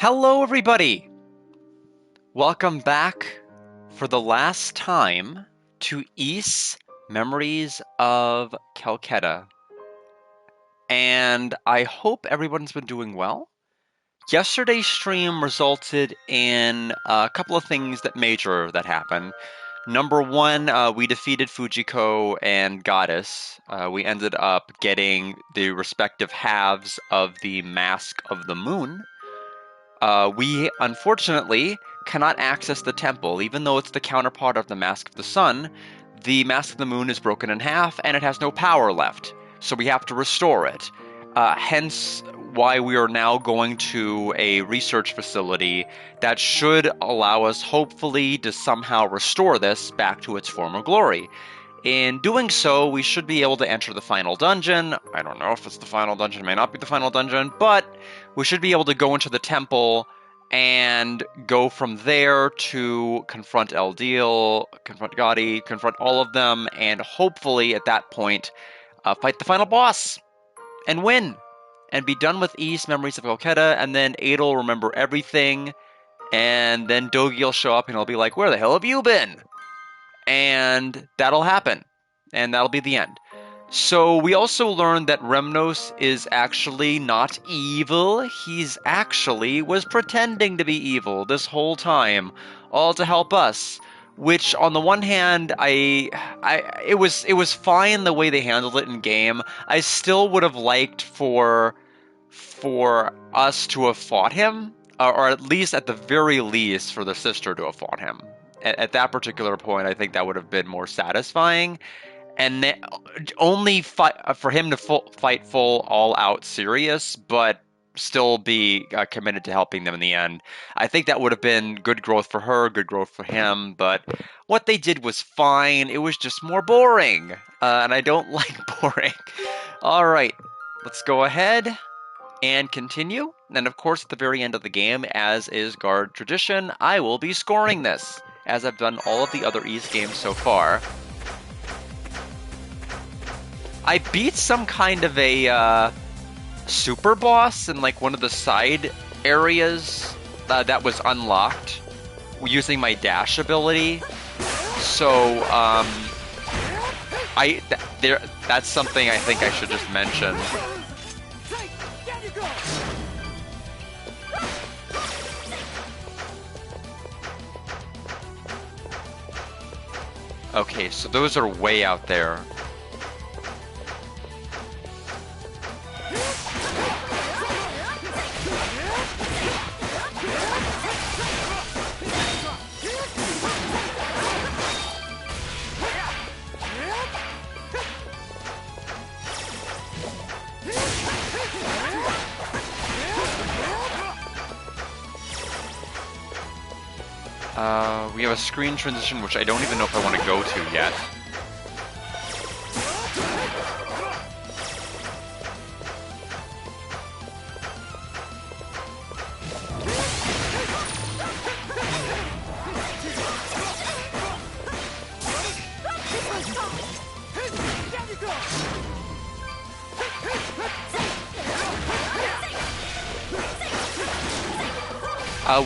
Hello, everybody! Welcome back for the last time to Ys Memories of Calcutta. And I hope everyone's been doing well. Yesterday's stream resulted in a couple of things that happened. Number one, we defeated Fujiko and Goddess. We ended up getting the respective halves of the Mask of the Moon. We, unfortunately, cannot access the temple. Even though it's the counterpart of the Mask of the Sun, the Mask of the Moon is broken in half and it has no power left. So we have to restore it. Hence why we are now going to a research facility that should allow us, hopefully, to somehow restore this back to its former glory. In doing so, we should be able to enter the final dungeon. I don't know if it's the final dungeon, it may not be the final dungeon, but we should be able to go into the temple and go from there to confront Eldeal, confront Gotti, confront all of them, and hopefully at that point fight the final boss and win and be done with Ys Memories of Calcutta, and then Adel will remember everything, and then Dogi will show up and he'll be like, "Where the hell have you been?" And that'll happen, and that'll be the end. So we also learned that Remnos is actually not evil. He's actually was pretending to be evil this whole time, all to help us. Which, on the one hand, it was fine the way they handled it in game. I still would have liked for us to have fought him, or at least at the very least for the sister to have fought him. At that particular point, I think that would have been more satisfying. And only for him to fight full, all-out serious, but still be committed to helping them in the end. I think that would have been good growth for her, good growth for him, but what they did was fine. It was just more boring, and I don't like boring. All right, let's go ahead and continue. And of course, at the very end of the game, as is Guard tradition, I will be scoring this, as I've done all of the other Ys games so far. I beat some kind of a super boss in like one of the side areas that was unlocked using my dash ability. So that's something I think I should just mention. Okay, so those are way out there. We have a screen transition, which I don't even know if I want to go to yet.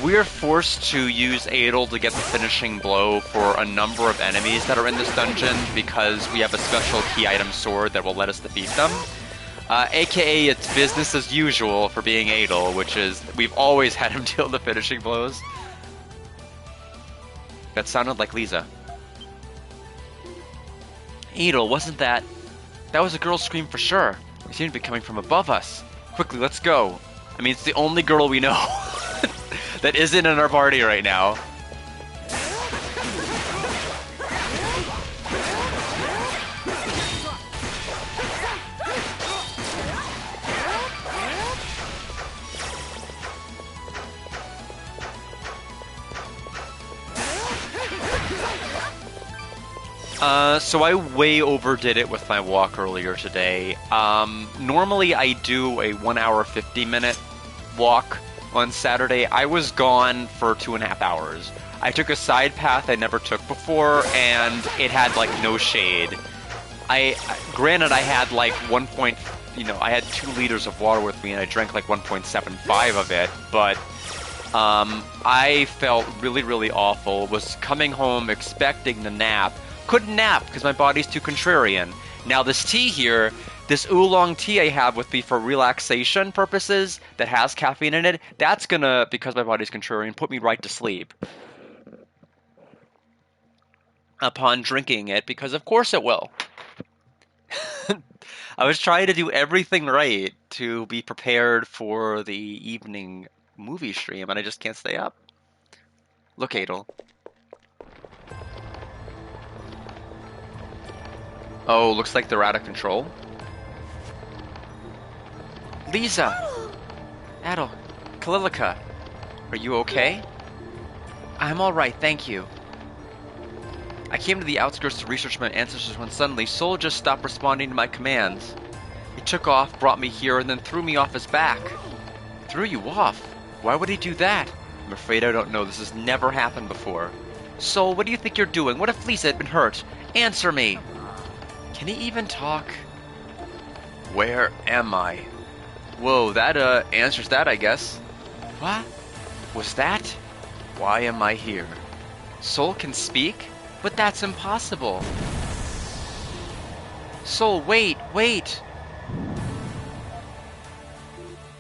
We are forced to use Adel to get the finishing blow for a number of enemies that are in this dungeon because we have a special key item sword that will let us defeat them. AKA it's business as usual for being Adel, which is we've always had him deal the finishing blows. That sounded like Lisa. Adel, wasn't that... That was a girl's scream for sure. It seemed to be coming from above us. Quickly, let's go. I mean, it's the only girl we know that isn't in our party right now. So I way overdid it with my walk earlier today. Normally I do a 1 hour 50-minute walk on Saturday. I was gone for 2.5 hours. I took a side path I never took before, and it had like no shade. Granted, I had like I had 2 liters of water with me, and I drank like 1.75 of it, but I felt really, really awful. Was coming home expecting to nap. Couldn't nap because my body's too contrarian. Now this tea here, this oolong tea I have with me for relaxation purposes that has caffeine in it, that's gonna, because my body's contrarian, put me right to sleep upon drinking it, because of course it will. I was trying to do everything right to be prepared for the evening movie stream, and I just can't stay up. Look, Adel. Oh, looks like they're out of control. Lisa! Adel, Kalilika, are you okay? I'm alright, thank you. I came to the outskirts to research my ancestors when suddenly Sol just stopped responding to my commands. He took off, brought me here, and then threw me off his back. Threw you off? Why would he do that? I'm afraid I don't know. This has never happened before. Sol, what do you think you're doing? What if Lisa had been hurt? Answer me! Can he even talk? Where am I? Whoa, that answers that, I guess. What? Was that? Why am I here? Sol can speak? But that's impossible. Sol, wait!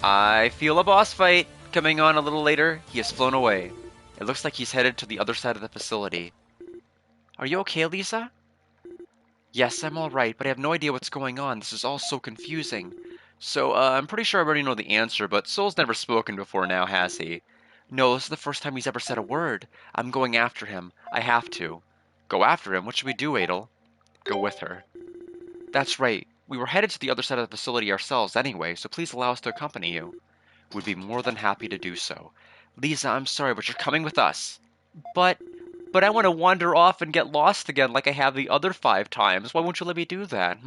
I feel a boss fight coming on a little later. He has flown away. It looks like he's headed to the other side of the facility. Are you okay, Lisa? Yes, I'm alright, but I have no idea what's going on. This is all so confusing. So, I'm pretty sure I already know the answer, but Sol's never spoken before now, has he? No, this is the first time he's ever said a word. I'm going after him. I have to. Go after him? What should we do, Adel? Go with her. That's right. We were headed to the other side of the facility ourselves anyway, so please allow us to accompany you. We'd be more than happy to do so. Lisa, I'm sorry, but you're coming with us. But I want to wander off and get lost again like I have the other 5 times. Why won't you let me do that,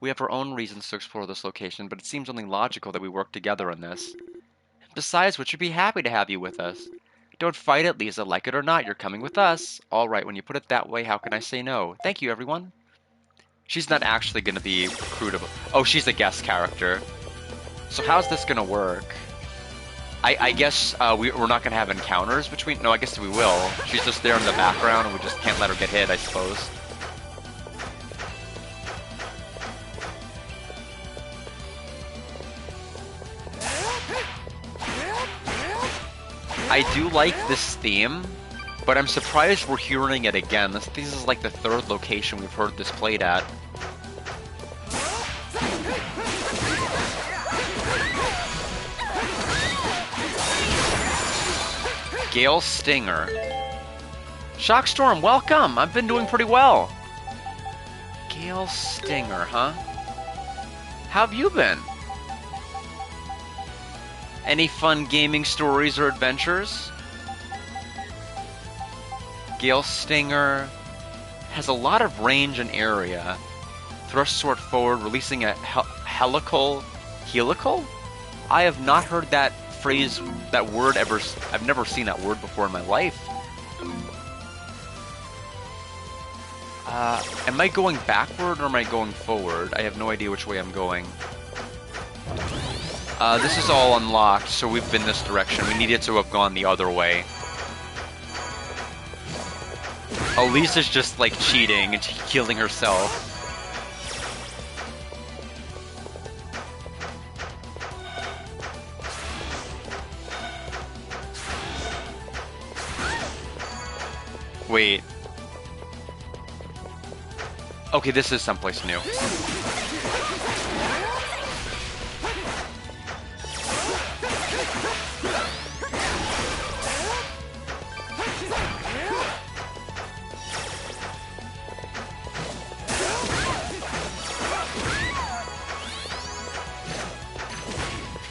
We have our own reasons to explore this location, but it seems only logical that we work together on this. Besides which, we'd be happy to have you with us. Don't fight it, Lisa. Like it or not, you're coming with us. All right, when you put it that way, how can I say no? Thank you, everyone. She's not actually going to be recruitable. Oh, she's a guest character. So how's this going to work? I guess we're not going to have encounters between... No, I guess we will. She's just there in the background, and we just can't let her get hit, I suppose. I do like this theme, but I'm surprised we're hearing it again. This is like the 3rd location we've heard this played at. Gale Stinger. Shockstorm, welcome! I've been doing pretty well. Gale Stinger, huh? How have you been? Any fun gaming stories or adventures? Gale Stinger has a lot of range and area. Thrust sword forward, releasing a helical? I have not heard that phrase, that word ever. I've never seen that word before in my life. Am I going backward or am I going forward? I have no idea which way I'm going. This is all unlocked, so we've been this direction. We needed to have gone the other way. Oh, Lisa's just, like, cheating and healing herself. Wait. Okay, this is someplace new.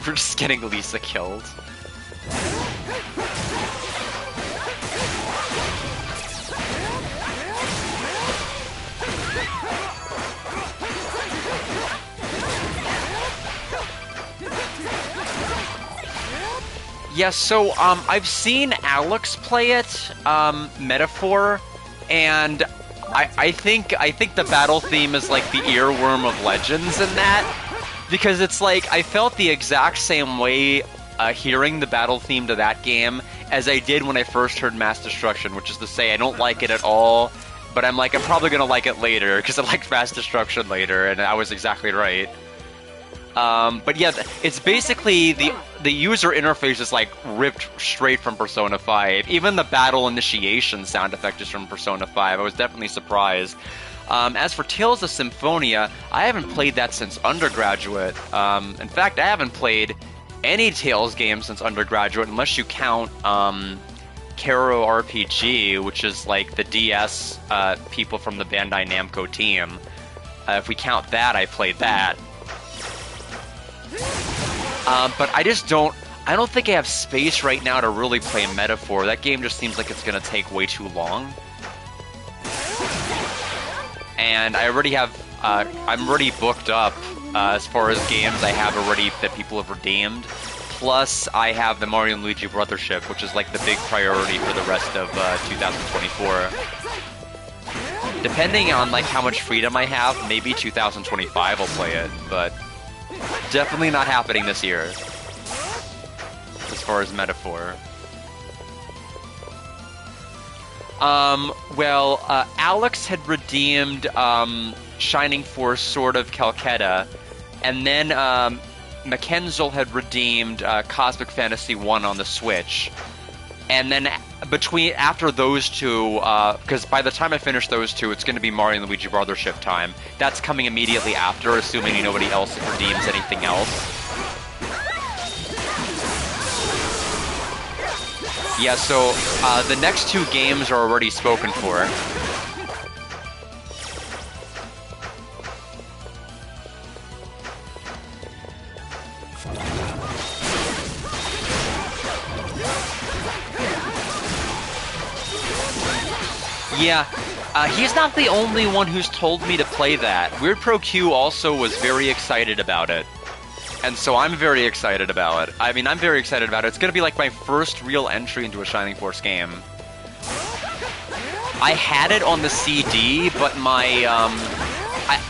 We're just getting Lisa killed. Yeah, so I've seen Alex play it, Metaphor, and I think the battle theme is like the earworm of Legends in that, because it's like I felt the exact same way hearing the battle theme to that game as I did when I first heard Mass Destruction, which is to say I don't like it at all, but I'm probably going to like it later, because I liked Mass Destruction later, and I was exactly right. But yeah, it's basically the user interface is like ripped straight from Persona 5. Even the battle initiation sound effect is from Persona 5. I was definitely surprised. As for Tales of Symphonia, I haven't played that since undergraduate. In fact, I haven't played any Tales game since undergraduate, unless you count Kero RPG, which is like the DS people from the Bandai Namco team. If we count that, I played that. But I don't think I have space right now to really play Metaphor. That game just seems like it's going to take way too long. And I already have, I'm already booked up as far as games I have already that people have redeemed. Plus, I have the Mario and Luigi Brothership, which is like the big priority for the rest of 2024. Depending on like how much freedom I have, maybe 2025 I'll play it, but definitely not happening this year. As far as Metaphor. Alex had redeemed Shining Force Sword of Calcutta, and then Mackenzel had redeemed Cosmic Fantasy 1 on the Switch. And then after those two, because by the time I finish those two, it's going to be Mario and Luigi Brothership time. That's coming immediately after, assuming nobody else redeems anything else. Yeah, so the next two games are already spoken for. Yeah, he's not the only one who's told me to play that. Weird Pro Q also was very excited about it. And so I'm very excited about it. I mean, I'm very excited about it. It's going to be like my first real entry into a Shining Force game. I had it on the CD, but my...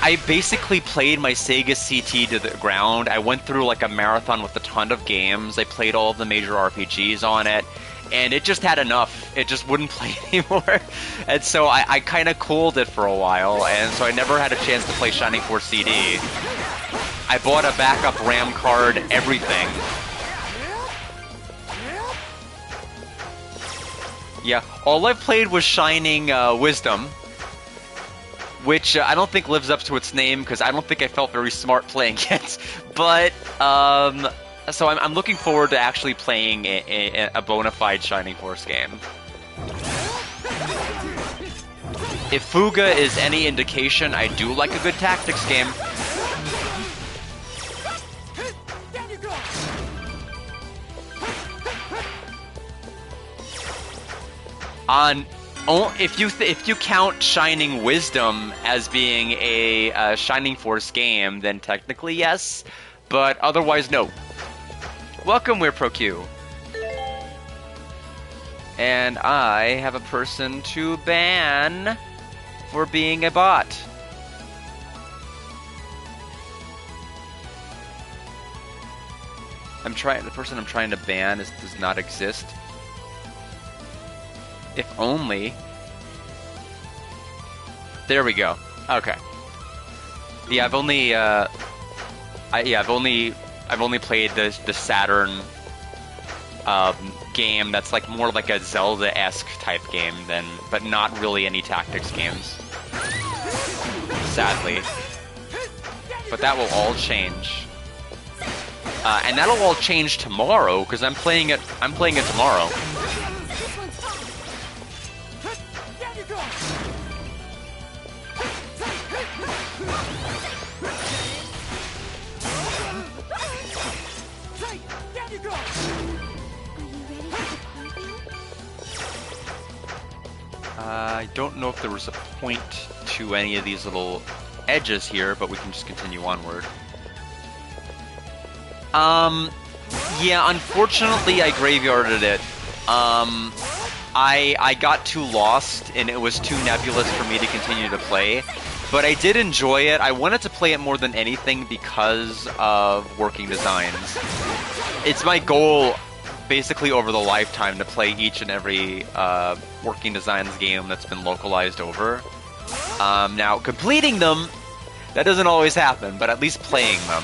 I basically played my Sega CT to the ground. I went through like a marathon with a ton of games. I played all of the major RPGs on it. And it just had enough. It just wouldn't play anymore. And so I kind of cooled it for a while, and so I never had a chance to play Shining Force CD. I bought a backup RAM card, everything. Yeah, all I played was Shining Wisdom, which I don't think lives up to its name, because I don't think I felt very smart playing it. But, so I'm looking forward to actually playing a bona fide Shining Force game. If Fuga is any indication, I do like a good tactics game. If you count Shining Wisdom as being a Shining Force game, then technically yes, but otherwise no. Welcome, We're Pro Q. And I have a person to ban for being a bot. The person I'm trying to ban does not exist. If only. There we go. Okay. Yeah, I've only played the Saturn game that's like more like a Zelda-esque type game but not really any tactics games. Sadly. But that will all change. And that'll all change tomorrow, because I'm playing it tomorrow. I don't know if there was a point to any of these little edges here, but we can just continue onward. Yeah, unfortunately I graveyarded it. I got too lost, and it was too nebulous for me to continue to play. but I did enjoy it. I wanted to play it more than anything because of working designs. It's my goal, basically over the lifetime, to play each and every working designs game that's been localized over. Now, completing them, that doesn't always happen, but at least playing them.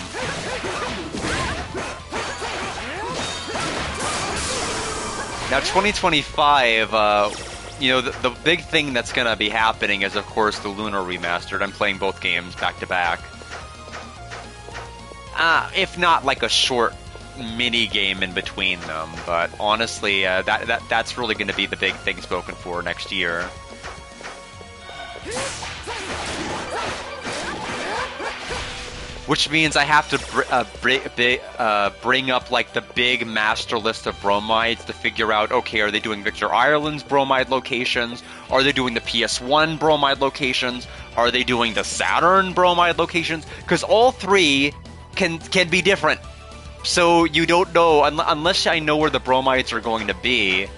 Now, 2025, you know, the big thing that's going to be happening is, of course, the Lunar Remastered. I'm playing both games back-to-back. If not like a short mini-game in between them, but honestly, that's really going to be the big thing spoken for next year. Which means I have to bring up like the big master list of bromides to figure out, okay, are they doing Victor Ireland's bromide locations? Are they doing the PS1 bromide locations? Are they doing the Saturn bromide locations? Because all three can be different. So you don't know, unless I know where the bromides are going to be,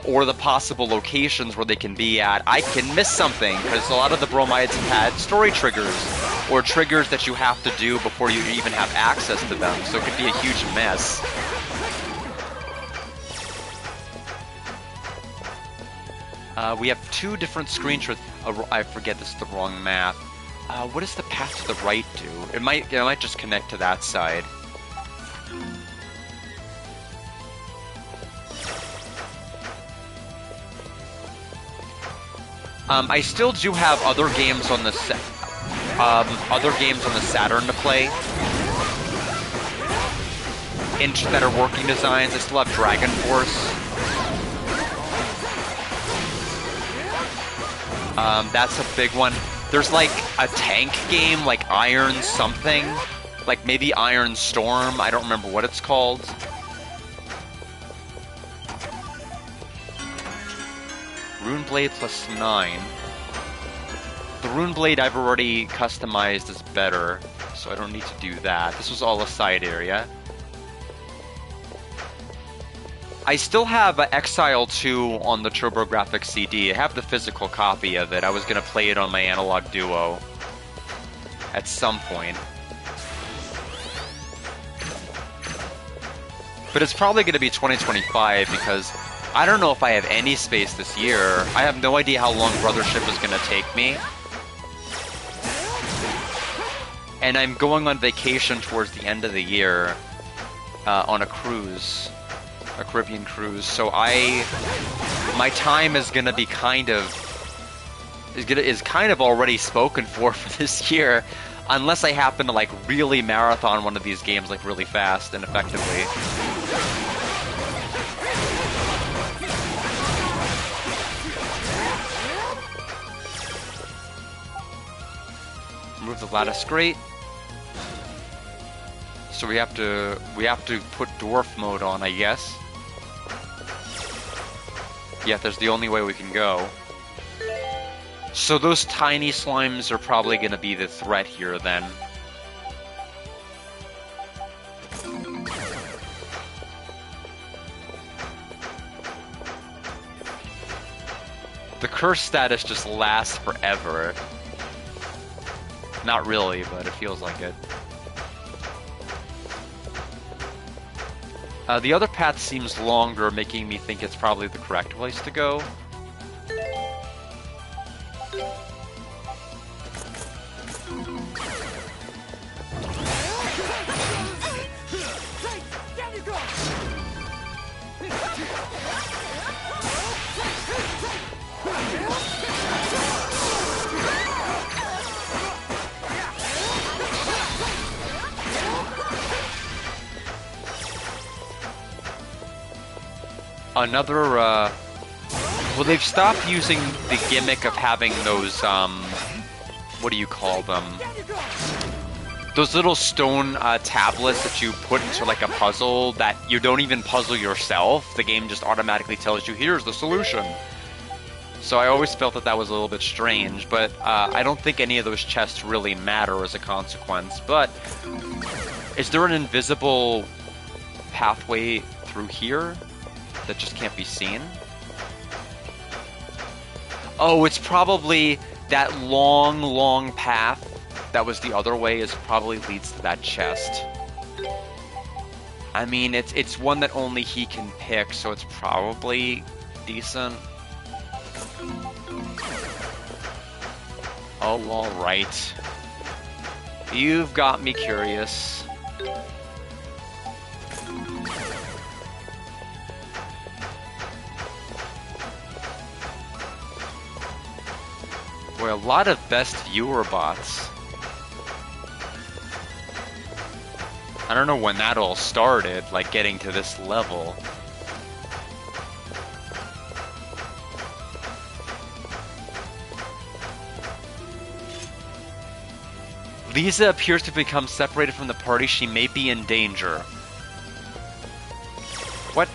or the possible locations where they can be at, I can miss something, because a lot of the bromides have had story triggers, or triggers that you have to do before you even have access to them, so it could be a huge mess. We have two different screenshots. I forget, this is the wrong map. What does the path to the right do? It might just connect to that side. I still do have other games on the Saturn to play, that are working designs. I still have Dragon Force. That's a big one. There's like a tank game, like Iron something, like maybe Iron Storm. I don't remember what it's called. Runeblade plus 9. The Runeblade I've already customized is better, so I don't need to do that. This was all a side area. I still have Exile 2 on the TurboGrafx CD. I have the physical copy of it. I was going to play it on my Analog Duo at some point. But it's probably going to be 2025 because I don't know if I have any space this year. I have no idea how long Brothership is going to take me. And I'm going on vacation towards the end of the year on a cruise. A Caribbean cruise, so my time is gonna be kind of already spoken for this year, unless I happen to like really marathon one of these games like really fast and effectively. Remove the lattice grate. So we have to put dwarf mode on, I guess. Yeah, that's the only way we can go. So those tiny slimes are probably going to be the threat here, then. The curse status just lasts forever. Not really, but it feels like it. The other path seems longer, making me think it's probably the correct place to go. Another, well, they've stopped using the gimmick of having those, what do you call them? Those little stone tablets that you put into like a puzzle that you don't even puzzle yourself. The game just automatically tells you, here's the solution. So I always felt that was a little bit strange, but I don't think any of those chests really matter as a consequence. But is there an invisible pathway through here that just can't be seen? Oh, it's probably That long, long path that was the other way is probably leads to that chest. I mean, it's one that only he can pick, so it's probably decent. Oh, alright. You've got me curious. Boy, a lot of best viewer bots. I don't know when that all started, like getting to this level. Lisa appears to have become separated from the party. She may be in danger. What?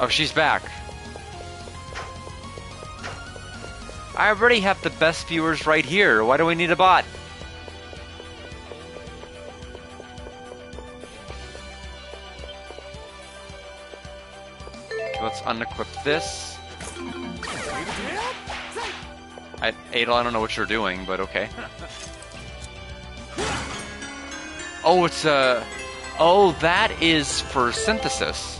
Oh, she's back. I already have the best viewers right here. Why do we need a bot? Okay, let's unequip this. Adel, I don't know what you're doing, but okay. Oh, it's a... Oh, that is for synthesis.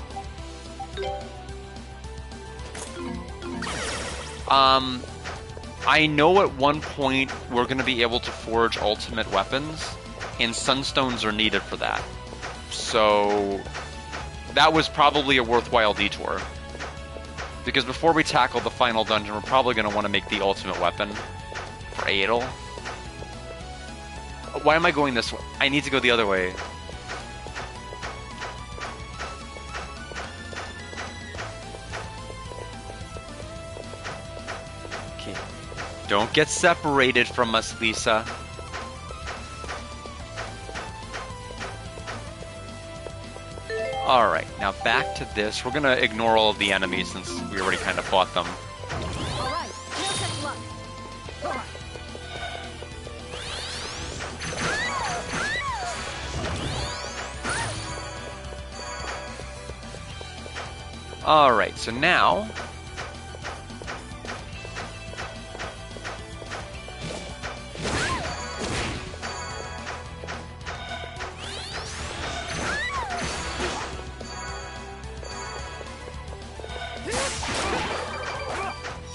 I know at one point we're going to be able to forge ultimate weapons, and sunstones are needed for that. So that was probably a worthwhile detour. Because before we tackle the final dungeon, we're probably going to want to make the ultimate weapon for Adel. Why am I going this way? I need to go the other way. Okay. Don't get separated from us, Lisa. Alright, now back to this. We're gonna ignore all of the enemies since we already kind of fought them. Alright, no such luck. Alright, so now...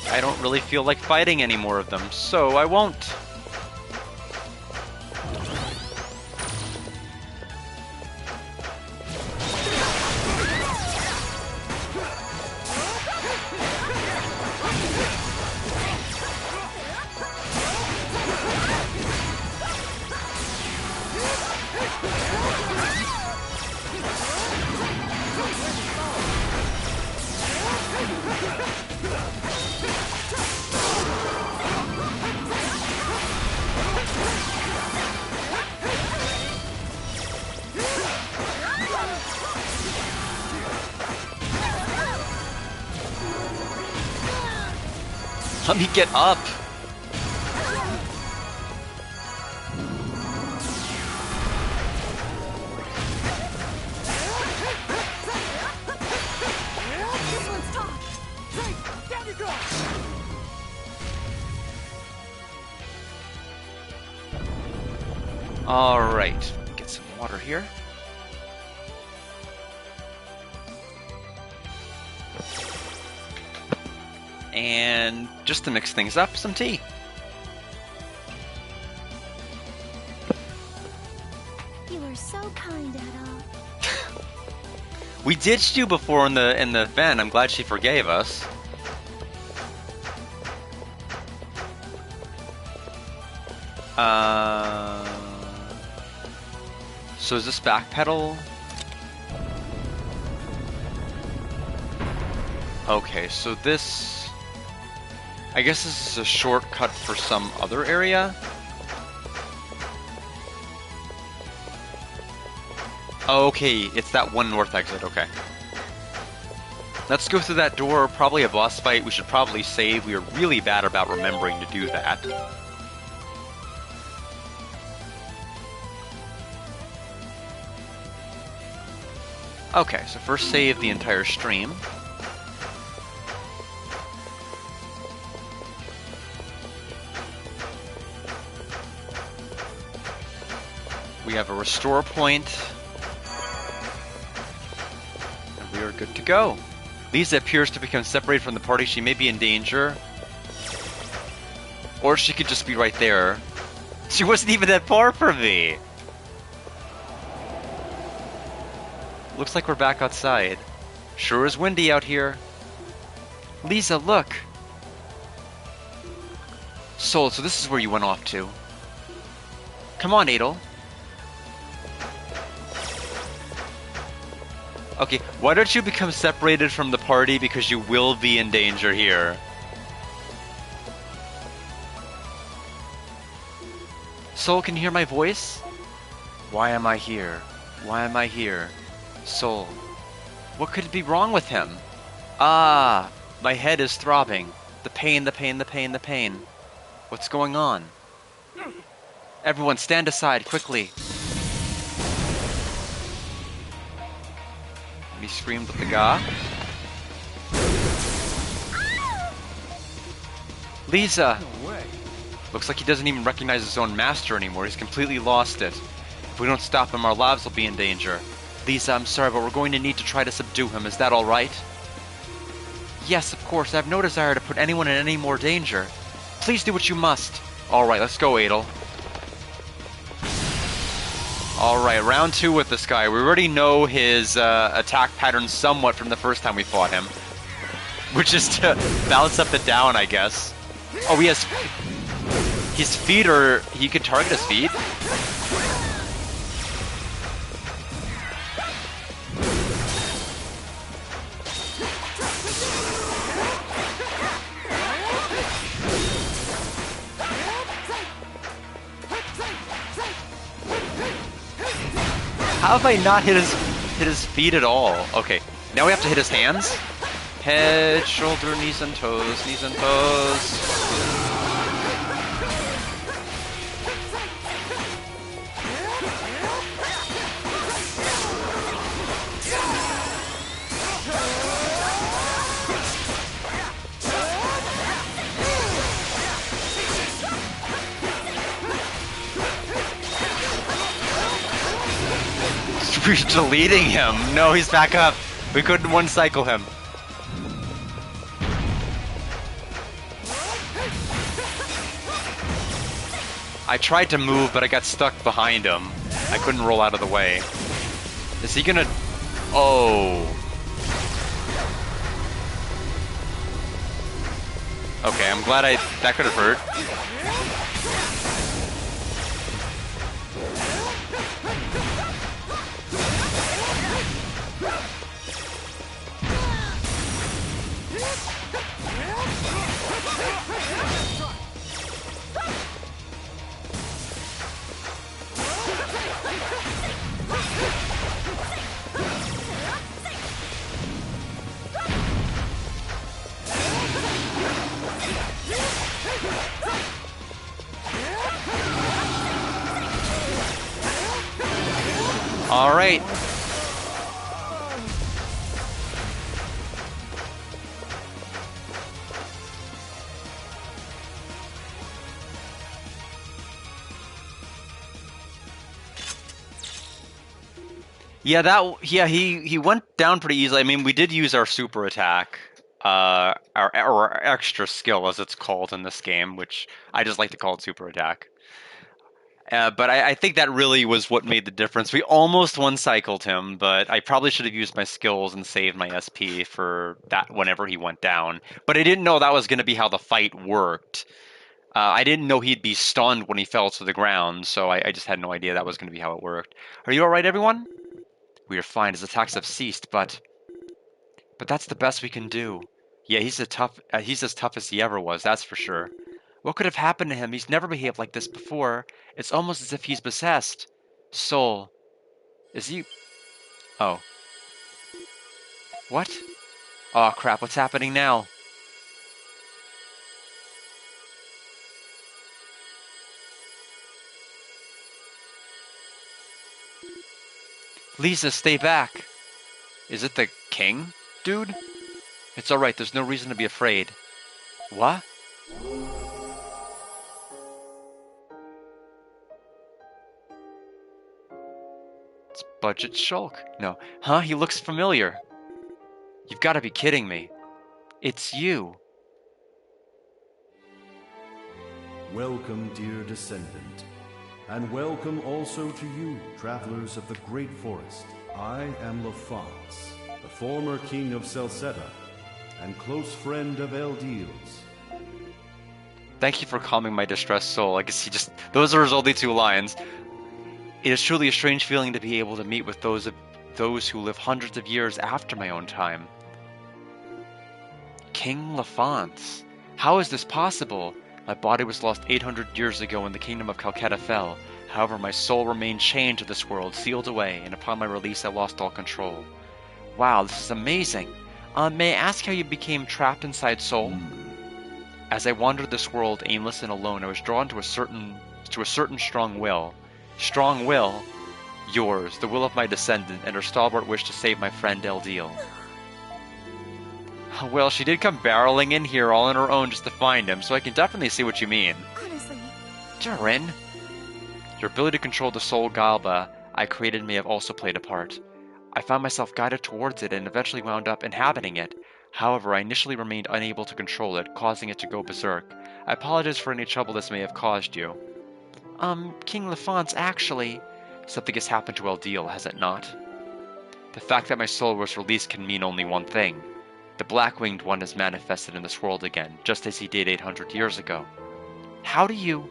I don't really feel like fighting any more of them, so I won't. Let me get up! This one's tough. Hey, down you go. Alright, get some water here. And just to mix things up, some tea. You were so kind, Adol. We ditched you before in the vent. I'm glad she forgave us. So is this backpedal? Okay, so this... I guess this is a shortcut for some other area? Okay, it's that one north exit, okay. Let's go through that door, probably a boss fight. We should probably save. We are really bad about remembering to do that. Okay, so first save the entire stream. We have a restore point. And we are good to go. Lisa appears to become separated from the party. She may be in danger. Or she could just be right there. She wasn't even that far from me! Looks like we're back outside. Sure is windy out here. Lisa, look! Soul, so this is where you went off to. Come on, Adel. Okay, why don't you become separated from the party because you will be in danger here. Soul, can you hear my voice? Why am I here? Why am I here? Soul. What could be wrong with him? Ah, my head is throbbing. The pain, the pain, the pain, the pain. What's going on? Everyone stand aside, quickly. And he screamed with the Ga. Lisa! No way. Looks like he doesn't even recognize his own master anymore. He's completely lost it. If we don't stop him, our lives will be in danger. Lisa, I'm sorry, but we're going to need to try to subdue him. Is that all right? Yes, of course. I have no desire to put anyone in any more danger. Please do what you must. All right, let's go, Adel. All right, round 2 with this guy. We already know his attack pattern somewhat from the first time we fought him, which is to bounce up and down, I guess. Oh, he has his feet, or he can target his feet. How have I not hit his feet at all? Okay, now we have to hit his hands. Head, shoulder, knees and toes, knees and toes. We're deleting him. No, he's back up. We couldn't one-cycle him. I tried to move, but I got stuck behind him. I couldn't roll out of the way. Is he gonna... Oh. Okay, I'm glad that could have hurt. All right. Yeah, he went down pretty easily. I mean, we did use our super attack, our extra skill as it's called in this game, which I just like to call it super attack. But I think that really was what made the difference. We almost one-cycled him, but I probably should have used my skills and saved my SP for that whenever he went down. But I didn't know that was going to be how the fight worked. I didn't know he'd be stunned when he fell to the ground, so I just had no idea that was going to be how it worked. Are you all right, everyone? We are fine. His attacks have ceased, but that's the best we can do. Yeah, he's as tough as he ever was, that's for sure. What could have happened to him? He's never behaved like this before. It's almost as if he's possessed. Soul. Is he... Oh. What? Oh crap, what's happening now? Lisa, stay back. Is it the king, dude? It's alright, there's no reason to be afraid. What? It's Budget Shulk. No. Huh? He looks familiar. You've got to be kidding me. It's you. Welcome, dear descendant. And welcome also to you, travelers of the Great Forest. I am Lafance, the former king of Celceta, and close friend of Eldiel's. Thank you for calming my distressed soul. I guess those are his only two lines. It is truly a strange feeling to be able to meet with those who live hundreds of years after my own time. King Lafance. How is this possible? My body was lost 800 years ago when the kingdom of Calcutta fell. However, my soul remained chained to this world, sealed away, and upon my release I lost all control. Wow, this is amazing. May I ask how you became trapped inside Soul? As I wandered this world, aimless and alone, I was drawn to a certain strong will. Strong will? Yours, the will of my descendant, and her stalwart wish to save my friend Eldiel. Well, she did come barreling in here all on her own just to find him, so I can definitely see what you mean. Honestly. Durin! Your ability to control the soul Galba I created may have also played a part. I found myself guided towards it and eventually wound up inhabiting it. However, I initially remained unable to control it, causing it to go berserk. I apologize for any trouble this may have caused you. King Lafance, actually... Something has happened to Eldiel, has it not? The fact that my soul was released can mean only one thing. The Black-Winged One has manifested in this world again, just as he did 800 years ago. How do you...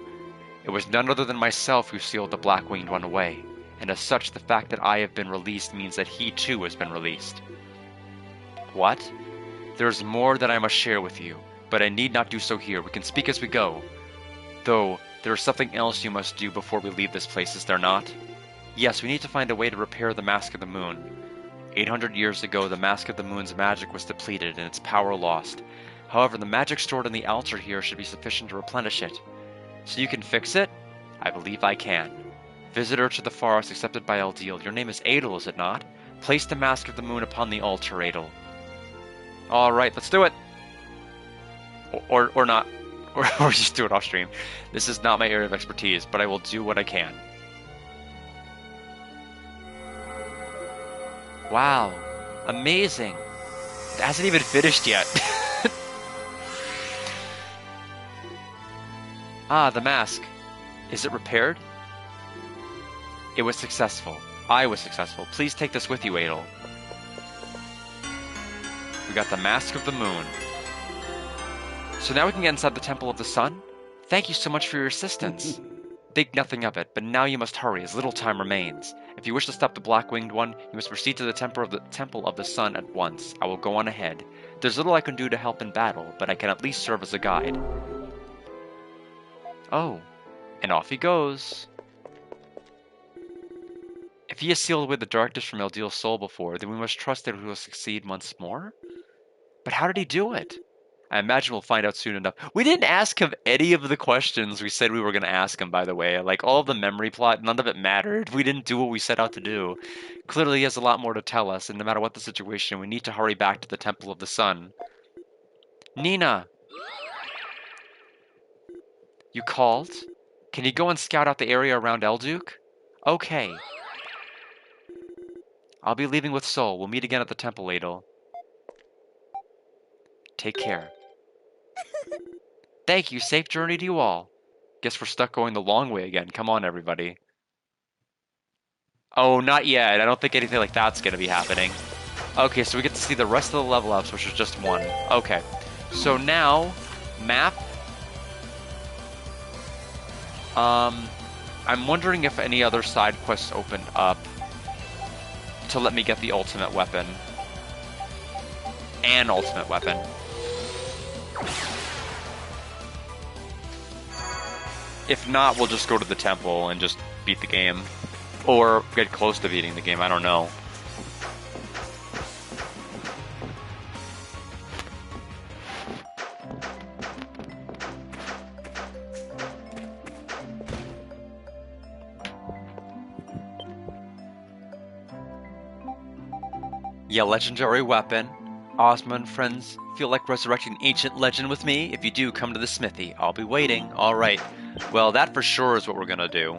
It was none other than myself who sealed the Black-Winged One away, and as such the fact that I have been released means that he too has been released. What? There is more that I must share with you, but I need not do so here. We can speak as we go. Though, there is something else you must do before we leave this place, is there not? Yes, we need to find a way to repair the Mask of the Moon. 800 years ago, the Mask of the Moon's magic was depleted and its power lost. However, the magic stored in the altar here should be sufficient to replenish it. So you can fix it? I believe I can. Visitor to the forest accepted by Eldiel. Your name is Adel, is it not? Place the Mask of the Moon upon the altar, Adel. Alright, let's do it! Or not. Or just do it off stream. This is not my area of expertise, but I will do what I can. Wow. Amazing. It hasn't even finished yet. Ah, the mask. Is it repaired? It was successful. I was successful. Please take this with you, Adel. We got the Mask of the Moon. So now we can get inside the Temple of the Sun? Thank you so much for your assistance. Think nothing of it, but now you must hurry, as little time remains. If you wish to stop the Black-Winged One, you must proceed to the Temple of the Sun at once. I will go on ahead. There's little I can do to help in battle, but I can at least serve as a guide. Oh, and off he goes. If he has sealed away the darkness from Eldiel's soul before, then we must trust that he will succeed once more? But how did he do it? I imagine we'll find out soon enough. We didn't ask him any of the questions we said we were going to ask him, by the way. Like, all of the memory plot, none of it mattered. We didn't do what we set out to do. Clearly, he has a lot more to tell us, and no matter what the situation, we need to hurry back to the Temple of the Sun. Nina! You called? Can you go and scout out the area around Elduke? Okay. I'll be leaving with Sol. We'll meet again at the temple, Adel. Take care. Thank you. Safe journey to you all. Guess we're stuck going the long way again. Come on, everybody. Oh, not yet. I don't think anything like that's going to be happening. Okay, so we get to see the rest of the level ups, which is just one. Okay. So now, map. I'm wondering if any other side quests opened up to let me get the ultimate weapon. An ultimate weapon. If not, we'll just go to the temple and just beat the game. Or get close to beating the game, I don't know. Yeah, legendary weapon. Ozma and friends, feel like resurrecting an ancient legend with me? If you do, come to the smithy. I'll be waiting. Alright. Well, that for sure is what we're gonna do.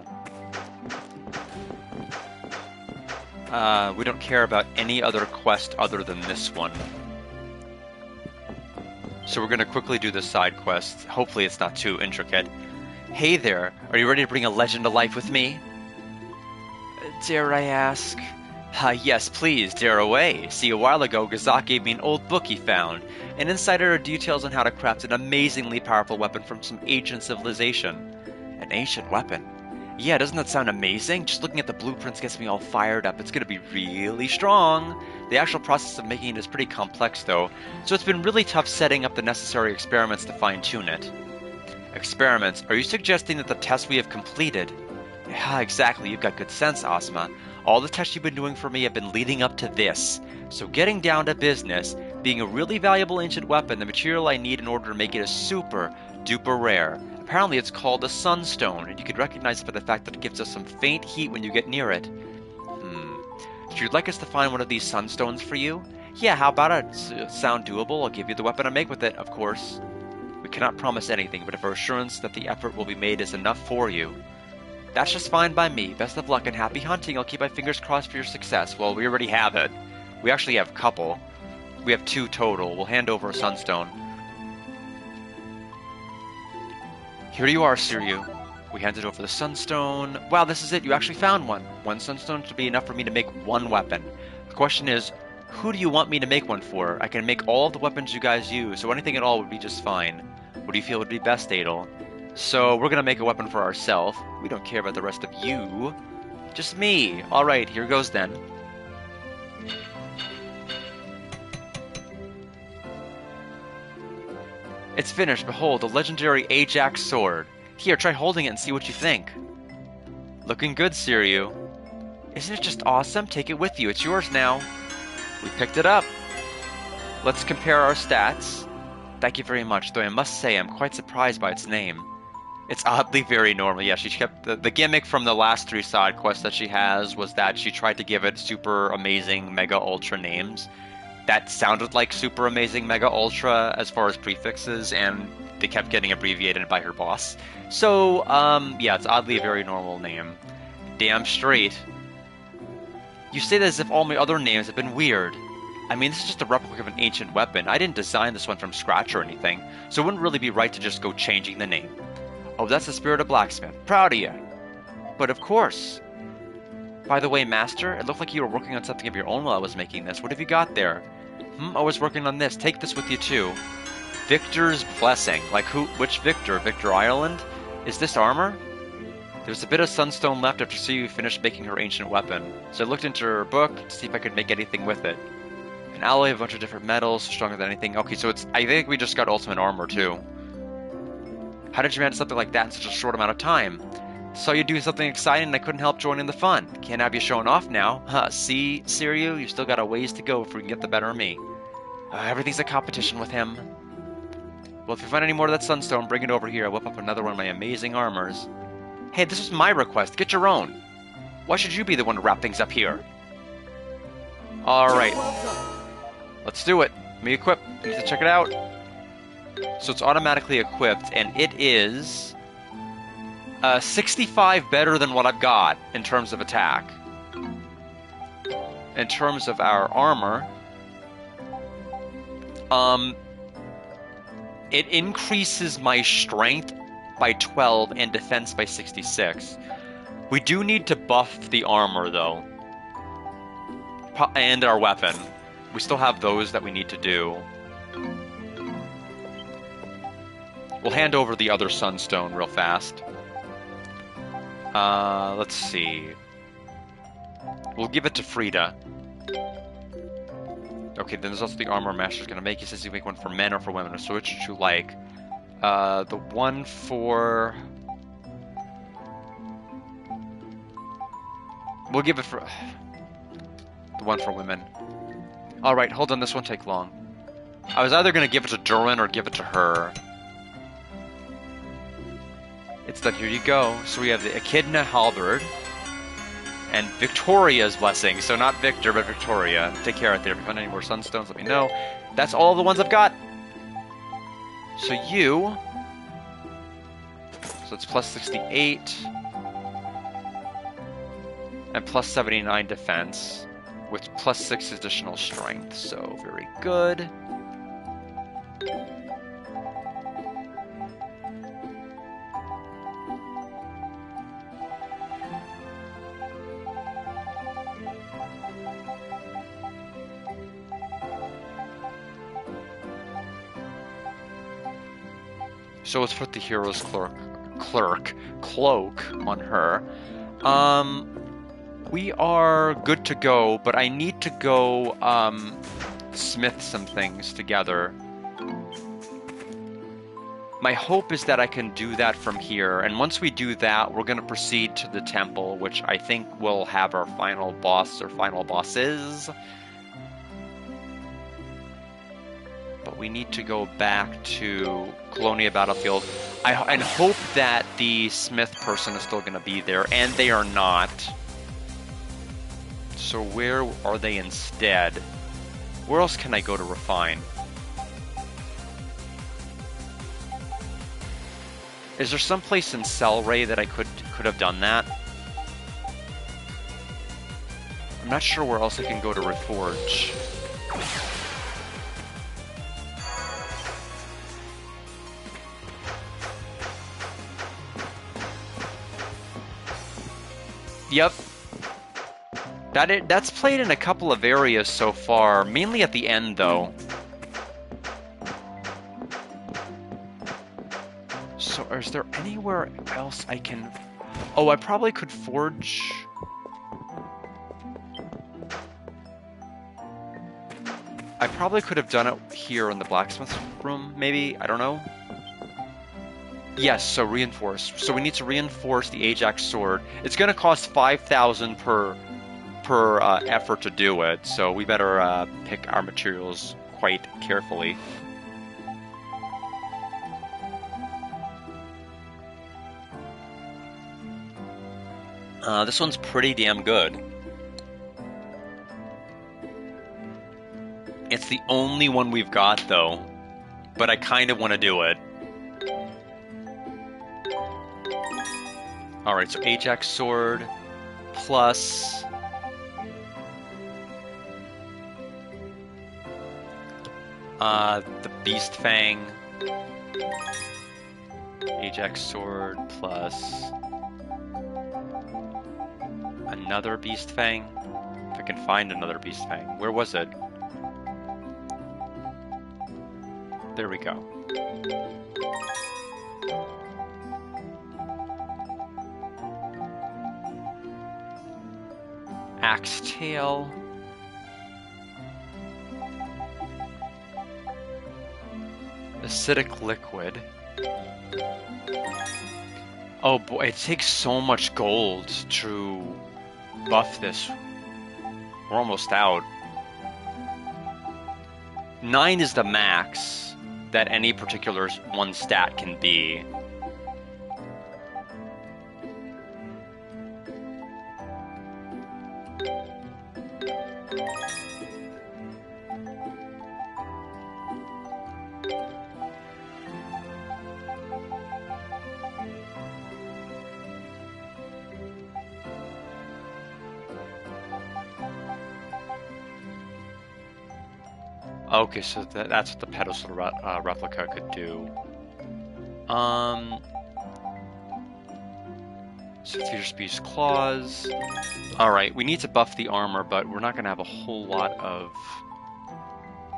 We don't care about any other quest other than this one. So we're gonna quickly do the side quest. Hopefully it's not too intricate. Hey there, are you ready to bring a legend to life with me? Dare I ask? Yes, please, dare away. See, a while ago, Gazak gave me an old book he found, and inside are details on how to craft an amazingly powerful weapon from some ancient civilization. An ancient weapon? Yeah, doesn't that sound amazing? Just looking at the blueprints gets me all fired up. It's gonna be really strong. The actual process of making it is pretty complex, though, so it's been really tough setting up the necessary experiments to fine-tune it. Experiments? Are you suggesting that the tests we have completed? Yeah, exactly. You've got good sense, Ozma. All the tests you've been doing for me have been leading up to this. So getting down to business, being a really valuable ancient weapon, the material I need in order to make it is super duper rare. Apparently it's called a sunstone, and you could recognize it by the fact that it gives us some faint heat when you get near it. So you'd like us to find one of these sunstones for you? Yeah, how about it? Sound doable? I'll give you the weapon I make with it, of course. We cannot promise anything, but if our assurance that the effort will be made is enough for you, that's just fine by me. Best of luck and happy hunting. I'll keep my fingers crossed for your success. Well, we already have it. We actually have a couple. We have 2 total. We'll hand over a sunstone. Here you are, Siryu. We handed over the sunstone. Wow, this is it. You actually found one. 1 sunstone should be enough for me to make 1 weapon. The question is, who do you want me to make one for? I can make all of the weapons you guys use, so anything at all would be just fine. What do you feel would be best, Adel? So we're gonna make a weapon for ourselves. We don't care about the rest of you. Just me. Alright, here goes then. It's finished. Behold, the legendary Ajax sword. Here, try holding it and see what you think. Looking good, Siryu. Isn't it just awesome? Take it with you. It's yours now. We picked it up. Let's compare our stats. Thank you very much, though I must say I'm quite surprised by its name. It's oddly very normal. Yeah, she kept the gimmick from the last 3 side quests that she has was that she tried to give it super amazing mega ultra names. That sounded like super amazing mega ultra as far as prefixes, and they kept getting abbreviated by her boss. So, yeah, it's oddly a very normal name. Damn straight. You say that as if all my other names have been weird. I mean, this is just a replica of an ancient weapon. I didn't design this one from scratch or anything, so it wouldn't really be right to just go changing the name. Oh, that's the spirit of blacksmith. Proud of you. But of course. By the way, Master, it looked like you were working on something of your own while I was making this. What have you got there? I was working on this. Take this with you too. Victor's Blessing. Like who? Which Victor? Victor Ireland? Is this armor? There's a bit of sunstone left after Sue finished making her ancient weapon. So I looked into her book to see if I could make anything with it. An alloy of a bunch of different metals, stronger than anything. Okay, so I think we just got ultimate armor too. How did you manage something like that in such a short amount of time? Saw you doing something exciting and I couldn't help join in the fun. Can't have you showing off now. See, Siryu, you've still got a ways to go before you can get the better of me. Everything's a competition with him. Well, if you find any more of that sunstone, bring it over here. I'll whip up another one of my amazing armors. Hey, this was my request. Get your own. Why should you be the one to wrap things up here? Alright. Let's do it. Let me equip. Need to check it out. So it's automatically equipped, and it is 65 better than what I've got in terms of attack. In terms of our armor, it increases my strength by 12 and defense by 66. We do need to buff the armor, though. And our weapon. We still have those that we need to do. We'll hand over the other sunstone real fast. Let's see. We'll give it to Frida. Okay, then there's also the armor Master's gonna make. He says you make one for men or for women, so which would you like? The one for... We'll give it for... The one for women. Alright, hold on, this won't take long. I was either gonna give it to Durin or give it to her. It's done, here you go. So we have the Echidna Halberd. And Victoria's blessing. So not Victor, but Victoria. Take care out there. If you find any more sunstones, let me know. That's all the ones I've got. So you... So it's plus 68. And plus 79 defense. With plus 6 additional strength. So very good. So let's put the hero's cloak on her. We are good to go, but I need to go smith some things together. My hope is that I can do that from here, and once we do that, we're going to proceed to the temple, which I think will have our final boss or final bosses. But we need to go back to Colonia Battlefield. And hope that the smith person is still going to be there, and they are not. So where are they instead? Where else can I go to refine? Is there some place in Cellray that I could have done that? I'm not sure where else I can go to reforge. Yep. That's played in a couple of areas so far, mainly at the end though. So is there anywhere else I can... Oh, I probably could forge... I probably could have done it here in the blacksmith room, maybe? I don't know. Yes, so reinforce. So we need to reinforce the Ajax sword. It's going to cost 5,000 per effort to do it, so we better pick our materials quite carefully. This one's pretty damn good. It's the only one we've got, though, but I kind of want to do it. Alright, so Ajax sword plus... the Beast Fang. Ajax sword plus... another Beast Fang? If I can find another Beast Fang. Where was it? There we go. Axe tail. Acidic liquid. Oh boy, it takes so much gold to buff this. We're almost out. 9 is the max that any particular one stat can be. Okay, so that's what the pedestal replica could do. So Fierce Beast Claws. Alright, we need to buff the armor, but we're not going to have a whole lot of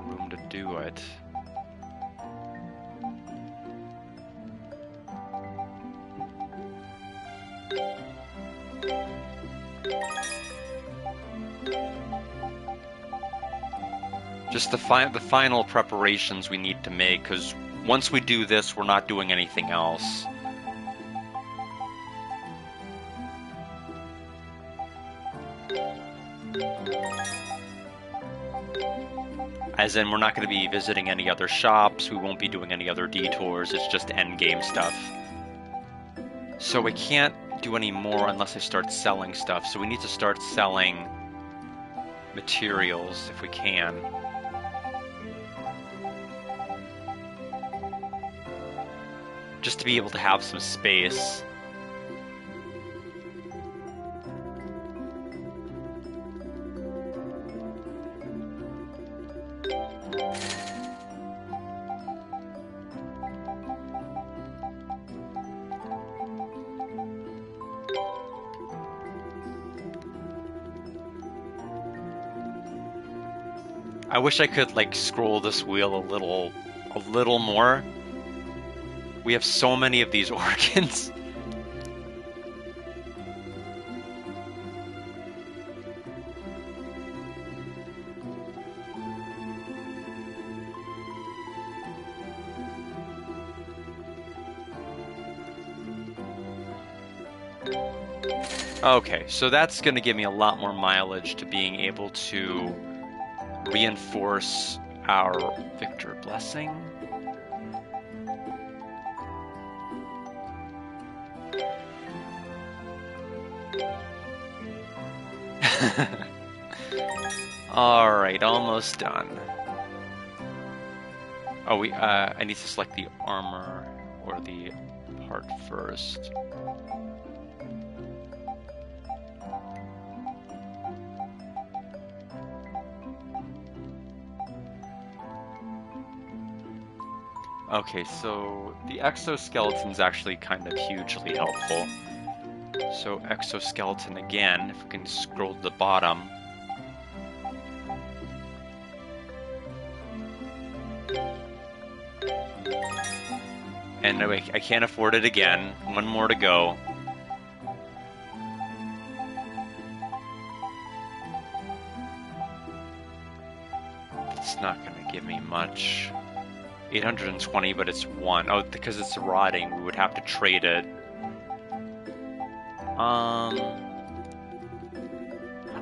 room to do it. Just the final preparations we need to make, because once we do this, we're not doing anything else. As in, we're not going to be visiting any other shops, we won't be doing any other detours, it's just endgame stuff. So we can't do any more unless I start selling stuff. So we need to start selling materials if we can. Just to be able to have some space. I wish I could like scroll this wheel a little more. We have so many of these organs. Okay, so that's going to give me a lot more mileage to being able to reinforce our Victor Blessing. Alright, almost done. Oh, I need to select the armor or the part first. Okay, so the exoskeleton's actually kind of hugely helpful. So exoskeleton again, if we can scroll to the bottom. And I can't afford it again. One more to go. It's not going to give me much. 820, but it's 1. Oh, because it's rotting, we would have to trade it.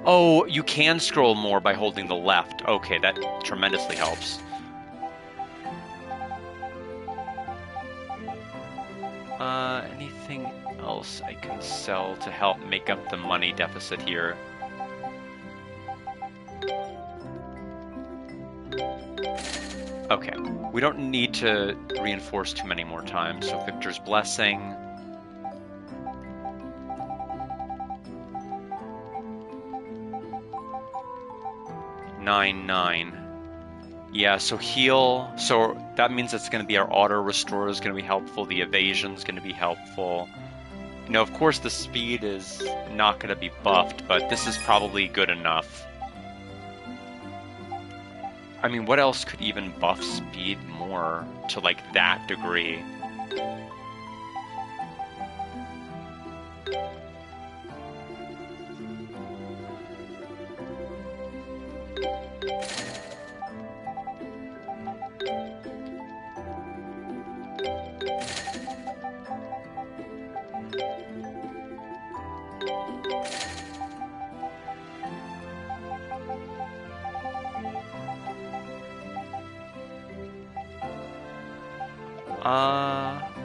Oh, you can scroll more by holding the left. Okay, that tremendously helps. Anything else I can sell to help make up the money deficit here? Okay, we don't need to reinforce too many more times, so Victor's Blessing. Nine. Yeah, so heal. So that means it's going to be our auto restore is going to be helpful. The evasion is going to be helpful. You know, of course, the speed is not going to be buffed, but this is probably good enough. I mean, what else could even buff speed more to like that degree?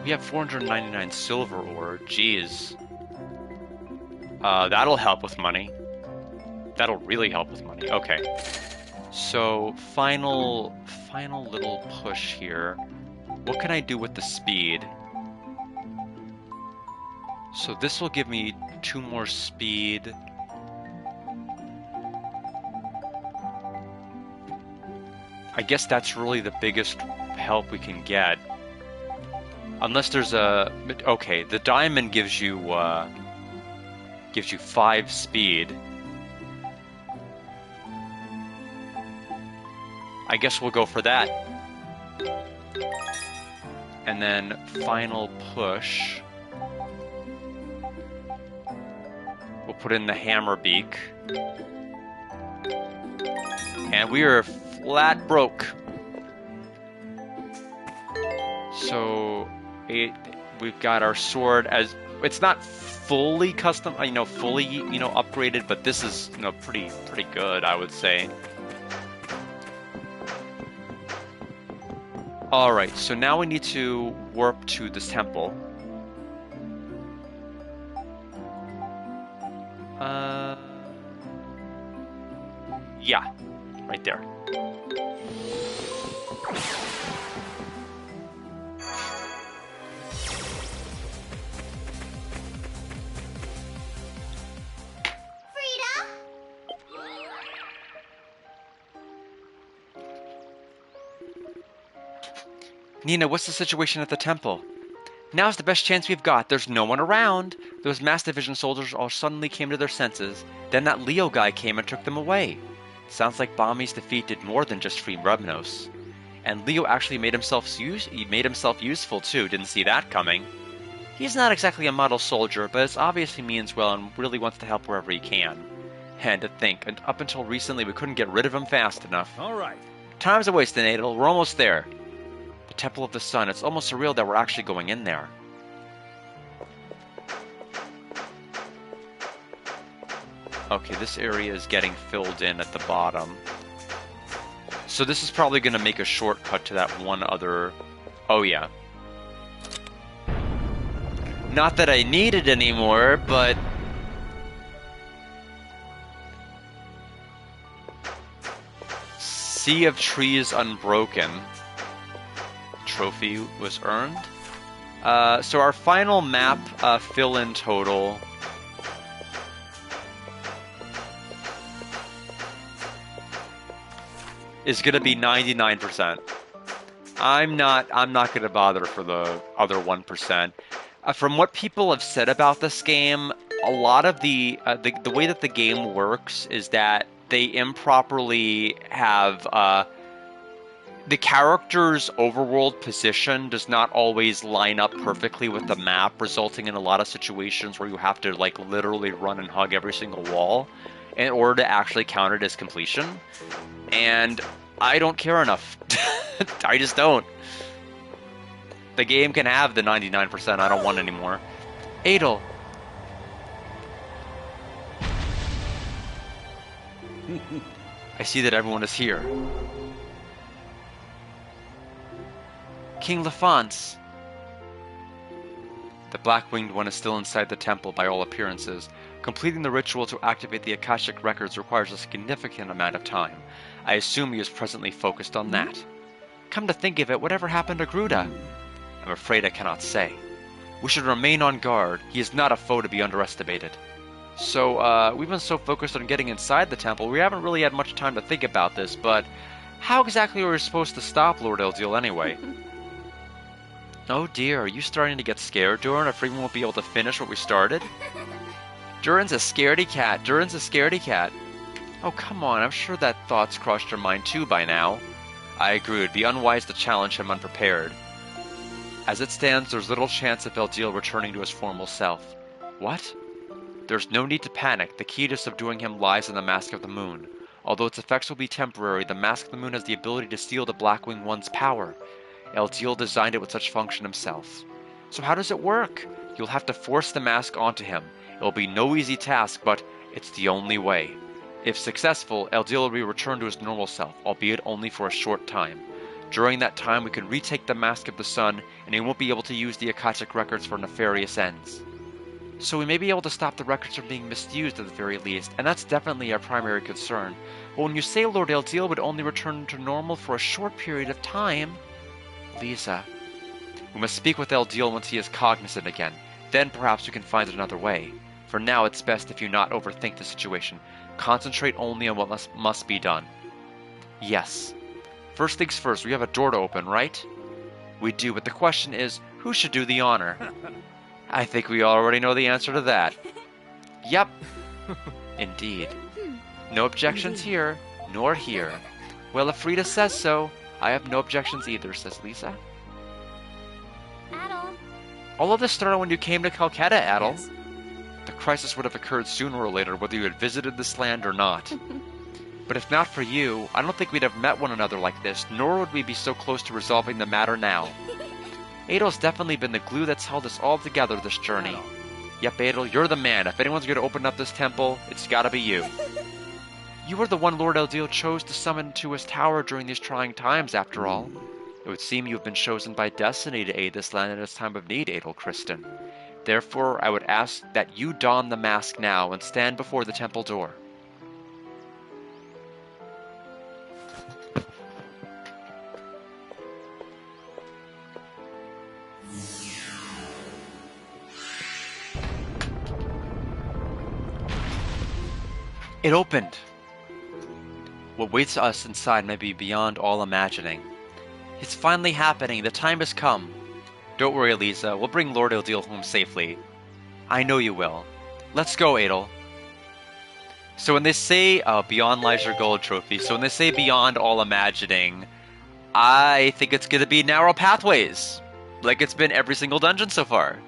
We have 499 silver ore. Jeez. That'll help with money. That'll really help with money. Okay. So, final little push here. What can I do with the speed? So this will give me 2 more speed. I guess that's really the biggest help we can get. Unless there's a... Okay, the diamond gives you 5 speed. I guess we'll go for that. And then final push. We'll put in the hammer beak. And we are flat broke. So we've got our sword as it's not fully custom, fully, upgraded, but this is, pretty good, I would say. All right, so now we need to warp to this temple. Uh, yeah, right there. Frida? Nina, what's the situation at the temple? Now's the best chance we've got. There's no one around. Those Mass Division soldiers all suddenly came to their senses. Then that Leo guy came and took them away. Sounds like Bami's defeat did more than just free Rebnos. And Leo actually made himself useful too. Didn't see that coming. He's not exactly a model soldier, but it's obvious he means well and really wants to help wherever he can. And to think, and up until recently we couldn't get rid of him fast enough. All right. Time's a wasting, Adel. We're almost there. The Temple of the Sun. It's almost surreal that we're actually going in there. Okay, this area is getting filled in at the bottom. So this is probably going to make a shortcut to that one other... Oh, yeah. Not that I need it anymore, but... Sea of Trees Unbroken. Trophy was earned. So our final map fill-in total... is going to be 99%. I'm not going to bother for the other 1%. From what people have said about this game, a lot of the way that the game works is that they improperly have the character's overworld position does not always line up perfectly with the map, resulting in a lot of situations where you have to like literally run and hug every single wall in order to actually count it as completion. And I don't care enough. I just don't. The game can have the 99%. I don't want anymore. Adel. I see that everyone is here. King Lafance. The Black-Winged One is still inside the temple by all appearances. Completing the ritual to activate the Akashic Records requires a significant amount of time. I assume he is presently focused on that. Come to think of it, whatever happened to Gruda? I'm afraid I cannot say. We should remain on guard. He is not a foe to be underestimated. So, we've been so focused on getting inside the temple, we haven't really had much time to think about this, but how exactly are we supposed to stop Lord Eldiel anyway? Oh dear, are you starting to get scared, Durin? Afraid we won't be able to finish what we started? Durin's a scaredy cat. Durin's a scaredy cat. Oh, come on. I'm sure that thought's crossed your mind too by now. I agree. It'd be unwise to challenge him unprepared. As it stands, there's little chance of Eldiel returning to his formal self. What? There's no need to panic. The key to subduing him lies in the Mask of the Moon. Although its effects will be temporary, the Mask of the Moon has the ability to steal the Blackwing One's power. Eldiel designed it with such function himself. So how does it work? You'll have to force the mask onto him. It'll be no easy task, but it's the only way. If successful, Eldiel will be returned to his normal self, albeit only for a short time. During that time, we can retake the Mask of the Sun, and he won't be able to use the Akashic Records for nefarious ends. So we may be able to stop the records from being misused at the very least, and that's definitely our primary concern. But when you say Lord Eldiel would only return to normal for a short period of time... Lisa... We must speak with Eldiel once he is cognizant again. Then perhaps we can find another way. For now, it's best if you not overthink the situation. Concentrate only on what must be done. Yes. First things first, we have a door to open, right? We do, but the question is, who should do the honor? I think we already know the answer to that. Yep. Indeed. No objections here, nor here. Well, if Frida says so, I have no objections either, says Lisa. Adel. All of this started when you came to Calcutta, Adel. Yes. The crisis would have occurred sooner or later, whether you had visited this land or not. But if not for you, I don't think we'd have met one another like this, nor would we be so close to resolving the matter now. Adel's definitely been the glue that's held us all together this journey. Yep, Adel, you're the man. If anyone's going to open up this temple, it's gotta be you. You were the one Lord Eldiel chose to summon to his tower during these trying times, after all. It would seem you have been chosen by destiny to aid this land in its time of need, Adel Kristen. Therefore, I would ask that you don the mask now and stand before the temple door. It opened. What waits us inside may be beyond all imagining. It's finally happening. The time has come. Don't worry, Lisa. We'll bring Lord Odile home safely. I know you will. Let's go, Adel. So when they say beyond lies your gold trophy, so when they say beyond all imagining, I think it's going to be narrow pathways, like it's been every single dungeon so far.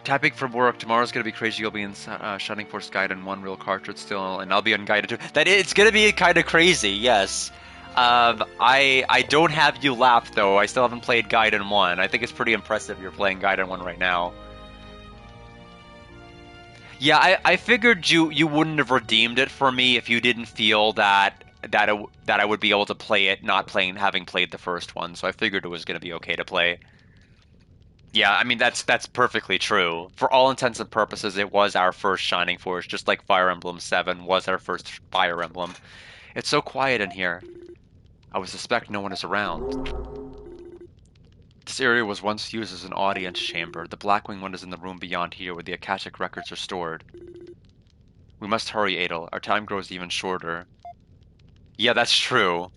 Typing from work, tomorrow's going to be crazy. You'll be in Shining Force Gaiden 1 real cartridge still, and I'll be on Gaiden 2. It's going to be kind of crazy, yes. I don't have you laugh, though. I still haven't played Gaiden 1. I think it's pretty impressive you're playing Gaiden 1 right now. Yeah, I figured you wouldn't have redeemed it for me if you didn't feel that I would be able to play it having played the first one. So I figured it was going to be okay to play. Yeah, I mean that's perfectly true. For all intents and purposes, it was our first Shining Force, just like Fire Emblem 7 was our first Fire Emblem. It's so quiet in here. I would suspect no one is around. This area was once used as an audience chamber. The Blackwing one is in the room beyond here where the Akashic records are stored. We must hurry, Adel. Our time grows even shorter. Yeah, that's true.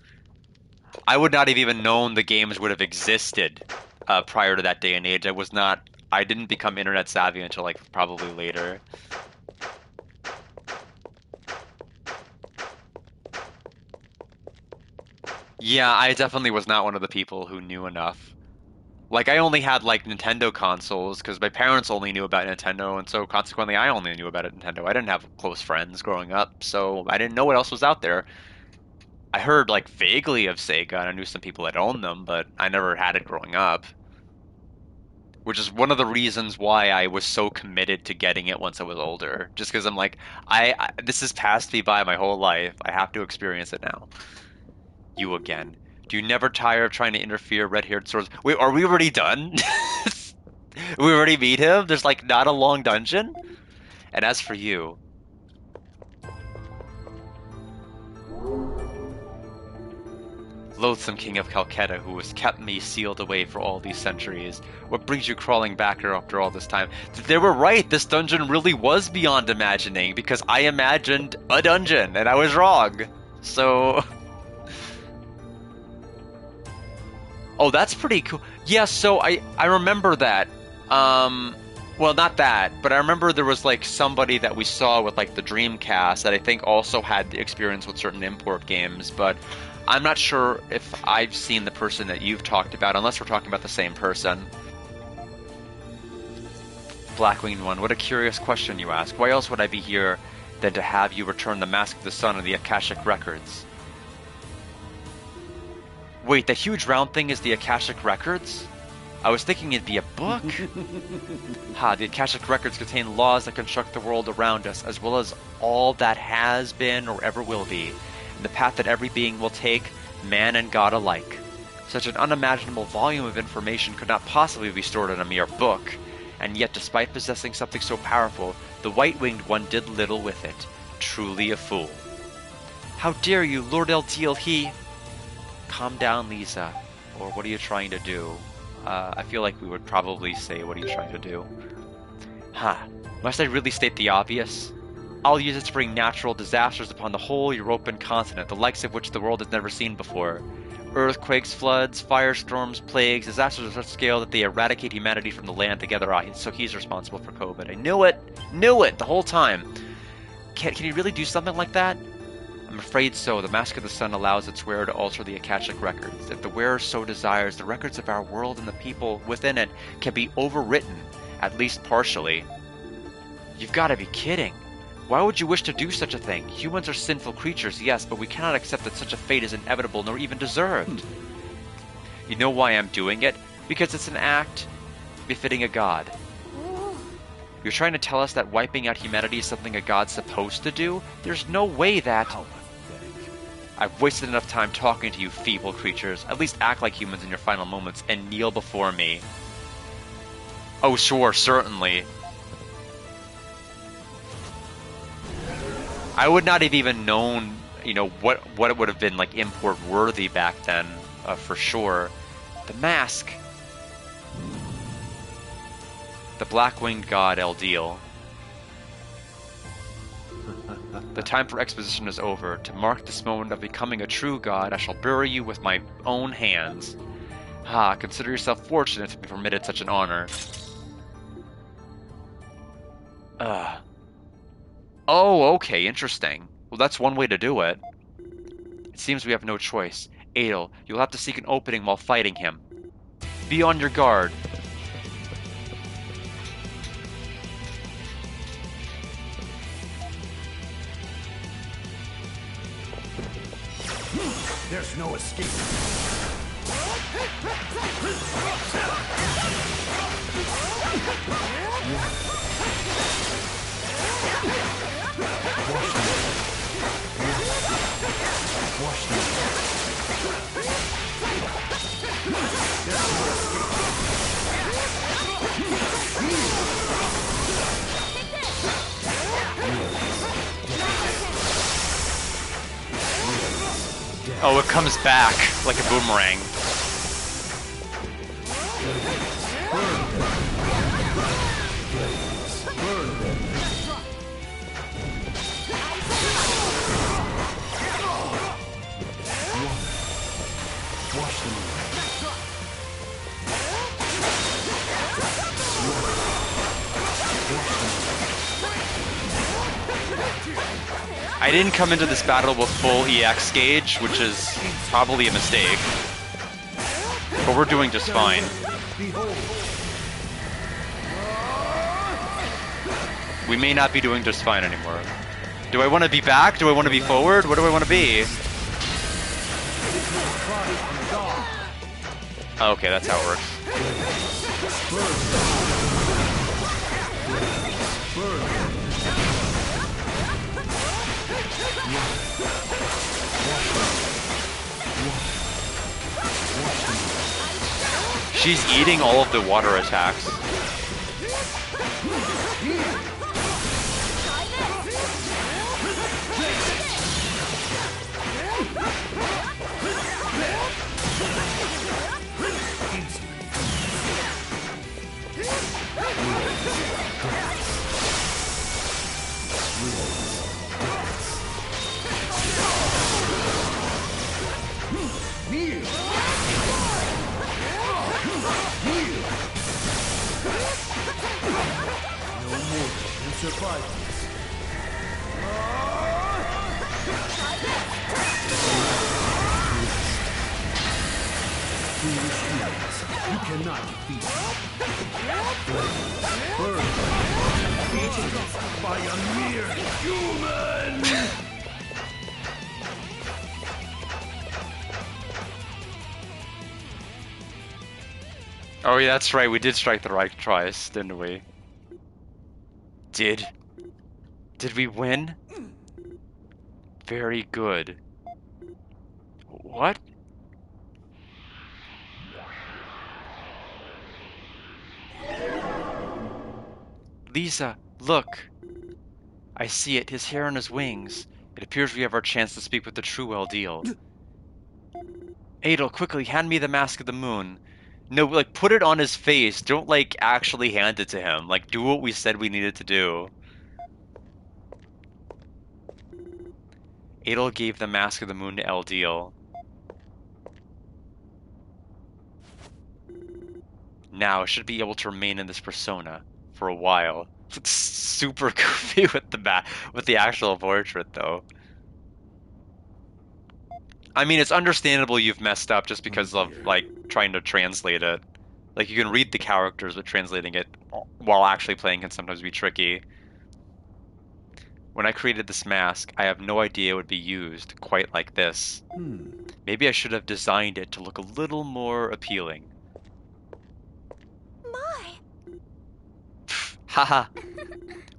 I would not have even known the games would have existed prior to that day and age. I didn't become internet savvy until like probably later. Yeah, I definitely was not one of the people who knew enough. Like, I only had, like, Nintendo consoles, because my parents only knew about Nintendo, and so consequently I only knew about Nintendo. I didn't have close friends growing up, so I didn't know what else was out there. I heard, like, vaguely of Sega, and I knew some people that owned them, but I never had it growing up. Which is one of the reasons why I was so committed to getting it once I was older. Just because I'm like, this has passed me by my whole life. I have to experience it now. You again. Do you never tire of trying to interfere, red-haired swords? Wait, are we already done? We already meet him? There's like not a long dungeon? And as for you... Loathsome King of Calcutta, who has kept me sealed away for all these centuries. What brings you crawling back here after all this time? They were right, this dungeon really was beyond imagining, because I imagined a dungeon, and I was wrong. So... Oh, that's pretty cool. Yeah, so I remember that. Well, not that, but I remember there was like somebody that we saw with like the Dreamcast that I think also had the experience with certain import games, but I'm not sure if I've seen the person that you've talked about, unless we're talking about the same person. Blackwing One, what a curious question you ask. Why else would I be here than to have you return the Mask of the Sun and the Akashic Records? Wait, that huge round thing is the Akashic Records? I was thinking it'd be a book. The Akashic Records contain laws that construct the world around us, as well as all that has been or ever will be, and the path that every being will take, man and God alike. Such an unimaginable volume of information could not possibly be stored in a mere book, and yet despite possessing something so powerful, the White-Winged One did little with it. Truly a fool. How dare you, Lord Eldiel, he... Calm down, Lisa. Or what are you trying to do? I feel like we would probably say, what are you trying to do? Must I really state the obvious? I'll use it to bring natural disasters upon the whole European continent, the likes of which the world has never seen before. Earthquakes, floods, firestorms, plagues, disasters of such scale that they eradicate humanity from the land together. So he's responsible for COVID. I knew it! Knew it! The whole time! Can he really do something like that? I'm afraid so. The Mask of the Sun allows its wearer to alter the Akashic records. If the wearer so desires, the records of our world and the people within it can be overwritten, at least partially. You've got to be kidding. Why would you wish to do such a thing? Humans are sinful creatures, yes, but we cannot accept that such a fate is inevitable nor even deserved. You know why I'm doing it? Because it's an act befitting a god. You're trying to tell us that wiping out humanity is something a god's supposed to do? There's no way that... I've wasted enough time talking to you feeble creatures. At least act like humans in your final moments and kneel before me. Oh, sure, certainly. I would not have even known, you know, what it would have been like import worthy back then, for sure. The mask. The black-winged god Eldeal. The time for exposition is over. To mark this moment of becoming a true god, I shall bury you with my own hands. Ah, consider yourself fortunate to be permitted such an honor. Oh, okay, interesting. Well, that's one way to do it. It seems we have no choice. Adel, you'll have to seek an opening while fighting him. Be on your guard. There's no escape. Oh, it comes back like a boomerang. I didn't come into this battle with full EX gauge, which is probably a mistake. But we're doing just fine. We may not be doing just fine anymore. Do I want to be back? Do I want to be forward? What do I want to be? Okay, that's how it works. She's eating all of the water attacks. You cannot defeat by a mere human! Oh yeah, that's right, we did strike the right choice, didn't we? Did we win? Very good. What? Lisa, look! I see it, his hair and his wings. It appears we have our chance to speak with the true Eldeal. Adel, quickly, hand me the Mask of the Moon. No, like, put it on his face. Don't, like, actually hand it to him. Like, do what we said we needed to do. Adel gave the Mask of the Moon to Eldeal. Now, it should be able to remain in this persona for a while. It's super goofy with the actual portrait, though. I mean, it's understandable you've messed up just because of, like, trying to translate it. Like, you can read the characters, but translating it while actually playing can sometimes be tricky. When I created this mask, I have no idea it would be used quite like this. Maybe I should have designed it to look a little more appealing. My. Haha.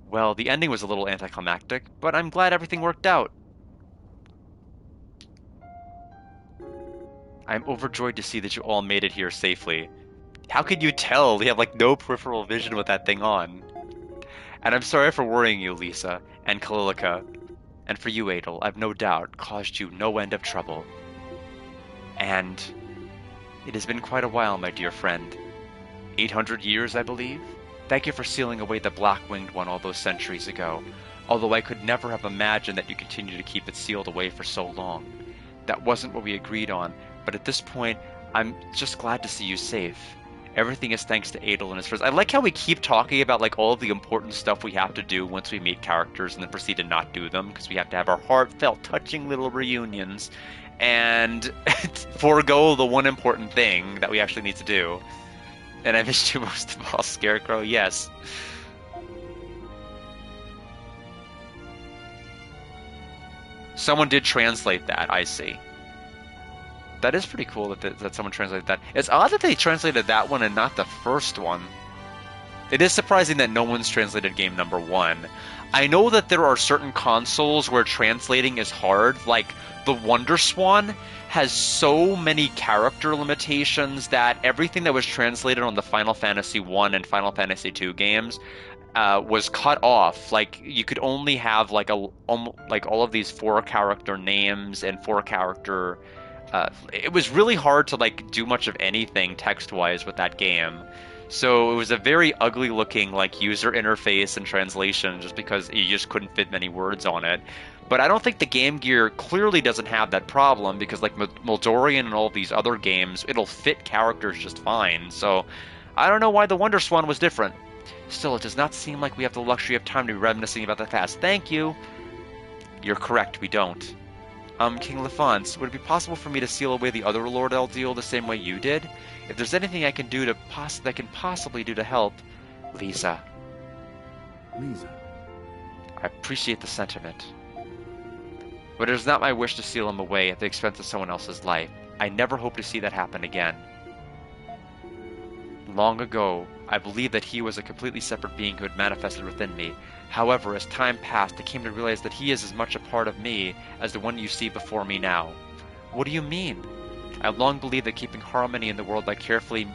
Well, the ending was a little anticlimactic, but I'm glad everything worked out. I'm overjoyed to see that you all made it here safely. How could you tell? We have like no peripheral vision with that thing on. And I'm sorry for worrying you, Lisa, and Kalilica. And for you, Adel, I've no doubt caused you no end of trouble. And it has been quite a while, my dear friend. 800 years, I believe? Thank you for sealing away the Black-Winged One all those centuries ago, although I could never have imagined that you continue to keep it sealed away for so long. That wasn't what we agreed on, but at this point, I'm just glad to see you safe. Everything is thanks to Adel and his friends. I like how we keep talking about like all of the important stuff we have to do once we meet characters and then proceed to not do them because we have to have our heartfelt, touching little reunions and forego the one important thing that we actually need to do. And I missed you most of all, Scarecrow, yes. Someone did translate that, I see. That is pretty cool that someone translated that. It's odd that they translated that one and not the first one. It is surprising that no one's translated game number 1. I know that there are certain consoles where translating is hard, like the Wonder Swan has so many character limitations that everything that was translated on the Final Fantasy 1 and Final Fantasy 2 games was cut off. Like you could only have like all of these 4-character names and 4-character it was really hard to like do much of anything text-wise with that game. So it was a very ugly looking like user interface and translation just because you just couldn't fit many words on it. But I don't think the Game Gear clearly doesn't have that problem because like Moldorian and all of these other games, it'll fit characters just fine. So I don't know why the Wonder Swan was different. Still, it does not seem like we have the luxury of time to be reminiscing about the past. Thank you. You're correct, we don't. King Lefonce, would it be possible for me to seal away the other Lord Eldeal the same way you did? If there's anything I can do that I can possibly do to help, Lisa. Lisa. I appreciate the sentiment. But it is not my wish to seal him away at the expense of someone else's life. I never hope to see that happen again. Long ago, I believed that he was a completely separate being who had manifested within me. However, as time passed, I came to realize that he is as much a part of me as the one you see before me now. What do you mean? I long believed that keeping harmony in the world by carefully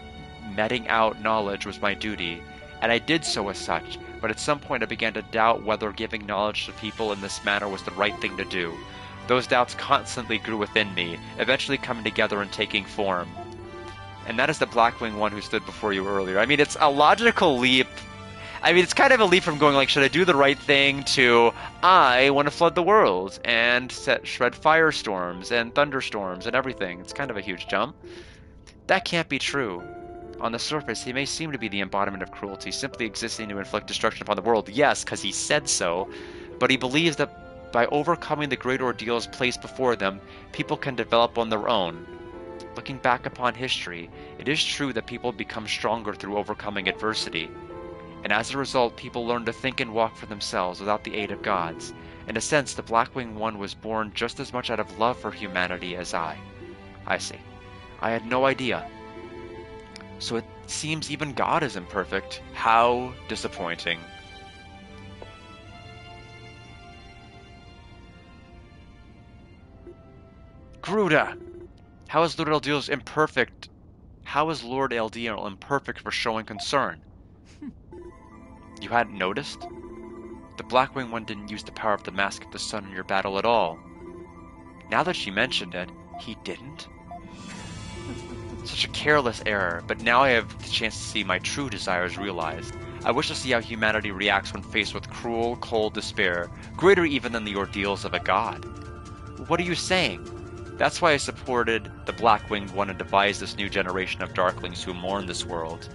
meting out knowledge was my duty, and I did so as such, but at some point I began to doubt whether giving knowledge to people in this manner was the right thing to do. Those doubts constantly grew within me, eventually coming together and taking form. And that is the Blackwing One who stood before you earlier. I mean, it's a logical leap. I mean, it's kind of a leap from going like, should I do the right thing, to I want to flood the world and shred firestorms and thunderstorms and everything. It's kind of a huge jump. That can't be true. On the surface, he may seem to be the embodiment of cruelty, simply existing to inflict destruction upon the world. Yes, because he said so. But he believes that by overcoming the great ordeals placed before them, people can develop on their own. Looking back upon history, it is true that people become stronger through overcoming adversity. And as a result, people learn to think and walk for themselves without the aid of gods. In a sense, the Blackwing One was born just as much out of love for humanity as I. I see. I had no idea. So it seems even God is imperfect. How disappointing. Gruda! How is Lord Eldeal imperfect? How is Lord Eldeal imperfect for showing concern? You hadn't noticed? The Blackwing One didn't use the power of the Mask of the Sun in your battle at all. Now that she mentioned it, he didn't? Such a careless error, but now I have the chance to see my true desires realized. I wish to see how humanity reacts when faced with cruel, cold despair, greater even than the ordeals of a god. What are you saying? That's why I supported the Blackwing One and devised this new generation of Darklings who mourn this world.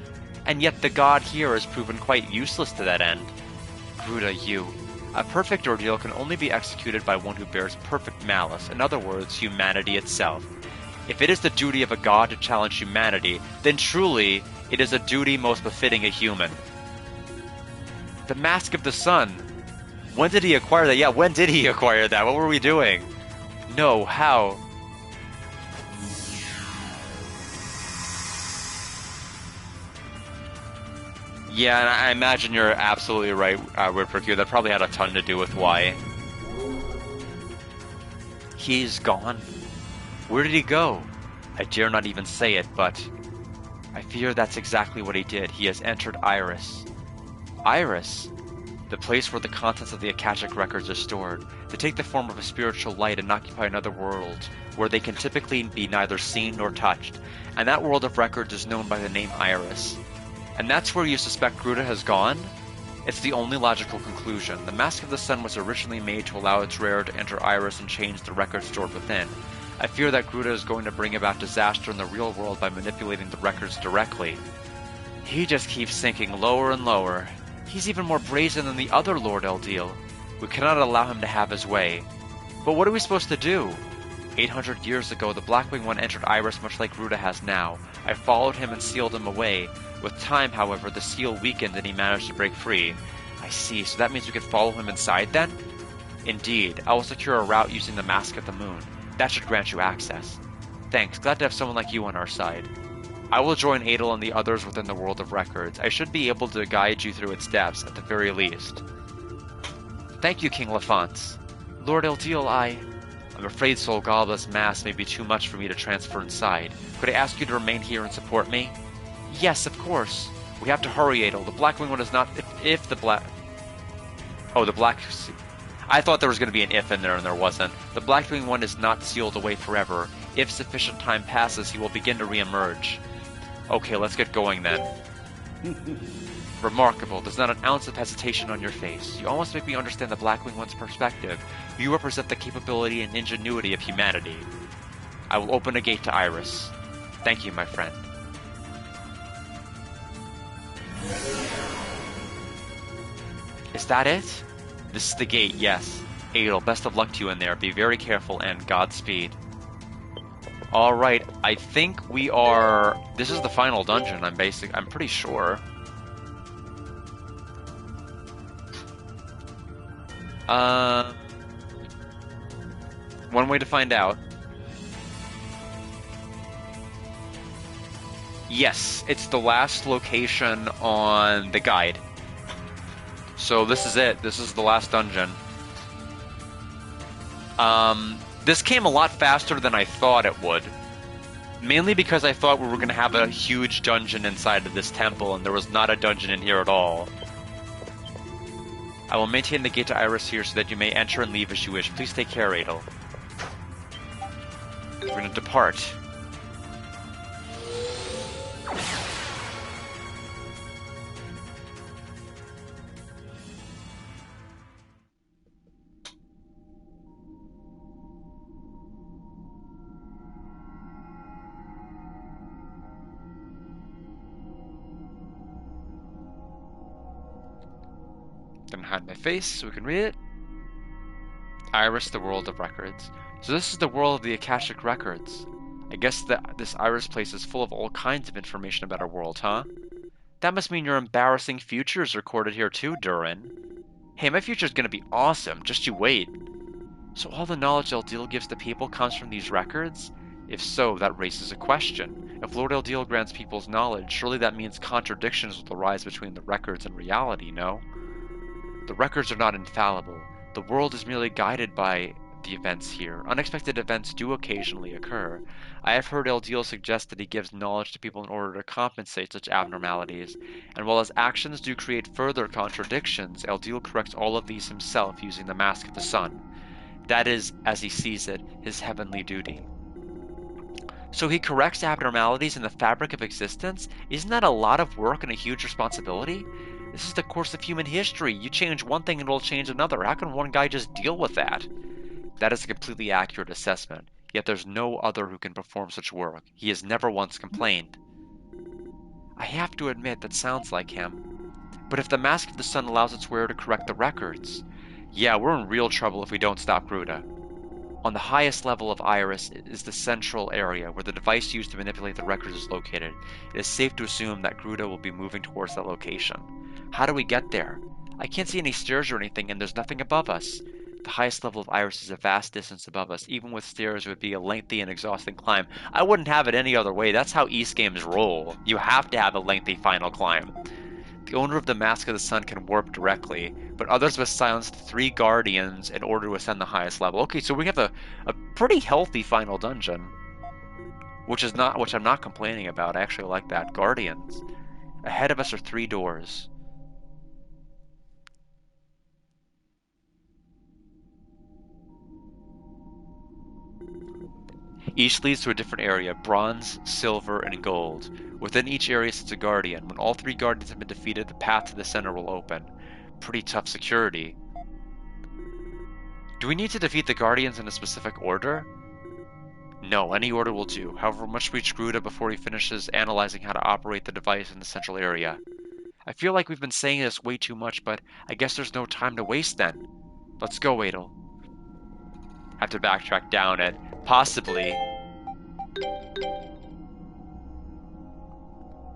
And yet the god here has proven quite useless to that end. Gruda, you. A perfect ordeal can only be executed by one who bears perfect malice, in other words, humanity itself. If it is the duty of a god to challenge humanity, then truly it is a duty most befitting a human. The Mask of the Sun. When did he acquire that? Yeah, when did he acquire that? What were we doing? No, how? Yeah, and I imagine you're absolutely right, Whippercue. That probably had a ton to do with why. He's gone. Where did he go? I dare not even say it, but I fear that's exactly what he did. He has entered Iris. Iris? The place where the contents of the Akashic records are stored. They take the form of a spiritual light and occupy another world, where they can typically be neither seen nor touched. And that world of records is known by the name Iris. And that's where you suspect Gruta has gone? It's the only logical conclusion. The Mask of the Sun was originally made to allow its wearer to enter Iris and change the records stored within. I fear that Gruta is going to bring about disaster in the real world by manipulating the records directly. He just keeps sinking lower and lower. He's even more brazen than the other Lord Eldiel. We cannot allow him to have his way. But what are we supposed to do? 800 years ago, the Blackwing One entered Iris much like Gruta has now. I followed him and sealed him away. With time, however, the seal weakened and he managed to break free. I see, so that means we could follow him inside then? Indeed, I will secure a route using the Mask of the Moon. That should grant you access. Thanks, glad to have someone like you on our side. I will join Adel and the others within the world of records. I should be able to guide you through its depths, at the very least. Thank you, King Lafance. Lord Eldiel, I'm afraid Sol Gobla's mask may be too much for me to transfer inside. Could I ask you to remain here and support me? Yes, of course. We have to hurry, Adel. The Blackwing One is not... If the Black... Oh, the Black... I thought there was going to be an if in there, and there wasn't. The Blackwing One is not sealed away forever. If sufficient time passes, he will begin to re-emerge. Okay, let's get going then. Remarkable. There's not an ounce of hesitation on your face. You almost make me understand the Blackwing One's perspective. You represent the capability and ingenuity of humanity. I will open a gate to Iris. Thank you, my friend. Is that it? This is the gate, yes. Adel, best of luck to you in there. Be very careful and Godspeed. Alright, I think we are... This is the final dungeon, I'm pretty sure. One way to find out. Yes, it's the last location on the guide. So this is it. This is the last dungeon. This came a lot faster than I thought it would. Mainly because I thought we were going to have a huge dungeon inside of this temple, and there was not a dungeon in here at all. I will maintain the gate to Iris here so that you may enter and leave as you wish. Please take care, Adel. We're going to depart. Then hide my face so we can read it. Iris, the world of records. So this is the world of the Akashic records. I guess that this Iris place is full of all kinds of information about our world, huh? That must mean your embarrassing future is recorded here too, Durin. Hey, my future's gonna be awesome, just you wait. So all the knowledge Eldiel gives the people comes from these records? If so, that raises a question. If Lord Eldiel grants people's knowledge, surely that means contradictions will arise between the records and reality, no? The records are not infallible. The world is merely guided by the events here. Unexpected events do occasionally occur. I have heard Eldiel suggest that he gives knowledge to people in order to compensate such abnormalities, and while his actions do create further contradictions, Eldiel corrects all of these himself using the Mask of the Sun. That is, as he sees it, his heavenly duty. So he corrects abnormalities in the fabric of existence? Isn't that a lot of work and a huge responsibility? This is the course of human history. You change one thing and it'll change another. How can one guy just deal with that? That is a completely accurate assessment. Yet there's no other who can perform such work. He has never once complained. I have to admit that sounds like him. But if the Mask of the Sun allows its wearer to correct the records, yeah, we're in real trouble if we don't stop Gruta. On the highest level of Iris is the central area where the device used to manipulate the records is located. It is safe to assume that Gruta will be moving towards that location. How do we get there? I can't see any stairs or anything, and there's nothing above us. The highest level of Iris is a vast distance above us. Even with stairs, it would be a lengthy and exhausting climb. I wouldn't have it any other way. That's how East games roll. You have to have a lengthy final climb. The owner of the Mask of the Sun can warp directly, but others must silence 3 guardians in order to ascend the highest level. Okay, so we have a pretty healthy final dungeon. which I'm not complaining about. I actually like that. Guardians. Ahead of us are 3 doors. Each leads to a different area: bronze, silver, and gold. Within each area sits a guardian. When all 3 guardians have been defeated, the path to the center will open. Pretty tough security. Do we need to defeat the guardians in a specific order? No, any order will do. However much we screwed up before he finishes analyzing how to operate the device in the central area. I feel like we've been saying this way too much, but I guess there's no time to waste then. Let's go, Adel. Have to backtrack down it. Possibly.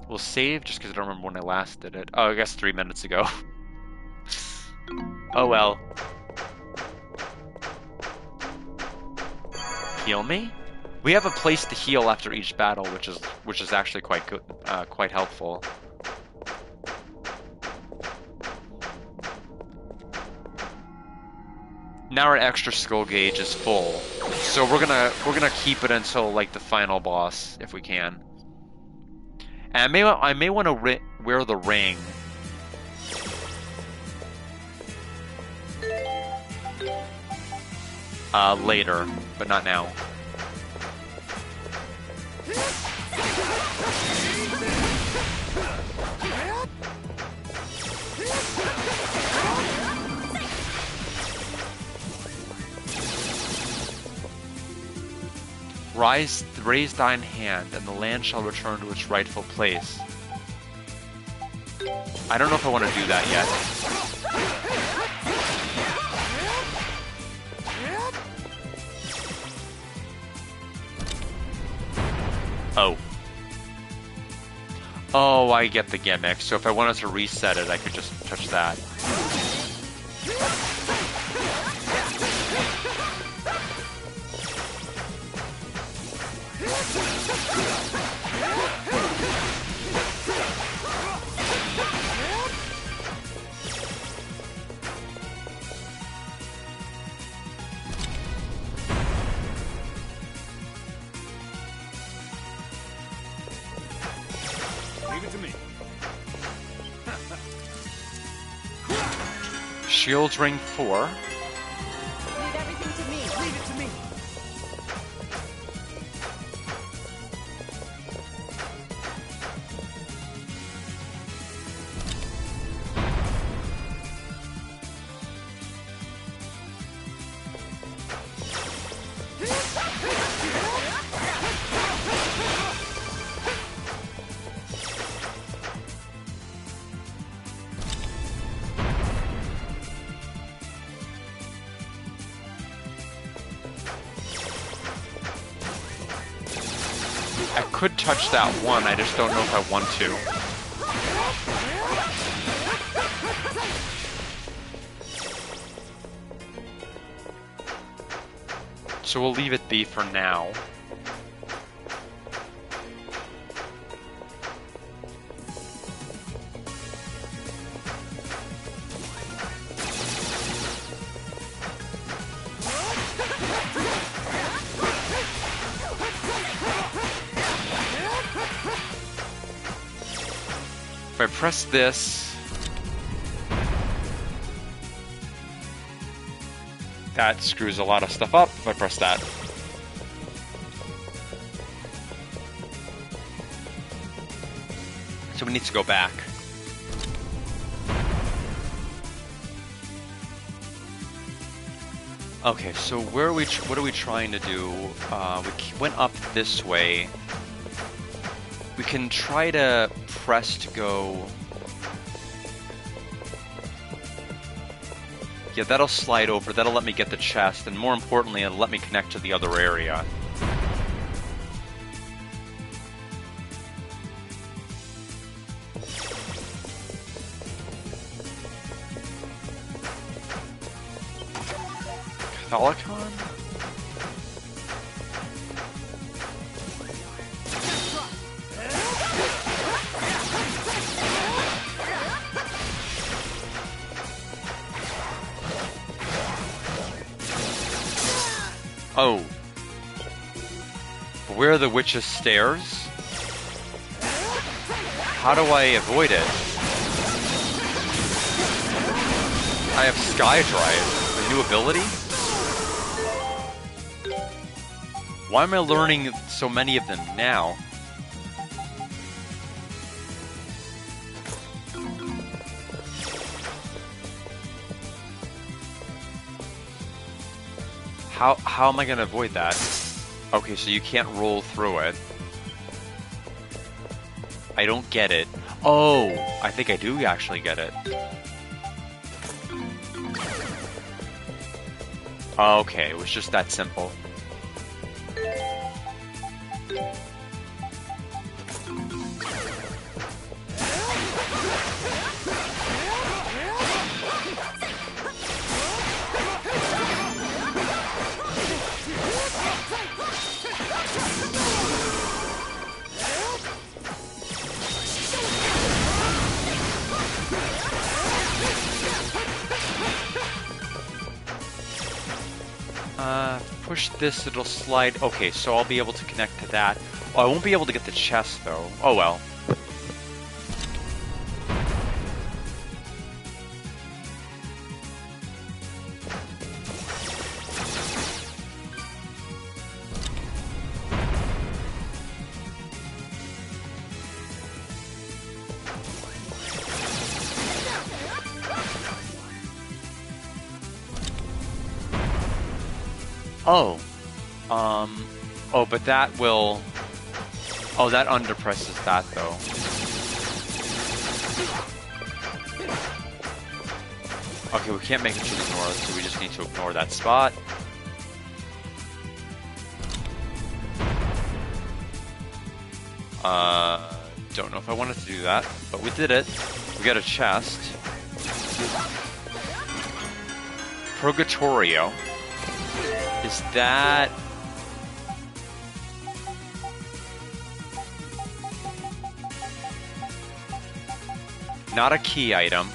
We'll save just because I don't remember when I last did it. Oh, I guess 3 minutes ago. Oh well. Heal me? We have a place to heal after each battle, which is actually quite good, quite helpful. Now our extra skill gauge is full, so we're gonna keep it until like the final boss if we can. And I may want to wear the ring. Later, but not now. Raise thine hand, and the land shall return to its rightful place. I don't know if I want to do that yet. Oh. Oh, I get the gimmick. So if I wanted to reset it, I could just touch that. Leave it to me. Shields ring 4. Leave everything to me. Leave it to me. I could touch that one, I just don't know if I want to. So we'll leave it be for now. If I press this, that screws a lot of stuff up if I press that. So we need to go back. Okay, so where are we? What are we trying to do? We went up this way. We can try to press to go. Yeah, that'll slide over. That'll let me get the chest, and more importantly, it'll let me connect to the other area. Catholicon? Oh. Where are the witch's stairs? How do I avoid it? I have Sky Drive, a new ability? Why am I learning so many of them now? How am I gonna avoid that? Okay, so you can't roll through it. I don't get it. Oh, I think I do actually get it. Okay, it was just that simple. Push this, it'll slide. Okay, so I'll be able to connect to that. Oh, I won't be able to get the chest, though. Oh, well. Oh. Oh, but that will... Oh, that underpresses that, though. Okay, we can't make it to the north, so we just need to ignore that spot. Don't know if I wanted to do that, but we did it. We got a chest. Purgatorio. Is that... Not a key item.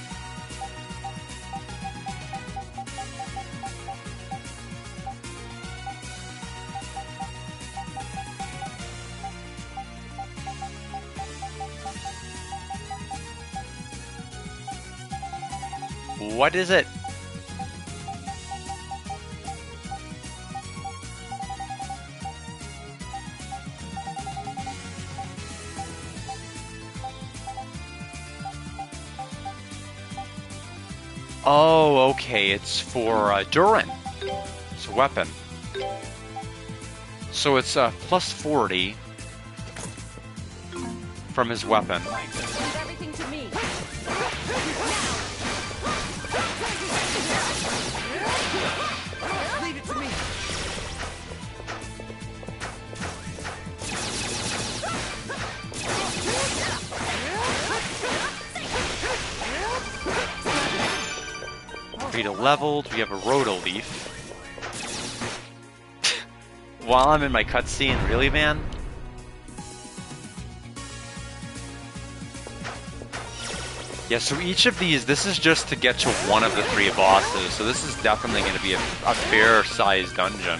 What is it? Oh, okay, it's for Durin. It's a weapon. So it's plus 40 from his weapon. Leave everything to me. Leave it to me. Rita leveled, we have a Roto-Leaf. While I'm in my cutscene, really, man? Yeah, so each of these, this is just to get to one of the 3 bosses, so this is definitely going to be a fair-sized dungeon.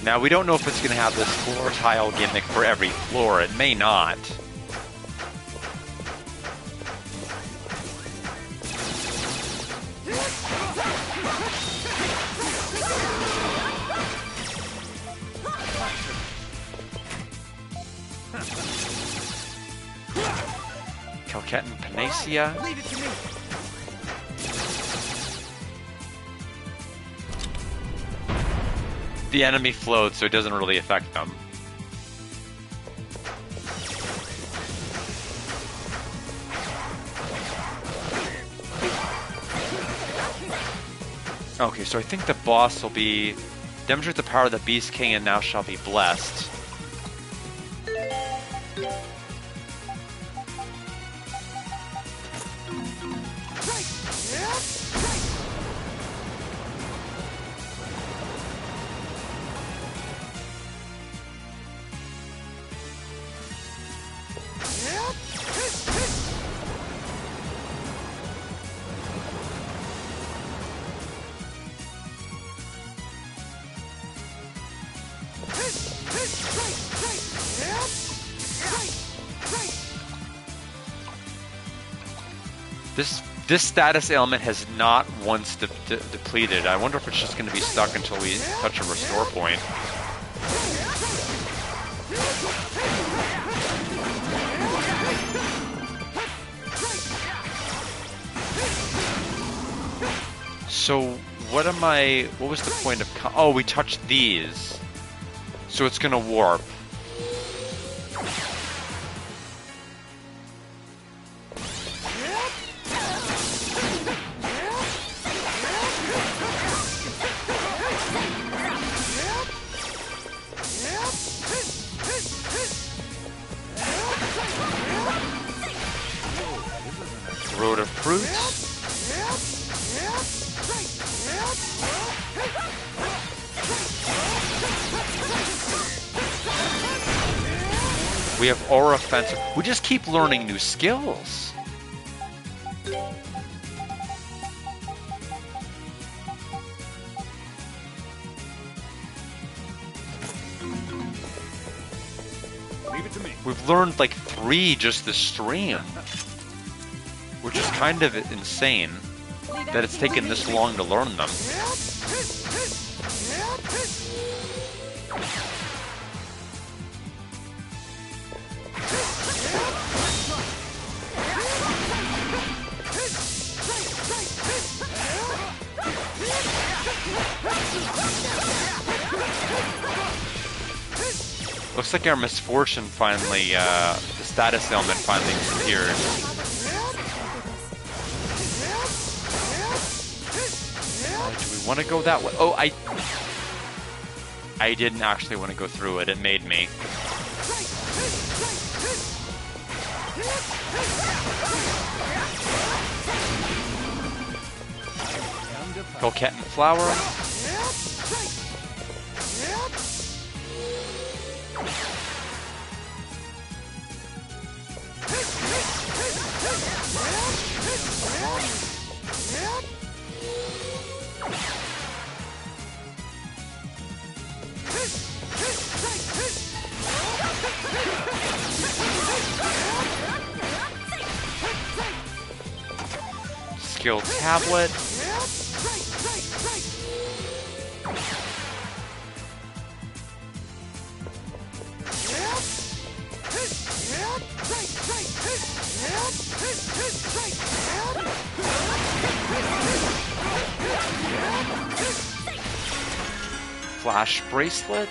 Now, we don't know if it's going to have this floor tile gimmick for every floor. It may not. Calquette and Panacea. Leave it to me. The enemy floats, so it doesn't really affect them. Okay, so I think the boss will be... Demonstrate the power of the Beast King and now shall be blessed. This status ailment has not once depleted. I wonder if it's just going to be stuck until we touch a restore point. So what was the point of... Oh, we touched these. So it's going to warp. Road of Fruits. We have Aura Fence. We just keep learning new skills. Leave it to me. We've learned like 3 just this stream, which is kind of insane that it's taken this long to learn them. Looks like our misfortune finally, the status ailment finally disappeared. Do we want to go that way? Oh, I didn't actually want to go through it. It made me. Coquette and Flower. Skill Tablet. Flash Bracelet.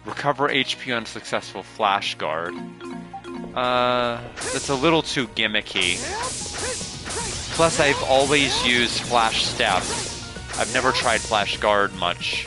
Recover HP on successful Flash Guard. That's a little too gimmicky. Plus, I've always used Flash Step. I've never tried Flash Guard much.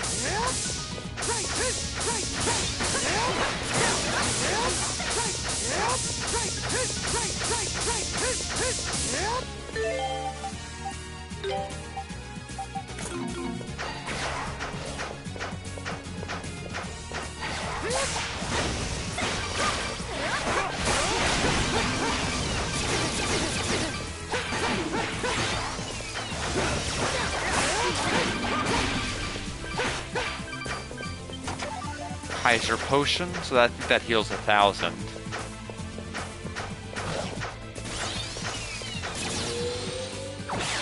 Kaiser Potion, so I think that heals 1,000.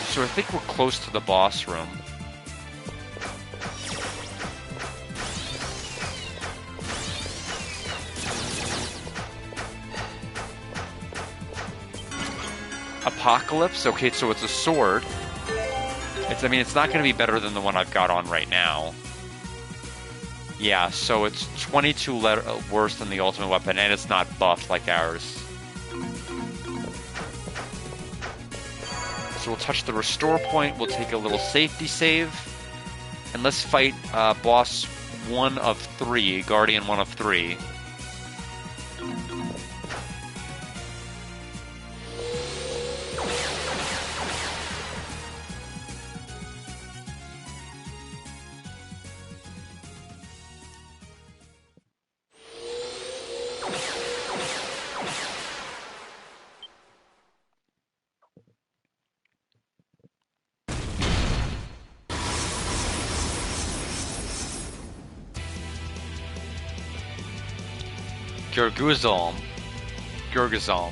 So I think we're close to the boss room. Apocalypse, okay, so it's a sword. I mean, it's not going to be better than the one I've got on right now. Yeah, so it's 22 worse than the ultimate weapon, and it's not buffed like ours. So we'll touch the restore point, we'll take a little safety save, and let's fight boss 1 of 3, Guardian 1 of 3. Gurguzalm. Gurgazalm.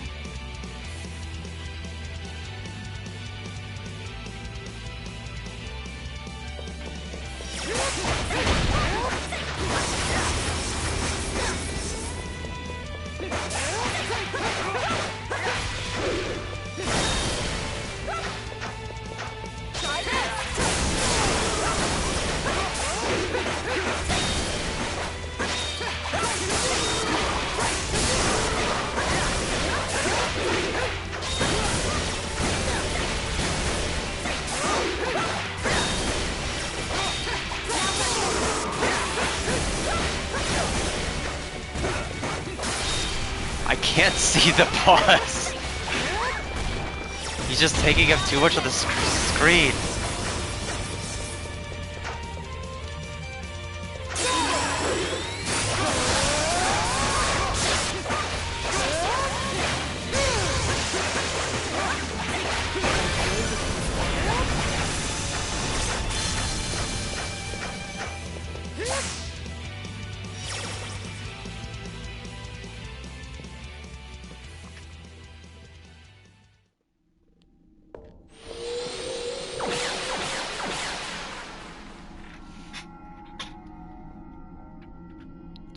I can't see the boss. He's just taking up too much of the screen.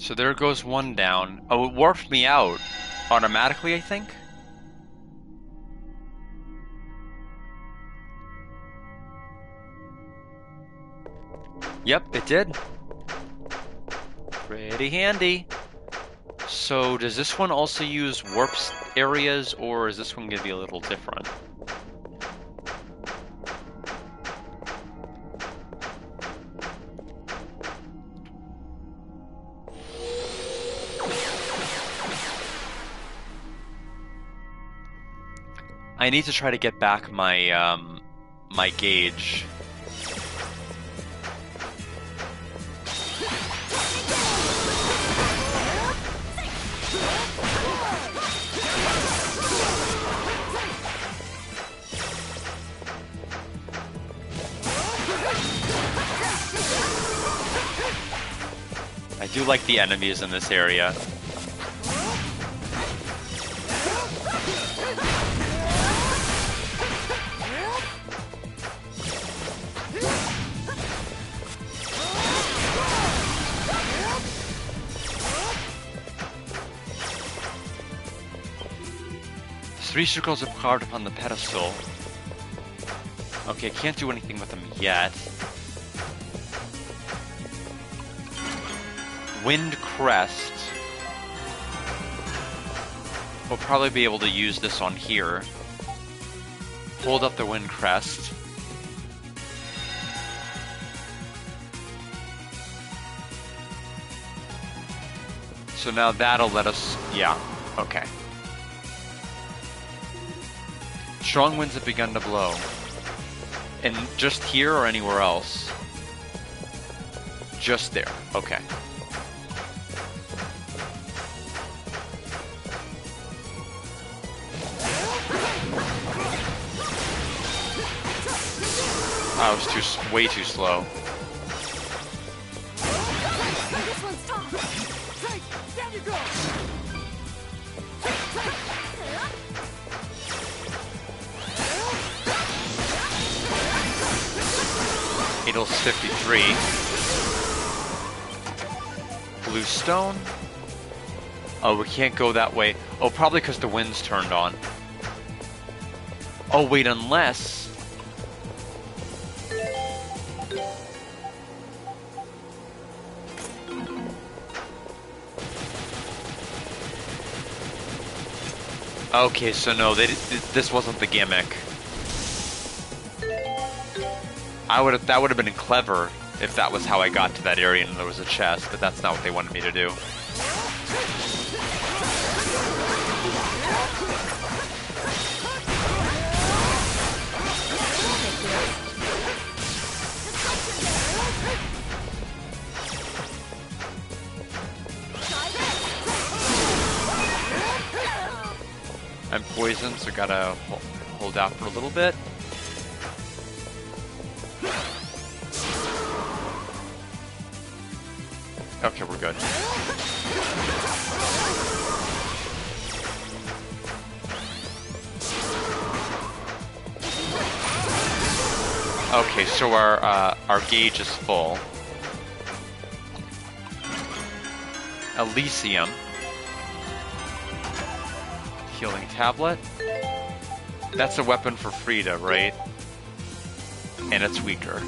So there goes one down. Oh, it warped me out automatically, I think? Yep, it did. Pretty handy. So does this one also use warp areas, or is this one going to be a little different? I need to try to get back my my gauge. I do like the enemies in this area. Three circles are carved upon the pedestal. Okay, can't do anything with them yet. Wind Crest. We'll probably be able to use this on here. Hold up the Wind Crest. So now that'll let us... yeah, okay. Strong winds have begun to blow. And just here or anywhere else? Just there, okay. I was way too slow. This one's tough. Drake, down you go. Adol's 53. Blue stone. Oh, we can't go that way. Oh, probably because the wind's turned on. Oh, wait, unless... Okay, so no, this wasn't the gimmick. That would have been clever if that was how I got to that area and there was a chest, but that's not what they wanted me to do. I'm poisoned, so gotta hold out for a little bit. Okay, we're good. Okay, so our gauge is full. Elysium. Healing tablet. That's a weapon for Frida, right? And it's weaker.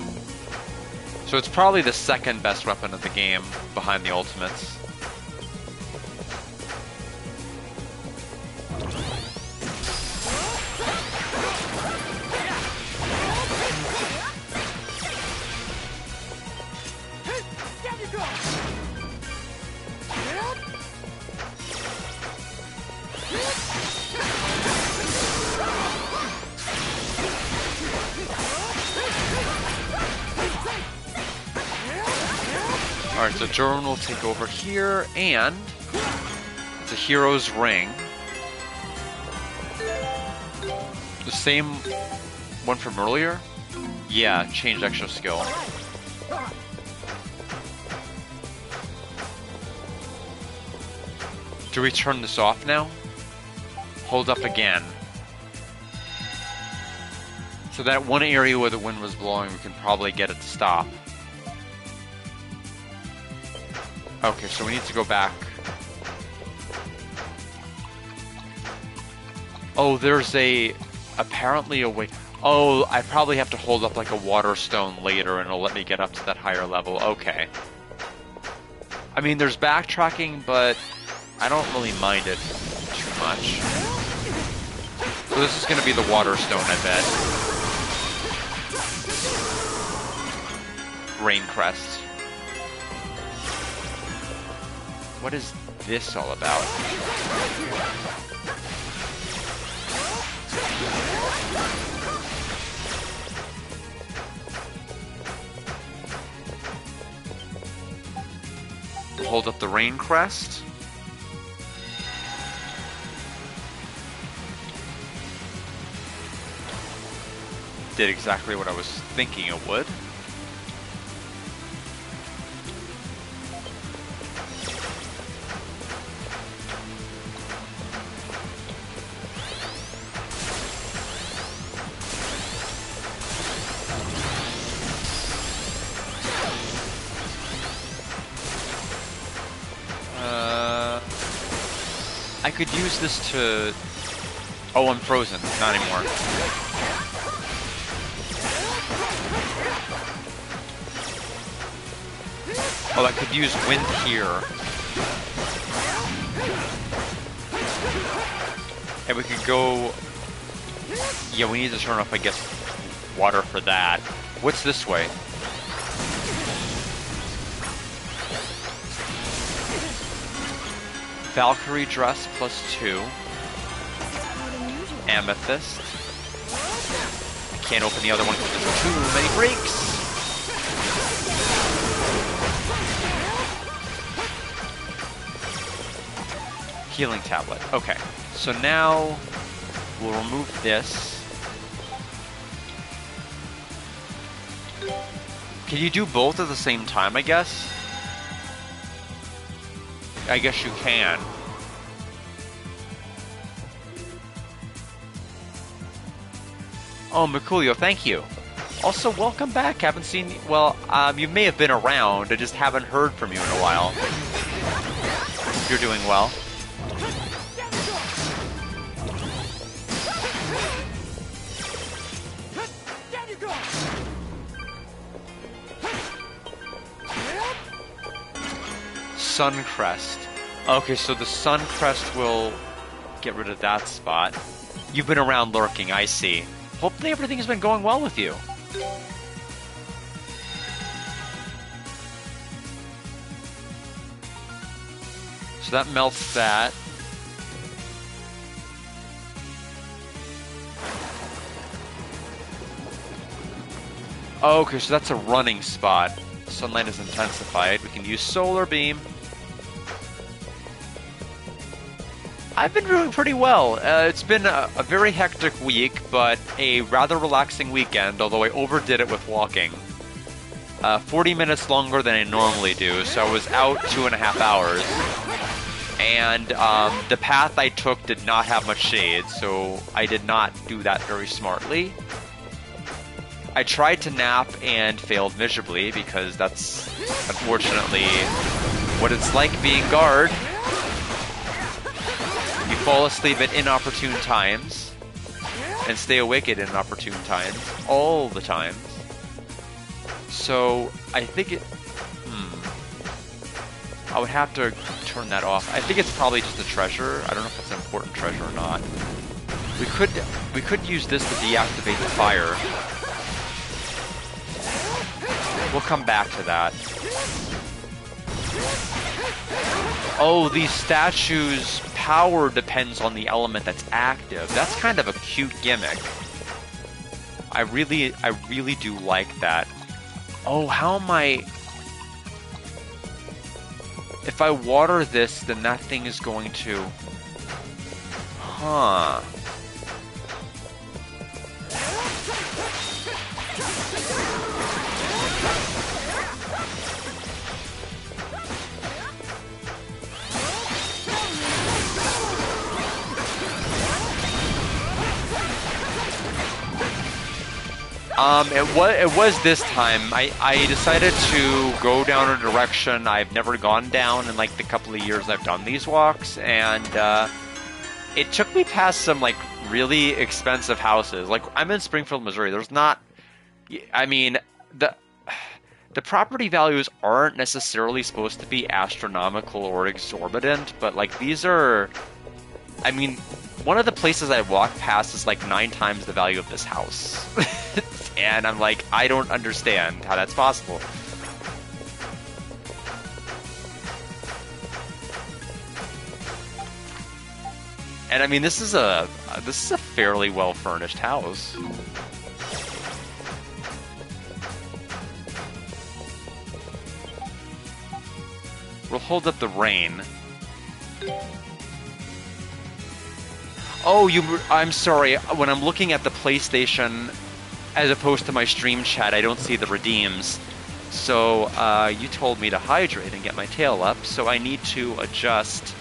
So it's probably the second best weapon of the game behind the ultimates. Alright, so Jordan will take over here, and it's a hero's ring. The same one from earlier? Yeah, changed extra skill. Do we turn this off now? Hold up again. So that one area where the wind was blowing, we can probably get it to stop. Okay, so we need to go back. Oh, there's apparently a way. Oh, I probably have to hold up like a water stone later and it'll let me get up to that higher level. Okay. I mean, there's backtracking, but I don't really mind it too much. So this is going to be the water stone, I bet. Rain crest. What is this all about? Hold up the rain crest. Did exactly what I was thinking it would. I could use this to... Oh, I'm frozen. Not anymore. Oh, I could use wind here. And we could go... Yeah, we need to turn off, I guess, water for that. What's this way? Valkyrie dress +2. Amethyst. I can't open the other one because there's too many breaks. Healing tablet. Okay. So now we'll remove this. Can you do both at the same time, I guess? I guess you can. Oh, Merculio, thank you. Also, welcome back. Haven't seen... Well, you may have been around. I just haven't heard from you in a while. You're doing well. Suncrest. Okay, so the Suncrest will get rid of that spot. You've been around lurking, I see. Hopefully everything's been going well with you. So that melts that. Okay, so that's a running spot. Sunlight is intensified. We can use Solar Beam. I've been doing pretty well. It's been a very hectic week, but a rather relaxing weekend, although I overdid it with walking. 40 minutes longer than I normally do, so I was out 2.5 hours. And the path I took did not have much shade, so I did not do that very smartly. I tried to nap and failed miserably because that's unfortunately what it's like being guard. You fall asleep at inopportune times and stay awake at inopportune times all the time. So I think it. I would have to turn that off. I think it's probably just a treasure. I don't know if it's an important treasure or not. We could use this to deactivate the fire. We'll come back to that. Oh, these statues' power depends on the element that's active. That's kind of a cute gimmick. I really do like that. Oh, how am I... If I water this, then that thing is going to... Huh. It was this time. I decided to go down a direction I've never gone down in like the couple of years I've done these walks, and it took me past some like really expensive houses. Like I'm in Springfield, Missouri. There's not, I mean, the property values aren't necessarily supposed to be astronomical or exorbitant, but like these are, I mean, one of the places I walked past is like 9 times the value of this house. And I'm like, I don't understand how that's possible. And I mean, this is a fairly well furnished house. We'll hold up the rain. Oh, I'm sorry. When I'm looking at the PlayStation, as opposed to my stream chat, I don't see the redeems. So, you told me to hydrate and get my tail up, so I need to adjust,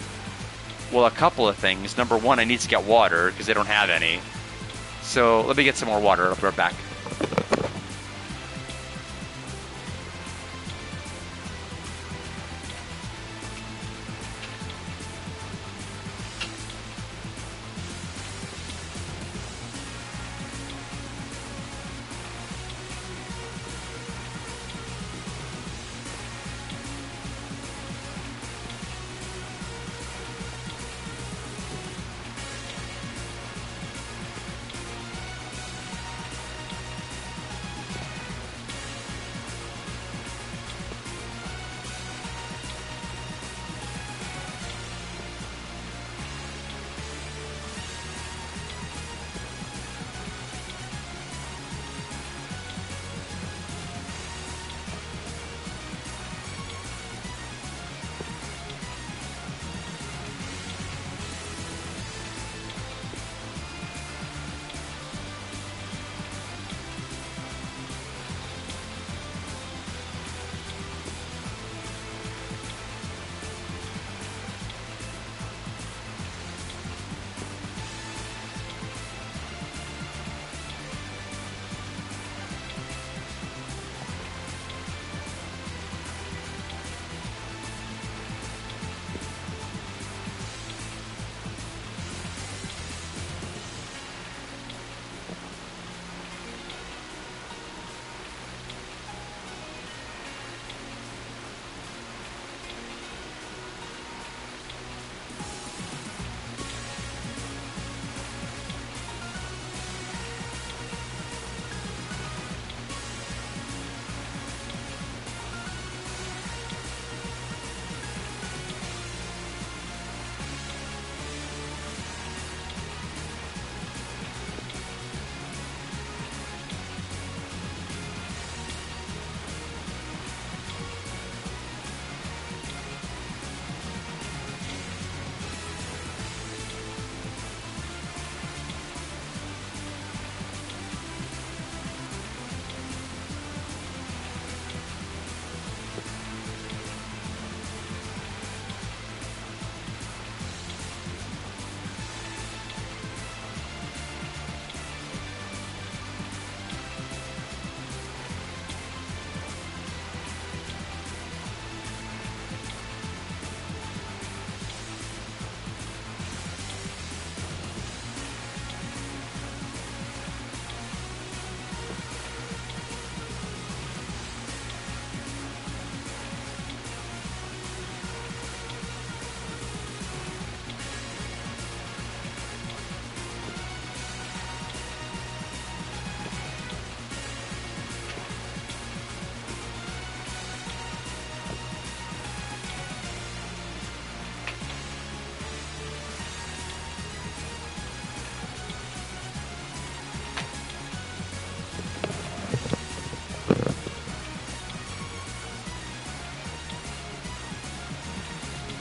well, a couple of things. Number one, I need to get water, because I don't have any. So, let me get some more water. I'll be right back.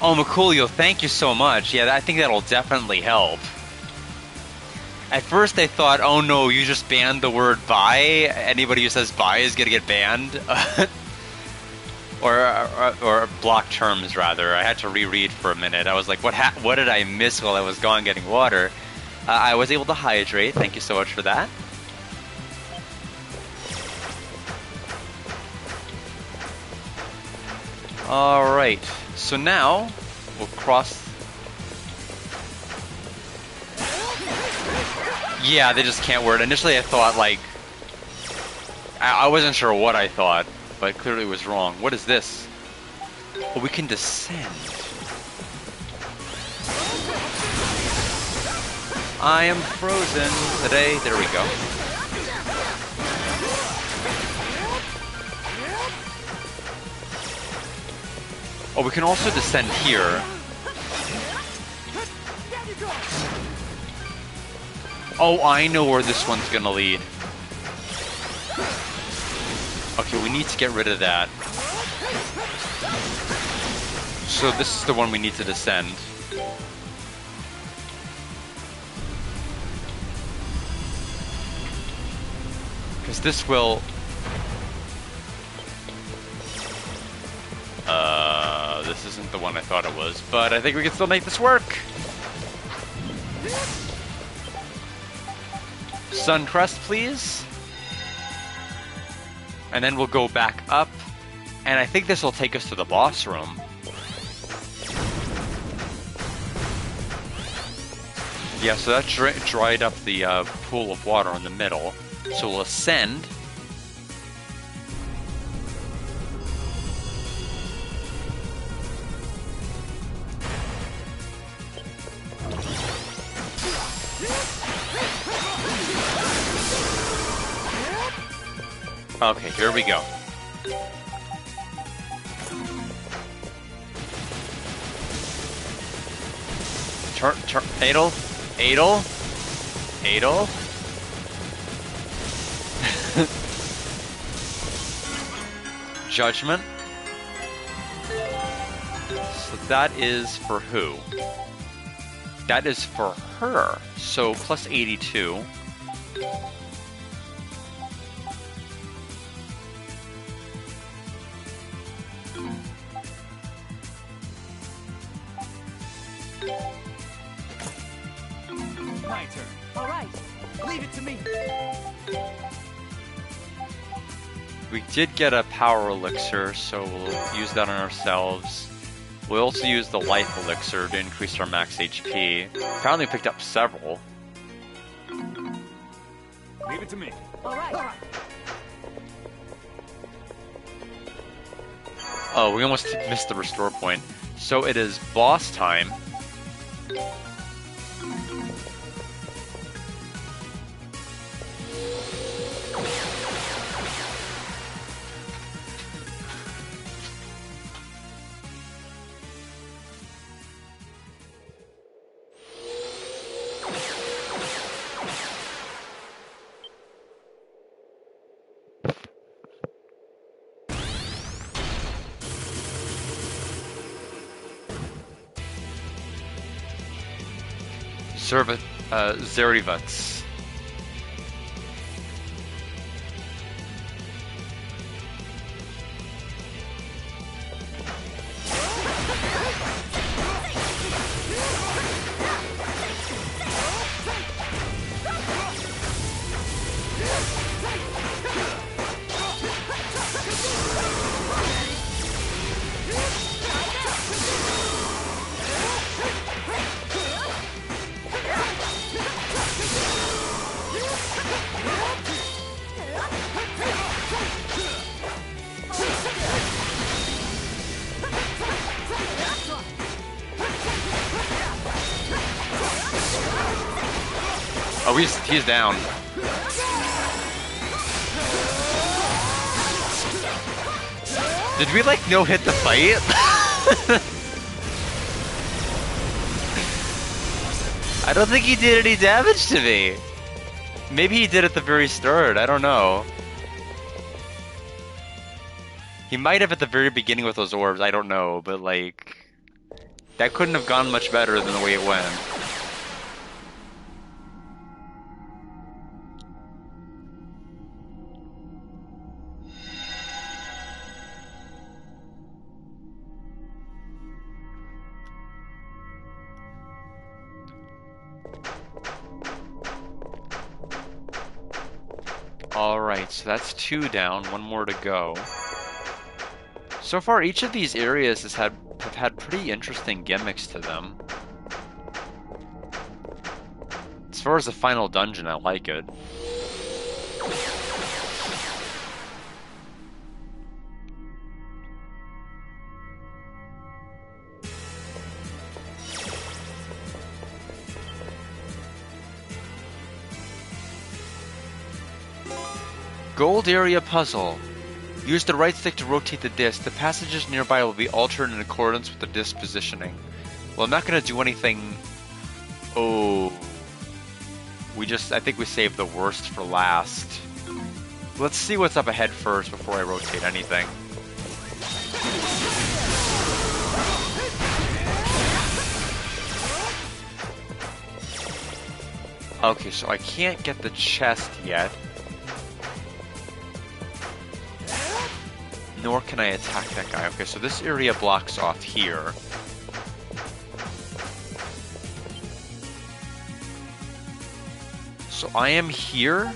Oh, Maculio, thank you so much. Yeah, I think that'll definitely help. At first I thought, oh no, you just banned the word "bye." Anybody who says "bye" is gonna get banned. or block terms, rather. I had to reread for a minute. I was like, what did I miss while I was gone getting water? I was able to hydrate. Thank you so much for that. Alright, so now we'll cross. Yeah, they just can't word. Initially I thought, like, I wasn't sure what I thought, but clearly was wrong. What is this? Oh, we can descend. I am frozen today. There we go. Oh, we can also descend here. Oh, I know where this one's gonna lead. Okay, we need to get rid of that. So this is the one we need to descend. Because this will... this isn't the one I thought it was, but I think we can still make this work! Suncrest, please. And then we'll go back up, and I think this will take us to the boss room. Yeah, so that dried up the pool of water in the middle. So we'll ascend. Okay, here we go. Adel? Adel? Adel? Judgment. So that is for who? That is for her. So plus 82. My turn. All right, leave it to me. We did get a power elixir, so we'll use that on ourselves. We'll also use the life elixir to increase our max HP. Apparently we picked up several. Leave it to me. All right. Oh, we almost missed the restore point. So it is boss time. Zerivats. Oh, he's down. Did we like no hit the fight? I don't think he did any damage to me. Maybe he did at the very start. I don't know. He might have at the very beginning with those orbs. I don't know, but like, That couldn't have gone much better than the way it went. Alright, so that's 2 down, 1 more to go. So far, each of these areas have had pretty interesting gimmicks to them. As far as the final dungeon, I like it. Gold area puzzle. Use the right stick to rotate the disc. The passages nearby will be altered in accordance with the disc positioning. Well, I'm not going to do anything... Oh... I think we saved the worst for last. Let's see what's up ahead first before I rotate anything. Okay, so I can't get the chest yet. Nor can I attack that guy. Okay, so this area blocks off here. So I am here.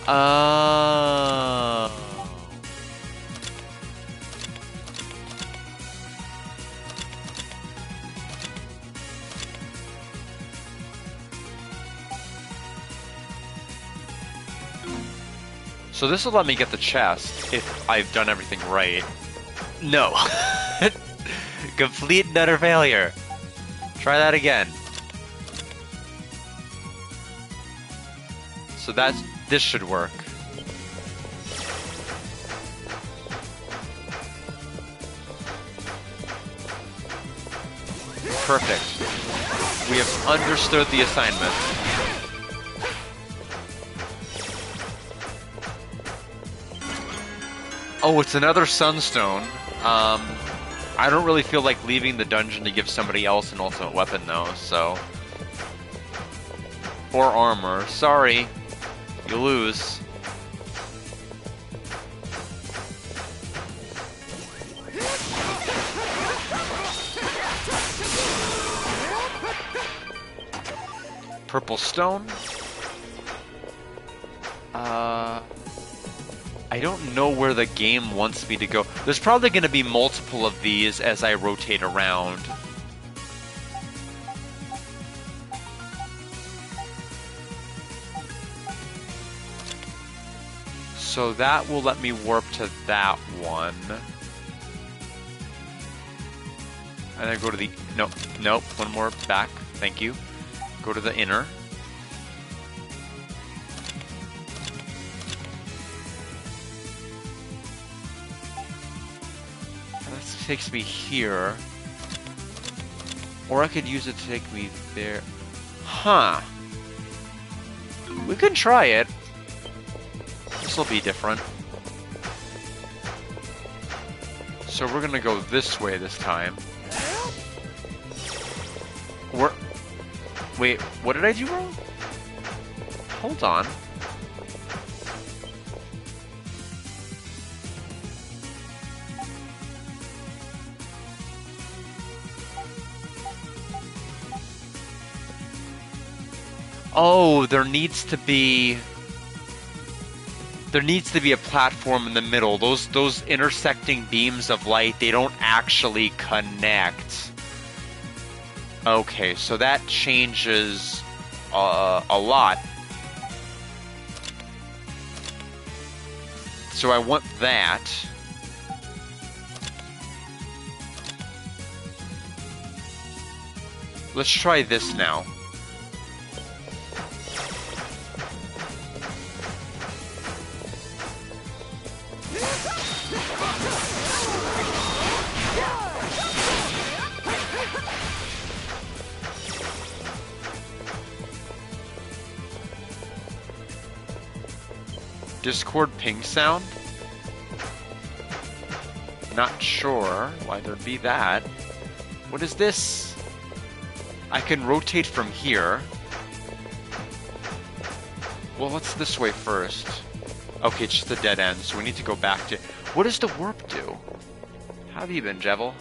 Oh. So this will let me get the chest if I've done everything right. No. Complete and utter failure. Try that again. So this should work. Perfect. We have understood the assignment. Oh, it's another sunstone. I don't really feel like leaving the dungeon to give somebody else an ultimate weapon, though, so... Or armor. Sorry. You lose. Purple stone. I don't know where the game wants me to go. There's probably going to be multiple of these as I rotate around. So that will let me warp to that one. And then go to the... Nope, one more back. Thank you. Go to the inner. Takes me here, or I could use it to take me there. Huh. We can try it. This will be different. So we're gonna go this way this time. Wait, what did I do wrong? Hold on. Oh, there needs to be a platform in the middle. Those intersecting beams of light, they don't actually connect. Okay, so that changes a lot. So I want that. Let's try this now. Discord ping sound? Not sure why there'd be that. What is this? I can rotate from here. Well, what's this way first? Okay, it's just a dead end, so we need to go back to... What does the warp do? How have you been, Jevil?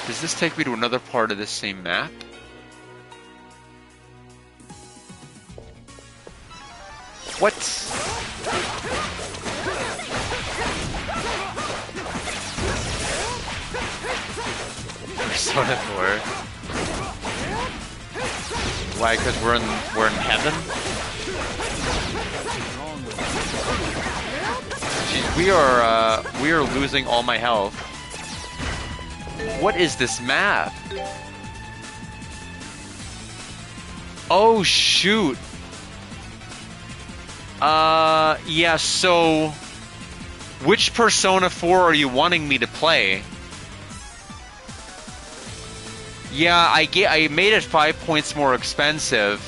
Does this take me to another part of this same map? What? Persona 4. Why? Because we're in heaven? Jeez, we are losing all my health. What is this map? Oh shoot. Yeah, so which Persona 4 are you wanting me to play? Yeah, I made it 5 points more expensive.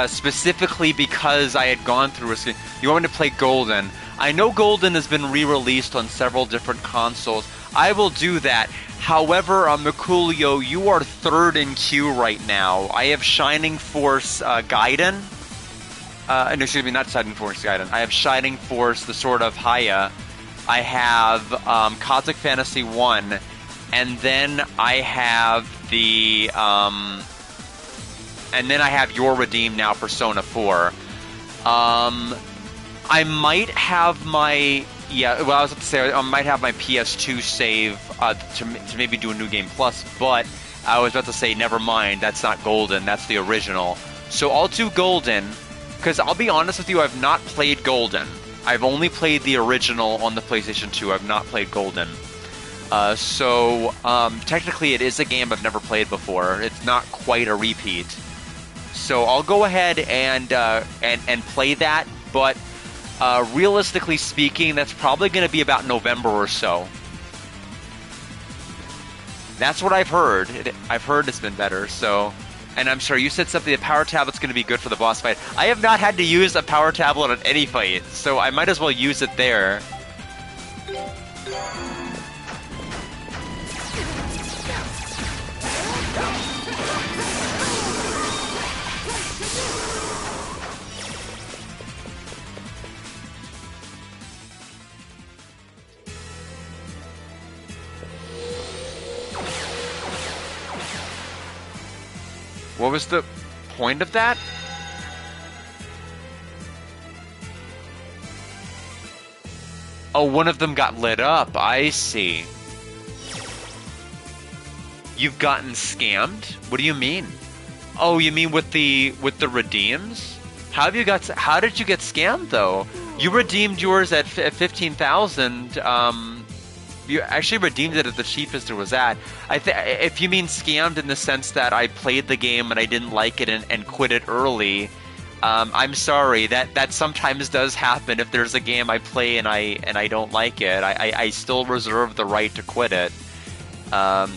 Specifically because I had gone through a... You want me to play Golden? I know Golden has been re-released on several different consoles. I will do that. However, Merculio, you are third in queue right now. I have Shining Force Gaiden. No, excuse me, not Shining Force Gaiden. I have Shining Force, the Sword of Haya. I have Cosmic Fantasy 1. And then I have the... and then I have Your Redeem now, Persona 4. I might have my... Yeah, well, I was about to say, I might have my PS2 save to maybe do a New Game Plus, but I was about to say, never mind, that's not Golden, that's the original. So I'll do Golden, because I'll be honest with you, I've not played Golden. I've only played the original on the PlayStation 2, I've not played Golden. So technically it is a game I've never played before. It's not quite a repeat. So I'll go ahead and play that, but realistically speaking, that's probably going to be about November or so. That's what I've heard. I've heard it's been better, so... And I'm sorry, you said something, the power tablet's going to be good for the boss fight. I have not had to use a power tablet on any fight, so I might as well use it there. What was the point of that? Oh, one of them got lit up. I see. You've gotten scammed? What do you mean? Oh, you mean with the redeems? How did you get scammed though? You redeemed yours at 15,000. You actually redeemed it at the cheapest it was at. If you mean scammed in the sense that I played the game and I didn't like it and quit it early, I'm sorry. That sometimes does happen. If there's a game I play and I don't like it, I still reserve the right to quit it.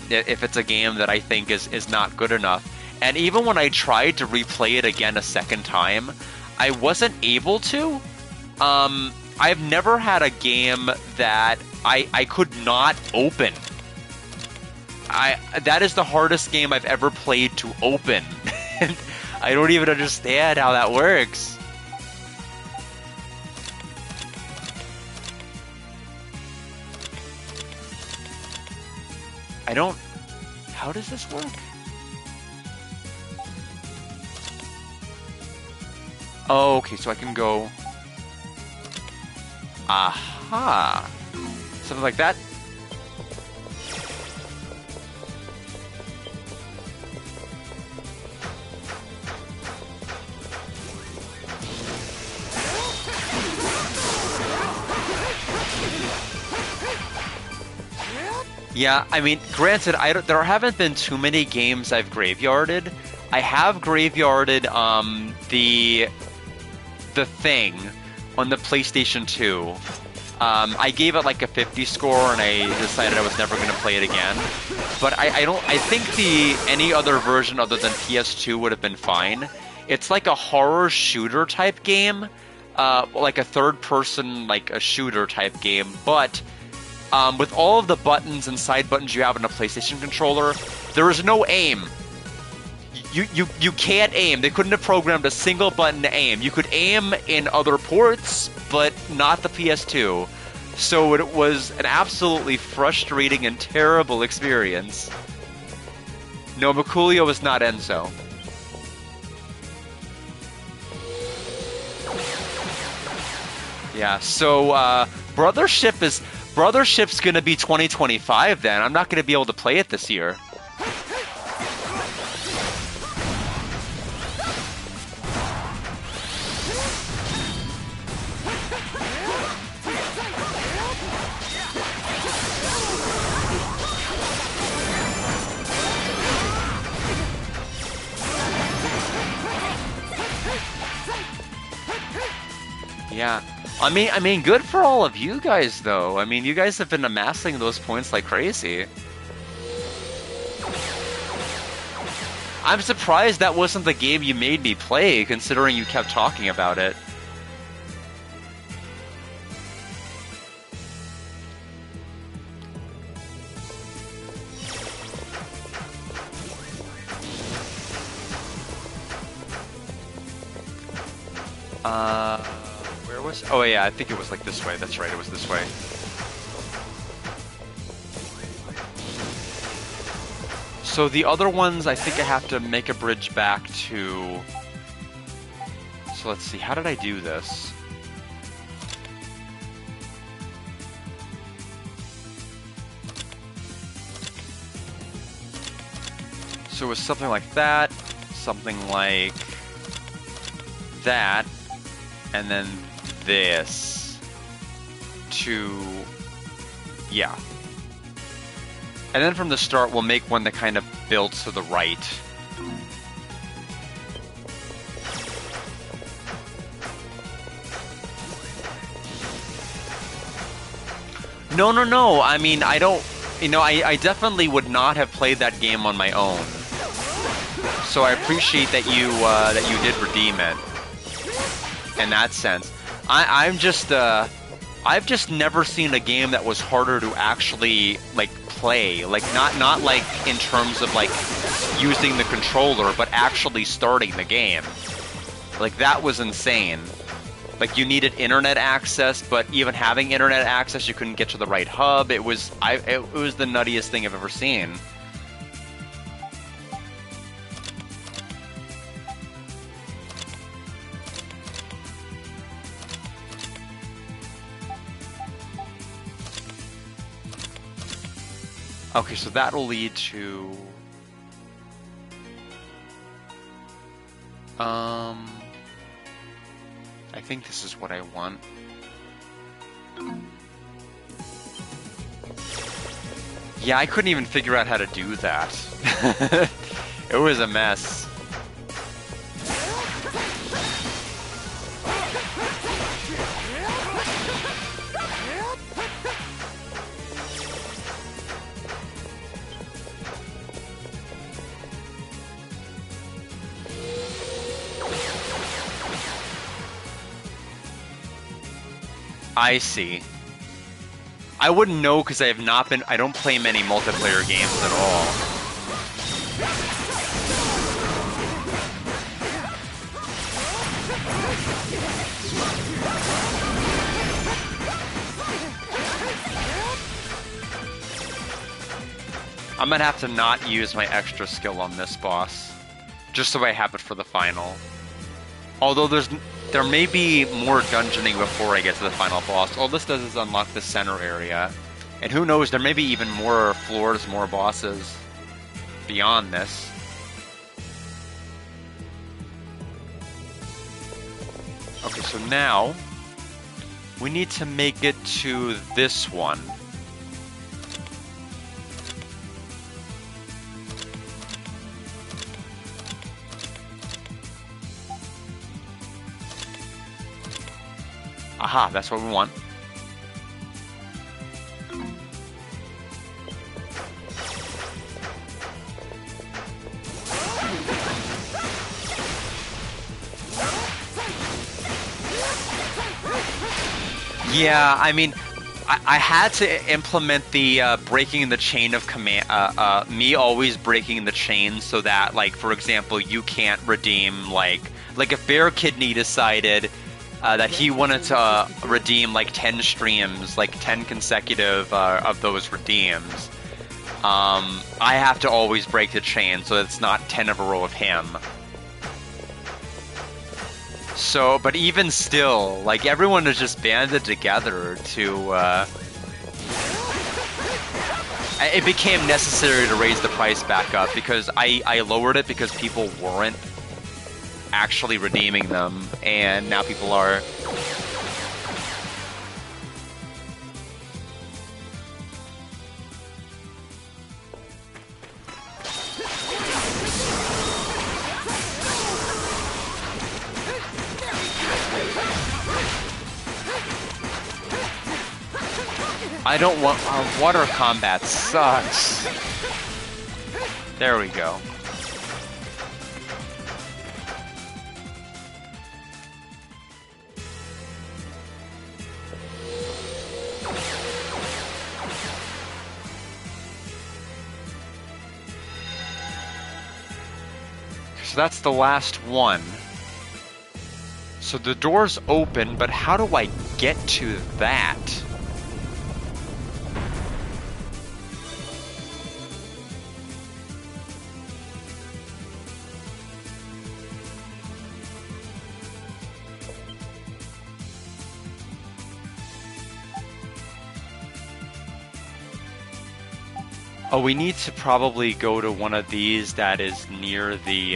If it's a game that I think is not good enough. And even when I tried to replay it again a second time, I wasn't able to. I've never had a game that I could not open. That is the hardest game I've ever played to open. And I don't even understand how that works. How does this work? Oh, okay, so I can go... Aha! Something like that. Yeah, I mean, granted, there haven't been too many games I've graveyarded. I have graveyarded the Thing on the PlayStation 2. I gave it like a 50 score, and I decided I was never going to play it again. But I think any other version other than PS2 would have been fine. It's like a horror shooter type game. like a third-person, like a shooter type game, but with all of the buttons and side buttons you have in a PlayStation controller, there is no aim. You can't aim. They couldn't have programmed a single button to aim. You could aim in other ports, but not the PS2. So it was an absolutely frustrating and terrible experience. No, Maculio is not Enzo. Yeah, so Brothership's gonna be 2025 then. I'm not gonna be able to play it this year. Yeah. I mean, good for all of you guys, though. I mean, you guys have been amassing those points like crazy. I'm surprised that wasn't the game you made me play, considering you kept talking about it. Where was... Oh, yeah, I think it was like this way. That's right, it was this way. So the other ones, I think I have to make a bridge back to... So let's see, how did I do this? So it was something like that, something like that, and then this to... yeah. And then from the start, we'll make one that kind of builds to the right. No, no, no. I mean, I don't... You know, I definitely would not have played that game on my own. So I appreciate that you did redeem it. In that sense. I'm just... I've just never seen a game that was harder to actually, like, play. Like, not like in terms of, like, using the controller, but actually starting the game. Like, that was insane. Like, you needed internet access, but even having internet access, you couldn't get to the right hub. It was the nuttiest thing I've ever seen. Okay, so that'll lead to... I think this is what I want. Yeah, I couldn't even figure out how to do that. It was a mess. I see. I wouldn't know because I don't play many multiplayer games at all. I'm gonna have to not use my extra skill on this boss, just so I have it for the final. Although there may be more dungeoning before I get to the final boss. All this does is unlock the center area. And who knows, there may be even more floors, more bosses beyond this. Okay, so now we need to make it to this one. Aha, that's what we want. Yeah, I mean, I had to implement the breaking the chain of command. Me always breaking the chain so that, like, for example, you can't redeem like if Bear Kidney decided that he wanted to redeem like 10 streams, like 10 consecutive of those redeems. I have to always break the chain so it's not 10 of a row of him. So, but even still, like everyone is just banded together to. It became necessary to raise the price back up because I lowered it because people weren't actually redeeming them, and now people are. I don't want. Water combat sucks. There we go. So that's the last one. So the door's open, but how do I get to that? Oh, we need to probably go to one of these that is near the,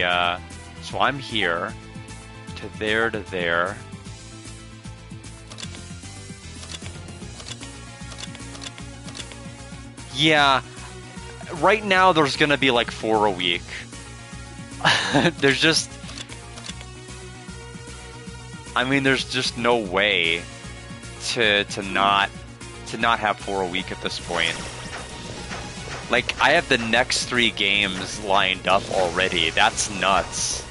so I'm here, to there. Yeah, right now there's gonna be like 4 a week. There's just, I mean, there's just no way to not have 4 a week at this point. Like, I have the next 3 games lined up already. That's nuts.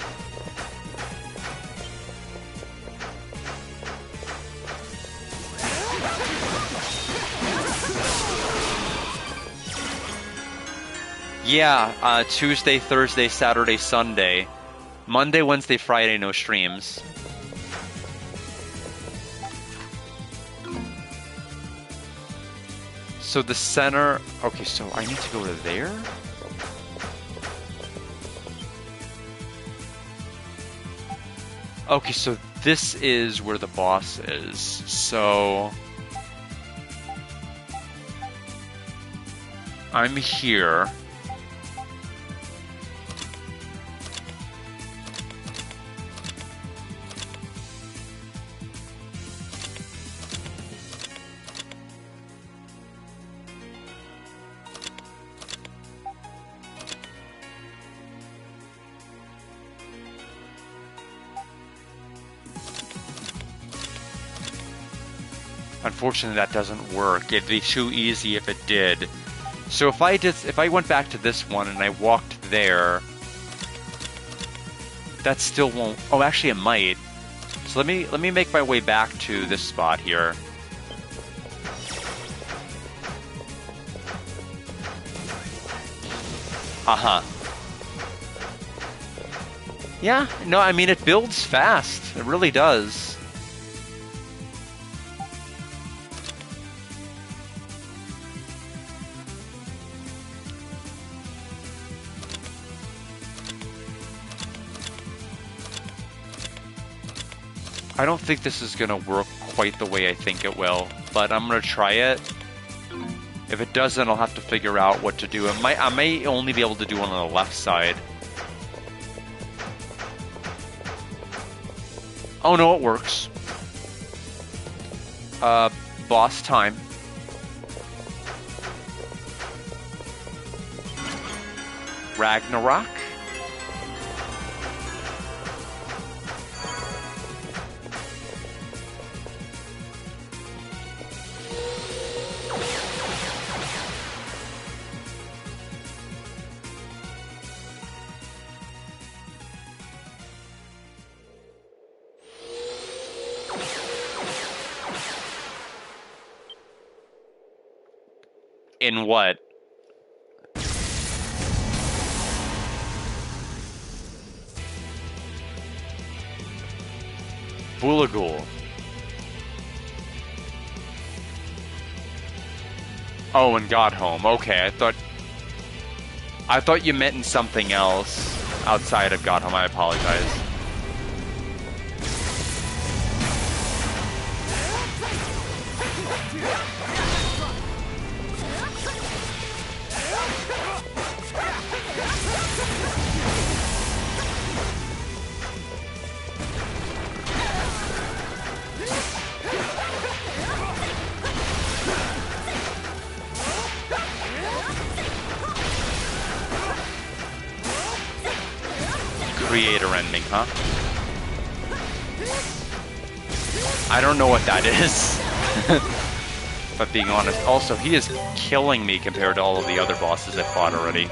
Yeah, Tuesday, Thursday, Saturday, Sunday. Monday, Wednesday, Friday, no streams. So the center... Okay, so I need to go to there? Okay, so this is where the boss is. So... I'm here. Unfortunately, that doesn't work. It'd be too easy if it did. So if I went back to this one and I walked there, that still won't. Oh, actually, it might. So let me make my way back to this spot here. Uh-huh. Yeah, no, I mean, it builds fast. It really does. I don't think this is going to work quite the way I think it will, but I'm going to try it. If it doesn't, I'll have to figure out what to do. I may only be able to do one on the left side. Oh no, it works. Boss time. Ragnarok. In what? Boolagul. Oh, and got home. Okay, I thought you meant in something else outside of got home. I apologize. Creator ending, huh? I don't know what that is. But being honest, also, he is killing me compared to all of the other bosses I've fought already.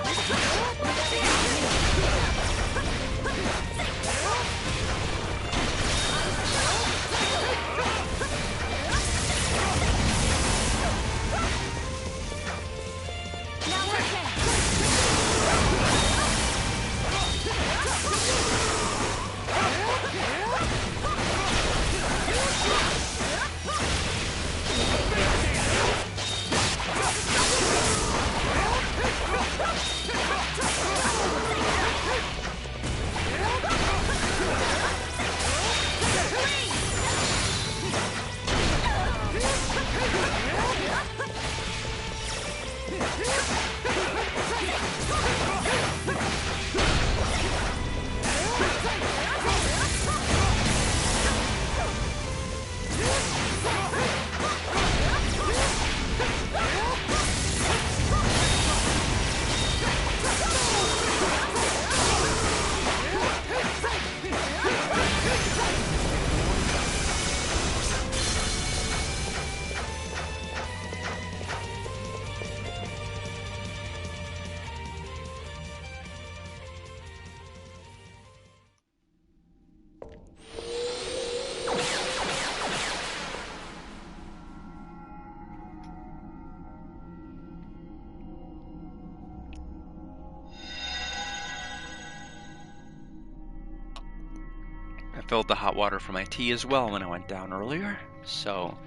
I filled the hot water for my tea as well when I went down earlier, so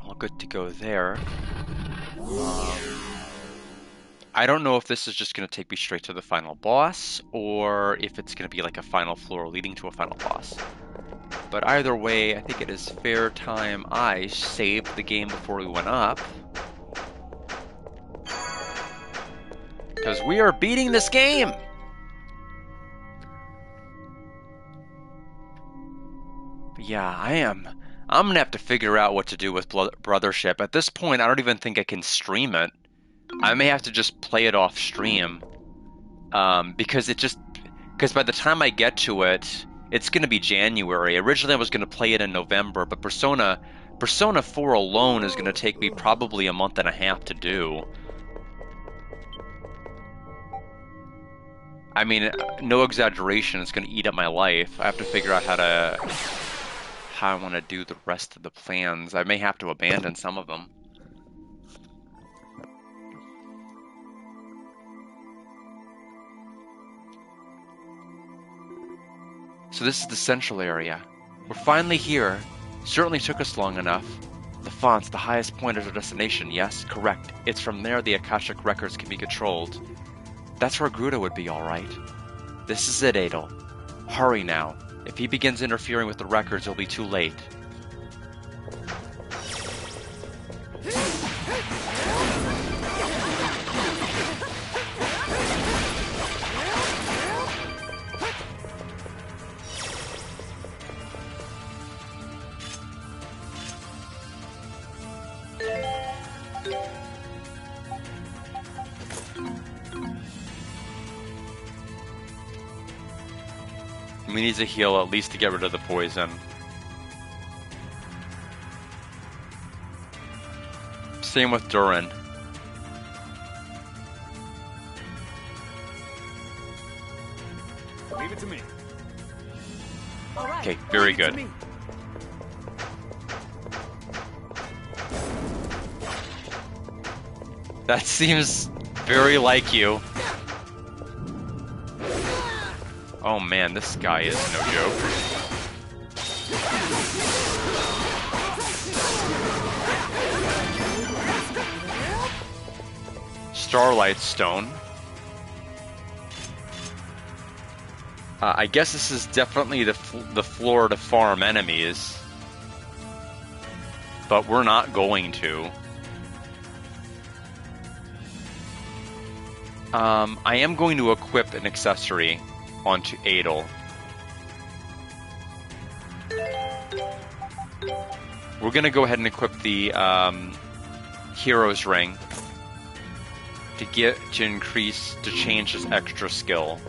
all good to go there. I don't know if this is just going to take me straight to the final boss, or if it's going to be like a final floor leading to a final boss. But either way, I think it is fair time I saved the game before we went up. Because we are beating this game! Yeah, I am. I'm gonna have to figure out what to do with Brothership. At this point, I don't even think I can stream it. I may have to just play it off stream. Because by the time I get to it, it's gonna be January. Originally, I was gonna play it in November, but Persona 4 alone is gonna take me probably a month and a half to do. I mean, no exaggeration, it's gonna eat up my life. I have to figure out how I want to do the rest of the plans. I may have to abandon some of them. So this is the central area. We're finally here. Certainly took us long enough. The font's the highest point of our destination, yes? Correct. It's from there the Akashic records can be controlled. That's where Gruda would be, alright. This is it, Adel. Hurry now. If he begins interfering with the records, it'll be too late. We need to heal at least to get rid of the poison. Same with Durin. Leave it to me. Okay, very good. That seems very like you. Oh man, this guy is no joke. Starlight Stone. I guess this is definitely the floor to farm enemies. But we're not going to. I am going to equip an accessory onto Adel. We're going to go ahead and equip the Hero's Ring to change his extra skill.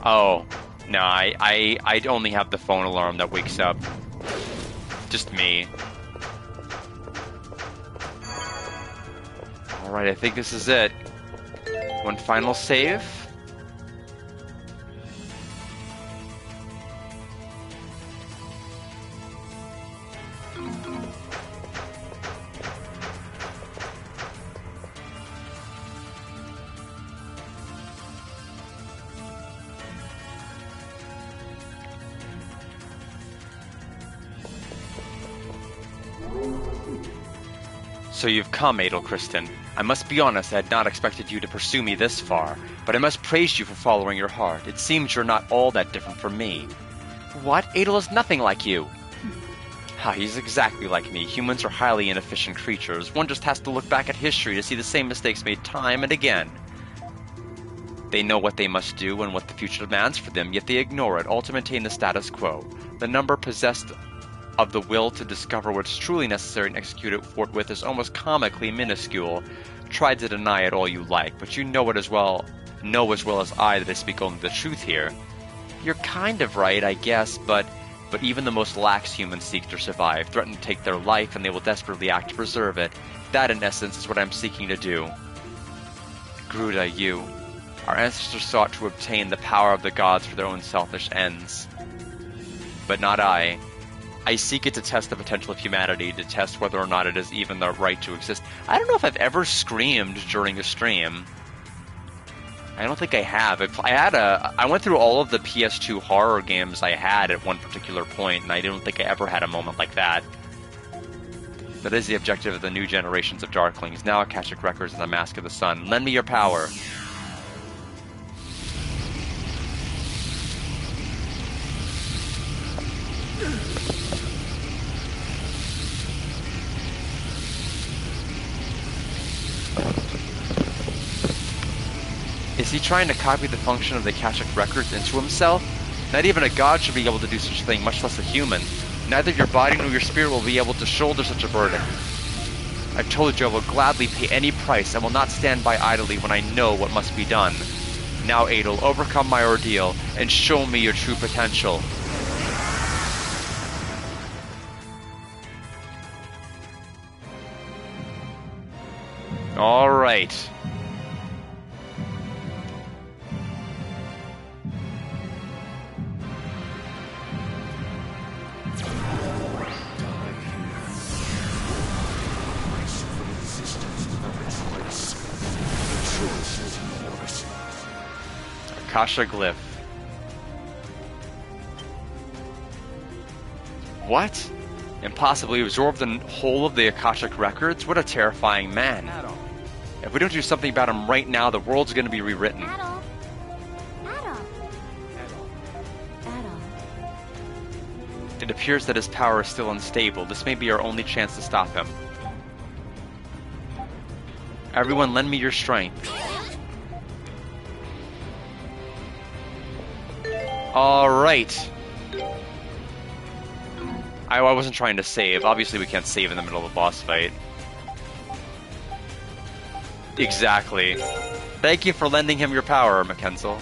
Oh, no, I only have the phone alarm that wakes up. Just me. Alright, I think this is it. One final save. So you've come, Edelkristen. I must be honest, I had not expected you to pursue me this far, but I must praise you for following your heart. It seems you're not all that different from me. What? Adel is nothing like you. Ha, he's exactly like me. Humans are highly inefficient creatures. One just has to look back at history to see the same mistakes made time and again. They know what they must do and what the future demands for them, yet they ignore it, all to maintain the status quo. The number possessed of the will to discover what's truly necessary and execute it forthwith is almost comically minuscule. Try to deny it all you like, but you know as well as I that I speak only the truth here. You're kind of right, I guess, but even the most lax humans seek to survive, threaten to take their life, and they will desperately act to preserve it. That, in essence, is what I'm seeking to do. Gruda, you. Our ancestors sought to obtain the power of the gods for their own selfish ends. But not I. I seek it to test the potential of humanity, to test whether or not it is even the right to exist. I don't know if I've ever screamed during a stream. I don't think I have. I went through all of the PS2 horror games I had at one particular point, and I don't think I ever had a moment like that. That is the objective of the new generations of Darklings. Now Akashic Records and the Mask of the Sun. Lend me your power. Is he trying to copy the function of the Akashic Records into himself? Not even a god should be able to do such a thing, much less a human. Neither your body nor your spirit will be able to shoulder such a burden. I've told you I will gladly pay any price and will not stand by idly when I know what must be done. Now, Adel, overcome my ordeal and show me your true potential. All right. Akasha Glyph. What? Impossibly absorb the whole of the Akashic Records? What a terrifying man. Adol. If we don't do something about him right now, the world's going to be rewritten. Adol. It appears that his power is still unstable. This may be our only chance to stop him. Everyone, lend me your strength. Alright. I wasn't trying to save. Obviously we can't save in the middle of a boss fight. Exactly. Thank you for lending him your power, Mackenzel.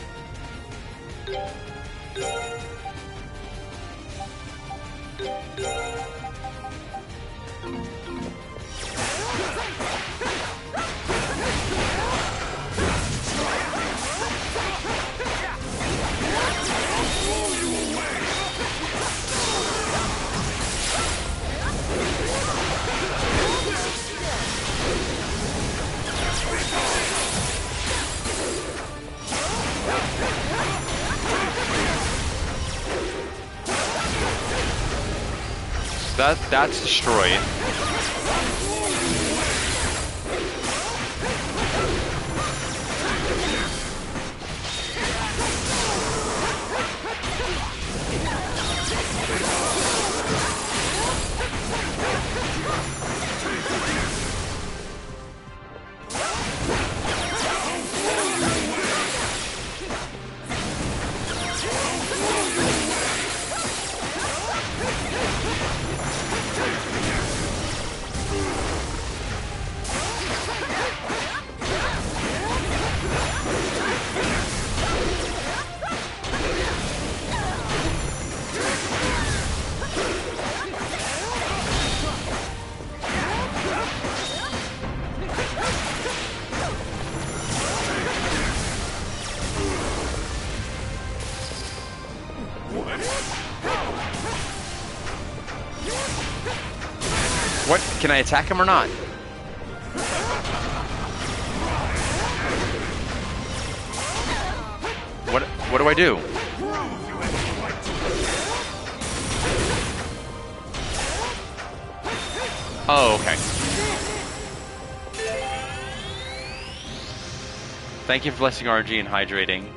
that's destroyed. What? Can I attack him or not? What do I do? Oh, okay. Thank you for blessing RNG and hydrating.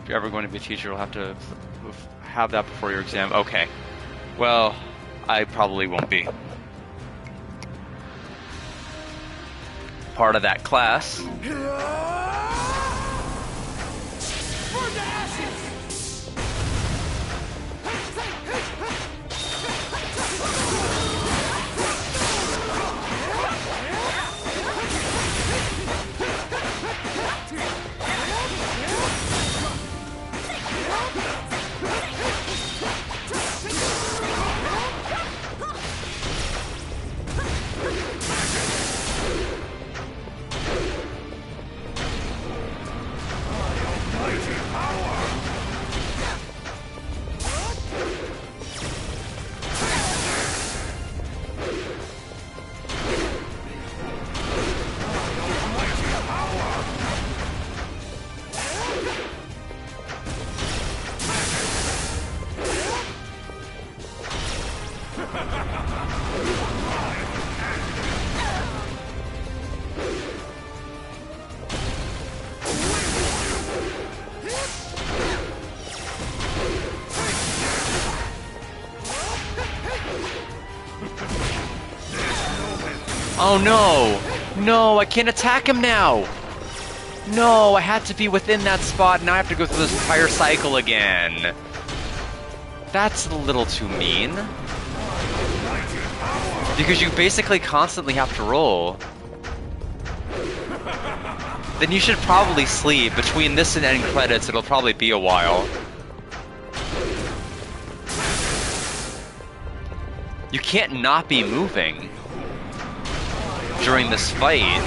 If you're ever going to be a teacher, you'll have to have that before your exam. Okay. Well, I probably won't be part of that class. Oh no! No, I can't attack him now! No, I had to be within that spot, now I have to go through this entire cycle again. That's a little too mean. Because you basically constantly have to roll. Then you should probably sleep. Between this and end credits, it'll probably be a while. You can't not be moving during this fight.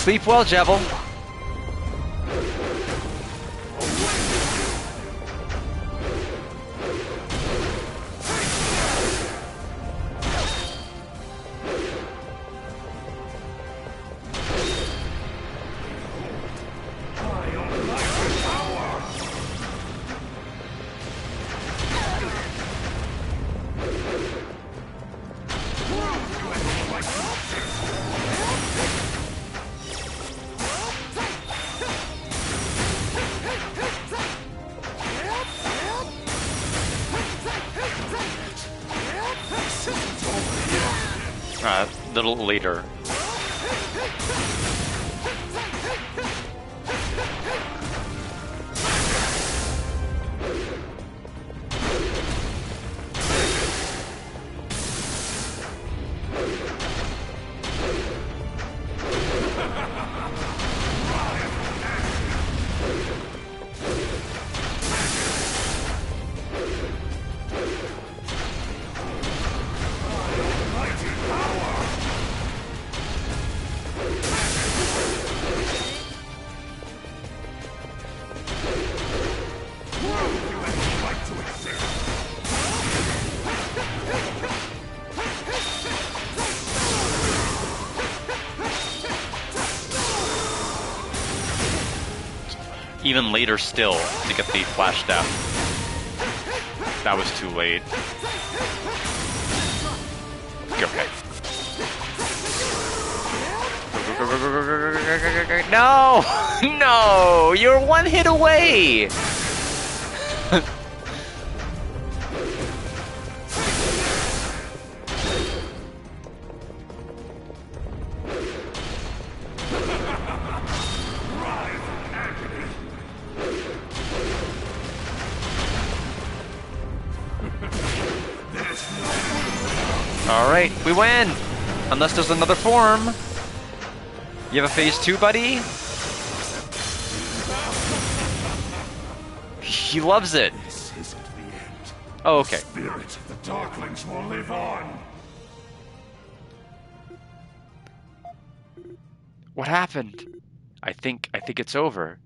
Sleep well, Jebel. Little later. even later still to get the flash death. That was too late. Okay. No! No! You're one hit away! Alright, we win! Unless there's another form. You have a phase 2, buddy? He loves it. This isn't the end. Oh, okay. Spirit, the Darklings will live on. What happened? I think it's over.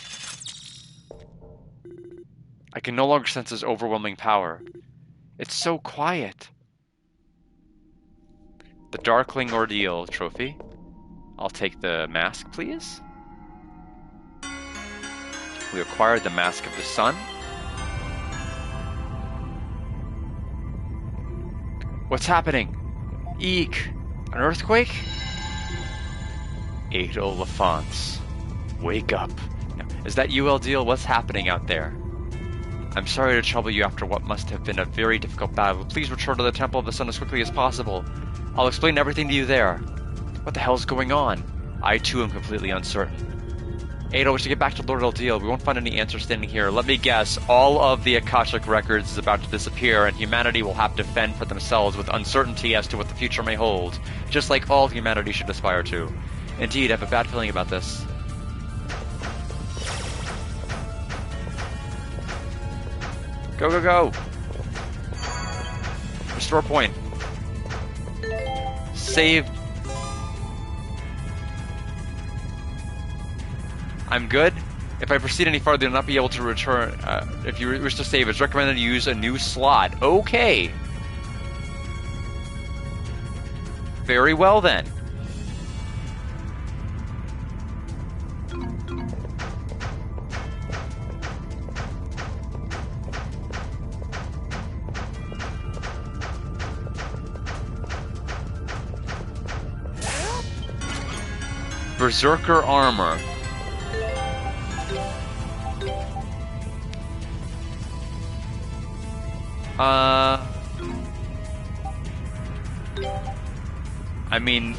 I can no longer sense his overwhelming power. It's so quiet. The Darkling Ordeal trophy. I'll take the mask, please. We acquired the Mask of the Sun. What's happening? Eek! An earthquake? Adel Lafance, wake up. Now, is that you, Eldiel? What's happening out there? I'm sorry to trouble you after what must have been a very difficult battle. Please return to the Temple of the Sun as quickly as possible. I'll explain everything to you there. What the hell's going on? I too am completely uncertain. Adel, we should get back to Lord Eldiel. We won't find any answers standing here. Let me guess, all of the Akashic records is about to disappear, and humanity will have to fend for themselves with uncertainty as to what the future may hold, just like all humanity should aspire to. Indeed, I have a bad feeling about this. Go, go, go! Restore point. Save. I'm good. If I proceed any farther, you'll not be able to return. If you wish to save, it's recommended to use a new slot. Okay. Very well then. Berserker armor. I mean,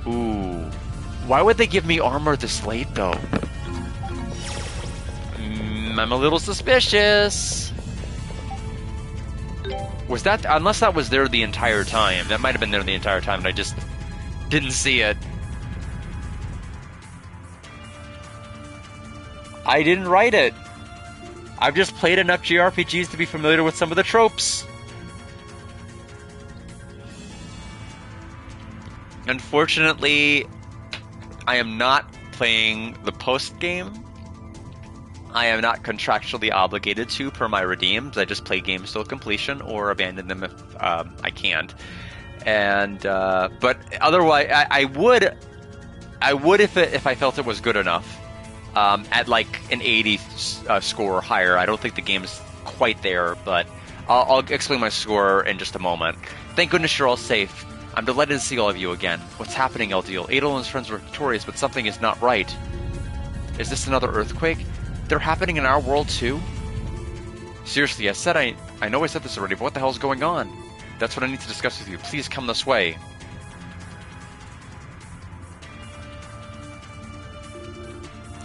ooh. Why would they give me armor this late, though? I'm a little suspicious. Was that, unless that was there the entire time. That might have been there the entire time and I just didn't see it. I didn't write it. I've just played enough JRPGs to be familiar with some of the tropes. Unfortunately, I am not playing the post-game. I am not contractually obligated to per my redeems. I just play games till completion or abandon them if I can't. And but otherwise, I would if I felt it was good enough. At like an 80 score or higher. I don't think the game's quite there, but I'll explain my score in just a moment. Thank goodness you're all safe. I'm delighted to see all of you again. What's happening, Eldiel? Adel and his friends were victorious, but something is not right. Is this another earthquake? They're happening in our world too? Seriously, I know I said this already, but what the hell's going on? That's what I need to discuss with you. Please come this way.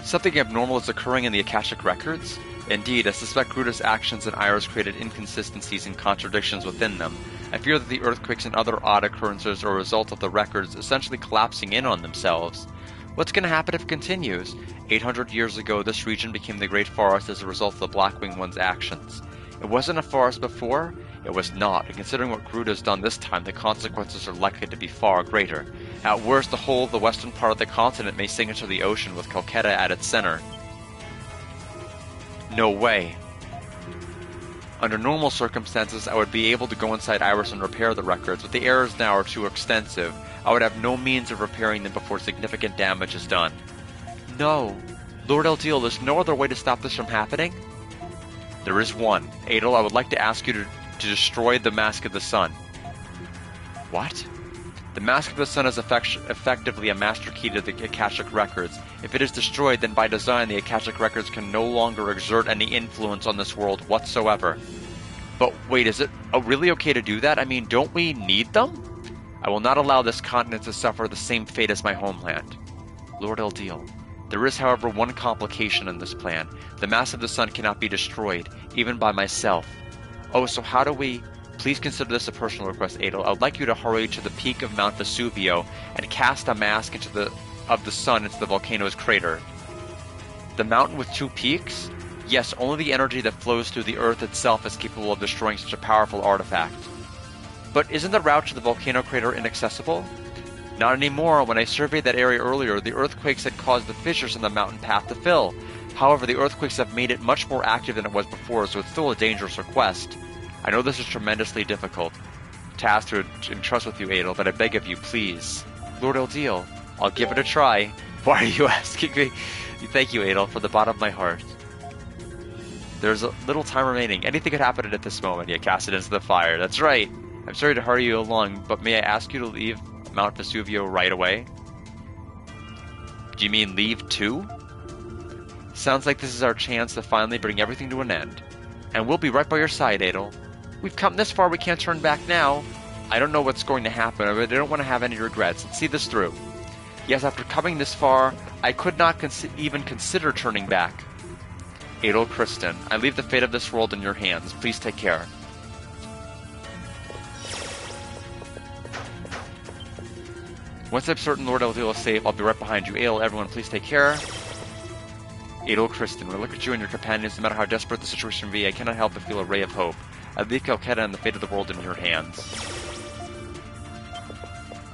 Something abnormal is occurring in the Akashic records? Indeed, I suspect Gruda's actions and Ira's created inconsistencies and contradictions within them. I fear that the earthquakes and other odd occurrences are a result of the records essentially collapsing in on themselves. What's going to happen if it continues? 800 years ago, this region became the Great Forest as a result of the Blackwing One's actions. It wasn't a forest before? It was not, and considering what Gruda's done this time, the consequences are likely to be far greater. At worst, the whole of the western part of the continent may sink into the ocean with Calcutta at its center. No way. Under normal circumstances, I would be able to go inside Iris and repair the records, but the errors now are too extensive. I would have no means of repairing them before significant damage is done. No. Lord Eldiel, there's no other way to stop this from happening? There is one. Adel, I would like to ask you to destroy the Mask of the Sun. What? The Mask of the Sun is effectively a master key to the Akashic Records. If it is destroyed, then by design the Akashic Records can no longer exert any influence on this world whatsoever. But wait, is it really okay to do that? I mean, don't we need them? I will not allow this continent to suffer the same fate as my homeland. Lord Eldiel, there is, however, one complication in this plan. The Mask of the Sun cannot be destroyed, even by myself. Oh, so how do we... Please consider this a personal request, Adel. I would like you to hurry to the peak of Mount Vesuvio and cast a mask of the sun into the volcano's crater. The mountain with two peaks? Yes, only the energy that flows through the earth itself is capable of destroying such a powerful artifact. But isn't the route to the volcano crater inaccessible? Not anymore. When I surveyed that area earlier, the earthquakes had caused the fissures in the mountain path to fill. However, the earthquakes have made it much more active than it was before, so it's still a dangerous request. I know this is tremendously difficult task to entrust with you, Adel, but I beg of you, please. Lord Eldiel, I'll give it a try. Why are you asking me? Thank you, Adel, from the bottom of my heart. There's a little time remaining. Anything could happen at this moment. You cast it into the fire. That's right. I'm sorry to hurry you along, but may I ask you to leave Mount Vesuvio right away? Do you mean leave too? Sounds like this is our chance to finally bring everything to an end. And we'll be right by your side, Adel. We've come this far, we can't turn back now. I don't know what's going to happen, but I don't want to have any regrets. Let's see this through. Yes, after coming this far, I could not even consider turning back. Adel Kristen, I leave the fate of this world in your hands. Please take care. Once I'm certain Lord Eldiel is safe, I'll be right behind you. Adel, everyone, please take care. Adel Kristen, when I look at you and your companions, no matter how desperate the situation may be, I cannot help but feel a ray of hope. I leave Calcutta and the fate of the world in your hands.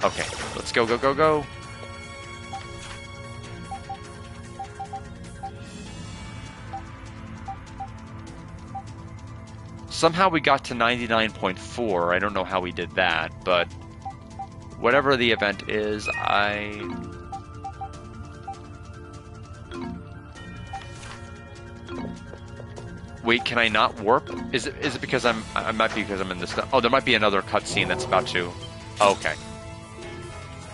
Okay, let's go, go, go, go. Somehow we got to 99.4. I don't know how we did that, but whatever the event is, Wait, can I not warp? Is it because I might be because I'm in this... Oh, there might be another cutscene that's about to... Oh, okay.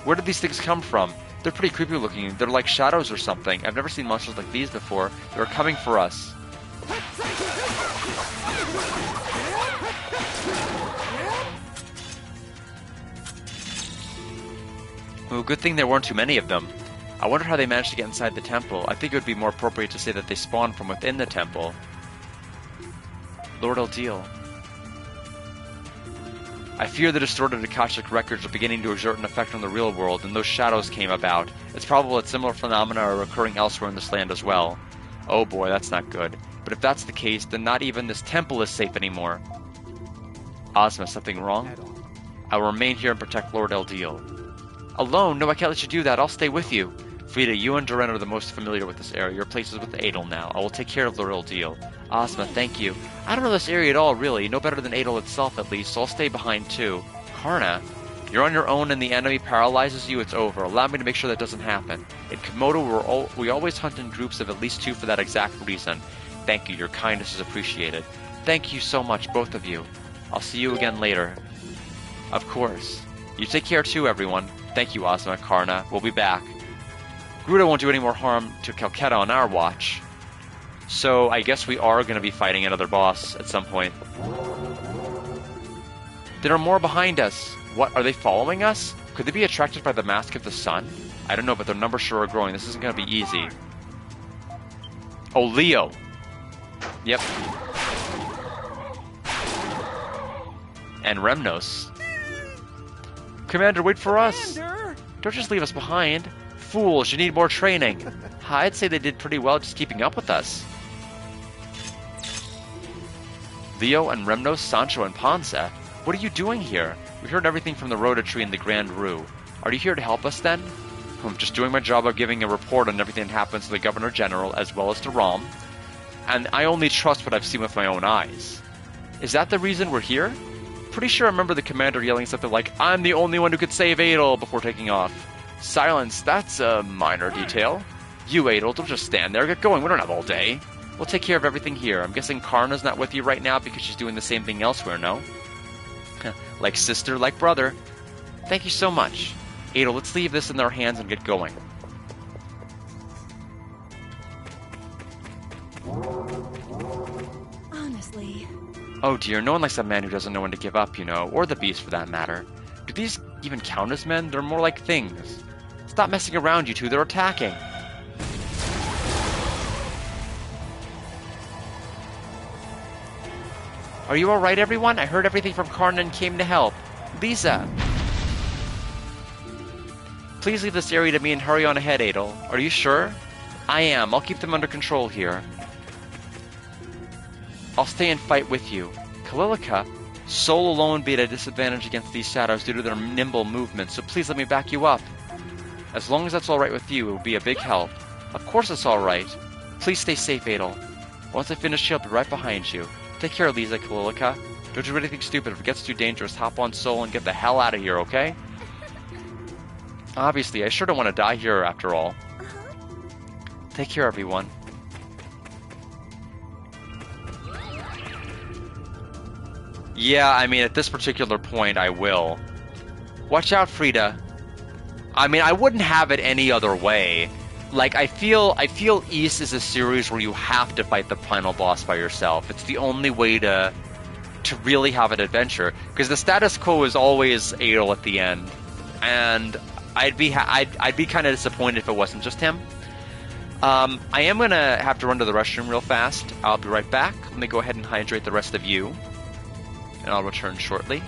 Where did these things come from? They're pretty creepy looking. They're like shadows or something. I've never seen monsters like these before. They're coming for us. Well, good thing there weren't too many of them. I wonder how they managed to get inside the temple. I think it would be more appropriate to say that they spawned from within the temple. Lord Eldiel. I fear the distorted Akashic records are beginning to exert an effect on the real world, and those shadows came about. It's probable that similar phenomena are occurring elsewhere in this land as well. Oh boy, that's not good. But if that's the case, then not even this temple is safe anymore. Ozma, something wrong? I will remain here and protect Lord Eldiel. Alone? No, I can't let you do that. I'll stay with you. Frida, you and Duran are the most familiar with this area. Your place is with Adel now. I will take care of Lord Eldiel. Ozma, thank you. I don't know this area at all, really. No better than Adel itself, at least, so I'll stay behind, too. Karna, you're on your own and the enemy paralyzes you, it's over. Allow me to make sure that doesn't happen. In Komodo, we always hunt in groups of at least 2 for that exact reason. Thank you. Your kindness is appreciated. Thank you so much, both of you. I'll see you again later. Of course. You take care, too, everyone. Thank you, Ozma, Karna. We'll be back. Gruda won't do any more harm to Calcutta on our watch. So I guess we are going to be fighting another boss at some point. There are more behind us. What, are they following us? Could they be attracted by the Mask of the Sun? I don't know, but their numbers sure are growing. This isn't going to be easy. Oh, Leo. Yep. And Remnos. Commander, wait for us. Don't just leave us behind. Fools, you need more training. I'd say they did pretty well just keeping up with us. Leo and Remnos, Sancho and Ponza, what are you doing here? We heard everything from the Rhoda Tree and the Grand Rue. Are you here to help us then? I'm just doing my job of giving a report on everything that happens to the Governor General as well as to Rom. And I only trust what I've seen with my own eyes. Is that the reason we're here? Pretty sure I remember the commander yelling something like, I'm the only one who could save Adel before taking off. Silence, that's a minor detail. You, Adel, don't just stand there. Get going. We don't have all day. We'll take care of everything here. I'm guessing Karna's not with you right now because she's doing the same thing elsewhere, no? Like sister, like brother. Thank you so much. Adel, let's leave this in their hands and get going. Honestly. Oh dear, no one likes a man who doesn't know when to give up, you know, or the beast for that matter. Do these even count as men? They're more like things. Stop messing around, you two. They're attacking. Are you alright, everyone? I heard everything from Karna and came to help. Lisa! Please leave this area to me and hurry on ahead, Adel. Are you sure? I am. I'll keep them under control here. I'll stay and fight with you. Kalilica, Soul alone would be at a disadvantage against these shadows due to their nimble movement, so please let me back you up. As long as that's alright with you, it would be a big help. Of course it's alright. Please stay safe, Adel. Once I finish here, I'll be right behind you. Take care, Lisa, Kalilica. Don't do anything stupid. If it gets too dangerous, hop on Soul and get the hell out of here, okay? Obviously, I sure don't want to die here after all. Take care, everyone. Yeah, I mean, at this particular point, I will. Watch out, Frida. I mean, I wouldn't have it any other way. Like, I feel East is a series where you have to fight the final boss by yourself. It's the only way to really have an adventure. Because the status quo is always Adel at the end. And I'd be kind of disappointed if it wasn't just him. I am going to have to run to the restroom real fast. I'll be right back. Let me go ahead and hydrate the rest of you. And I'll return shortly.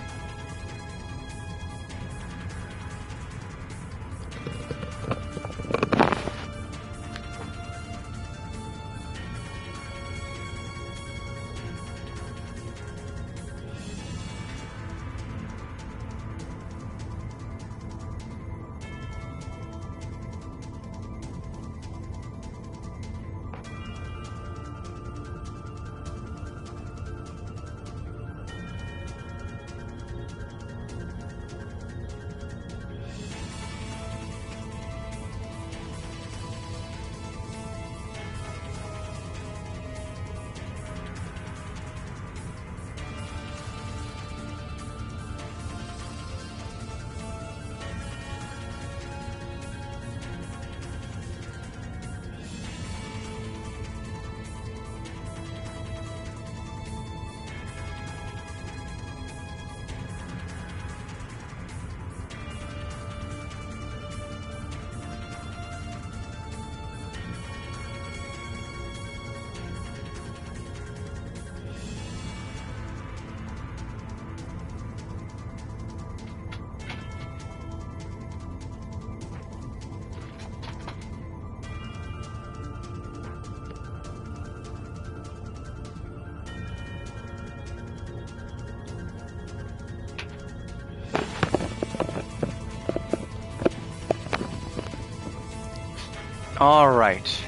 Alright.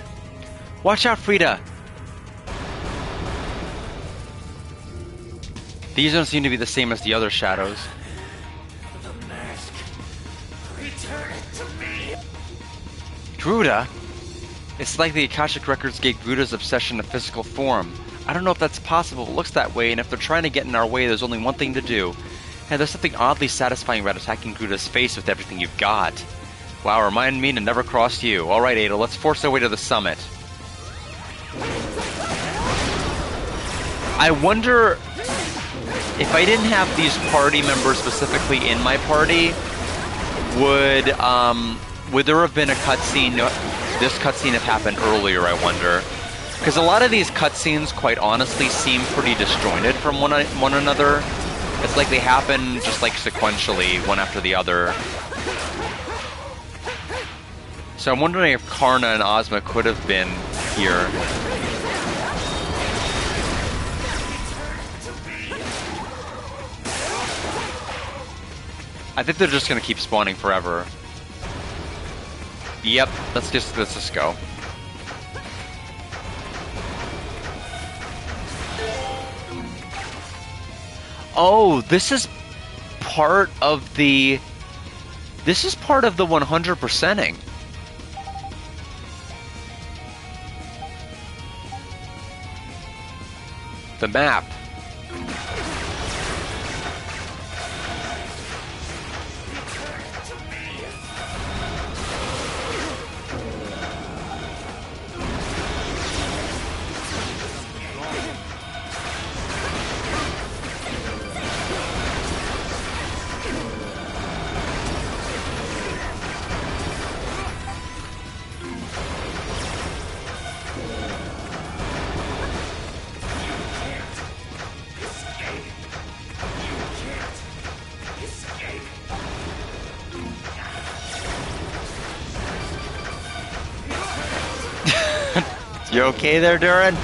Watch out, Frida! These don't seem to be the same as the other shadows. The mask. Return it to me. Gruda? It's like the Akashic Records gave Gruda's obsession a physical form. I don't know if that's possible, it looks that way, and if they're trying to get in our way, there's only one thing to do. And there's something oddly satisfying about attacking Gruda's face with everything you've got. Wow, remind me to never cross you. Alright, Adel, let's force our way to the summit. I wonder if I didn't have these party members specifically in my party, would there have been a cutscene, this cutscene have happened earlier, I wonder? Because a lot of these cutscenes, quite honestly, seem pretty disjointed from one another. It's like they happen just like sequentially, one after the other. So I'm wondering if Karna and Ozma could have been here. I think they're just gonna keep spawning forever. Yep, let's just go. Oh, this is part of the 100%ing. The map. You okay there, Durin?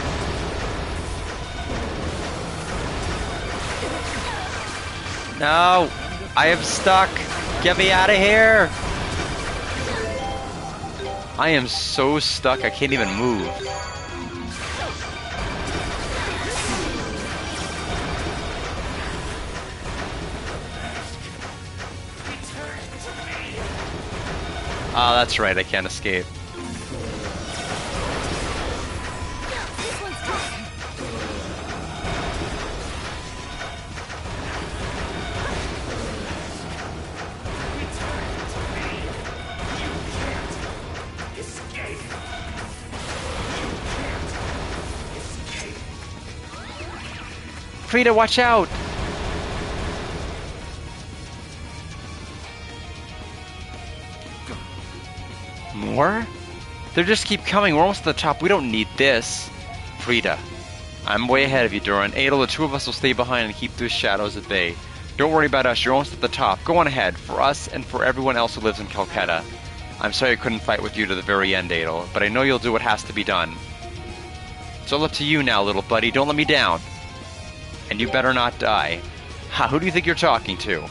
No! I am stuck! Get me out of here! I am so stuck, I can't even move. Ah, that's right, I can't escape. Frida, watch out! More? They just keep coming. We're almost at the top. We don't need this. Frida, I'm way ahead of you, Durin. Adel, the two of us will stay behind and keep those shadows at bay. Don't worry about us. You're almost at the top. Go on ahead. For us and for everyone else who lives in Calcutta. I'm sorry I couldn't fight with you to the very end, Adel, but I know you'll do what has to be done. It's all up to you now, little buddy. Don't let me down. And you better not die. Ha, who do you think you're talking to?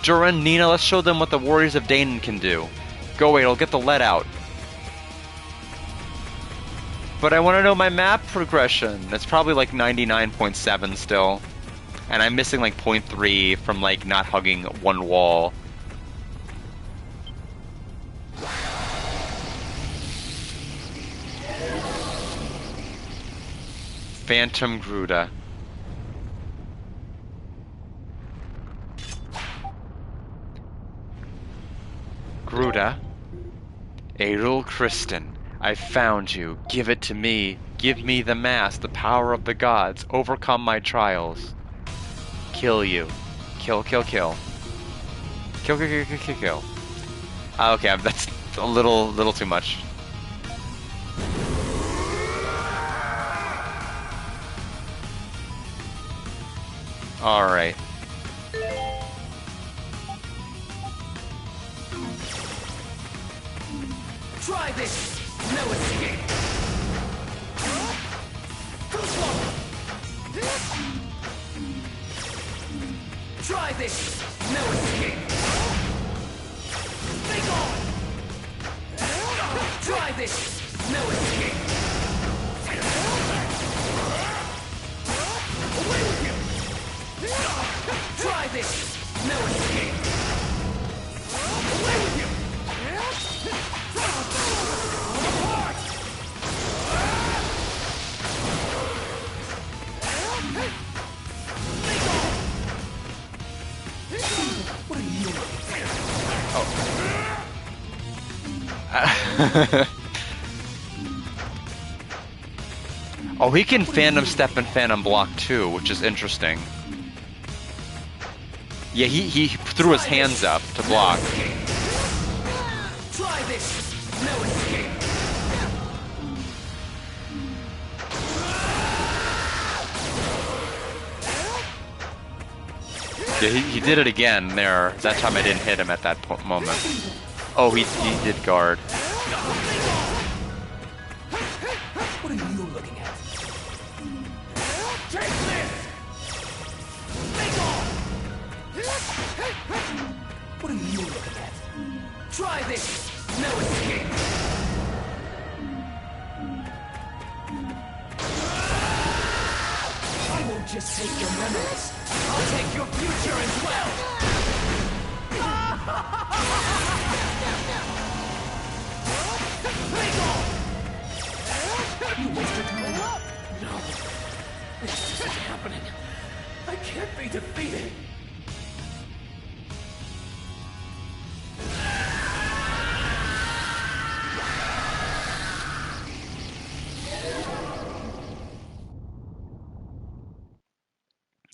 Durin, Nina, let's show them what the warriors of Danon can do. Go, Adel, get the lead out. But I want to know my map progression. It's probably like 99.7 still. And I'm missing like 0.3 from like not hugging one wall. Phantom Gruda. Gruda. Adel Kristen, I found you. Give it to me. Give me the mask, the power of the gods. Overcome my trials. Kill you. Kill, kill, kill. Kill, kill, kill, kill, kill, kill. Okay, that's a little too much. Alright. Try this! No escape! Too slow! Try this! No escape! Be gone! Try this! No escape! Away with you! Try this! No escape! Away with you! Oh, he can Phantom Step and Phantom Block too, which is interesting. Yeah, he threw his hands up to block. Try this. No escape. Yeah, he did it again there. That time I didn't hit him at that moment. Oh, he did guard. What are you looking at? Take this! Make off! What are you looking at? Try this! No escape! I won't just take your memories. I'll take your future as well! Make off! You wasted time. No. This is is happening? I can't be defeated.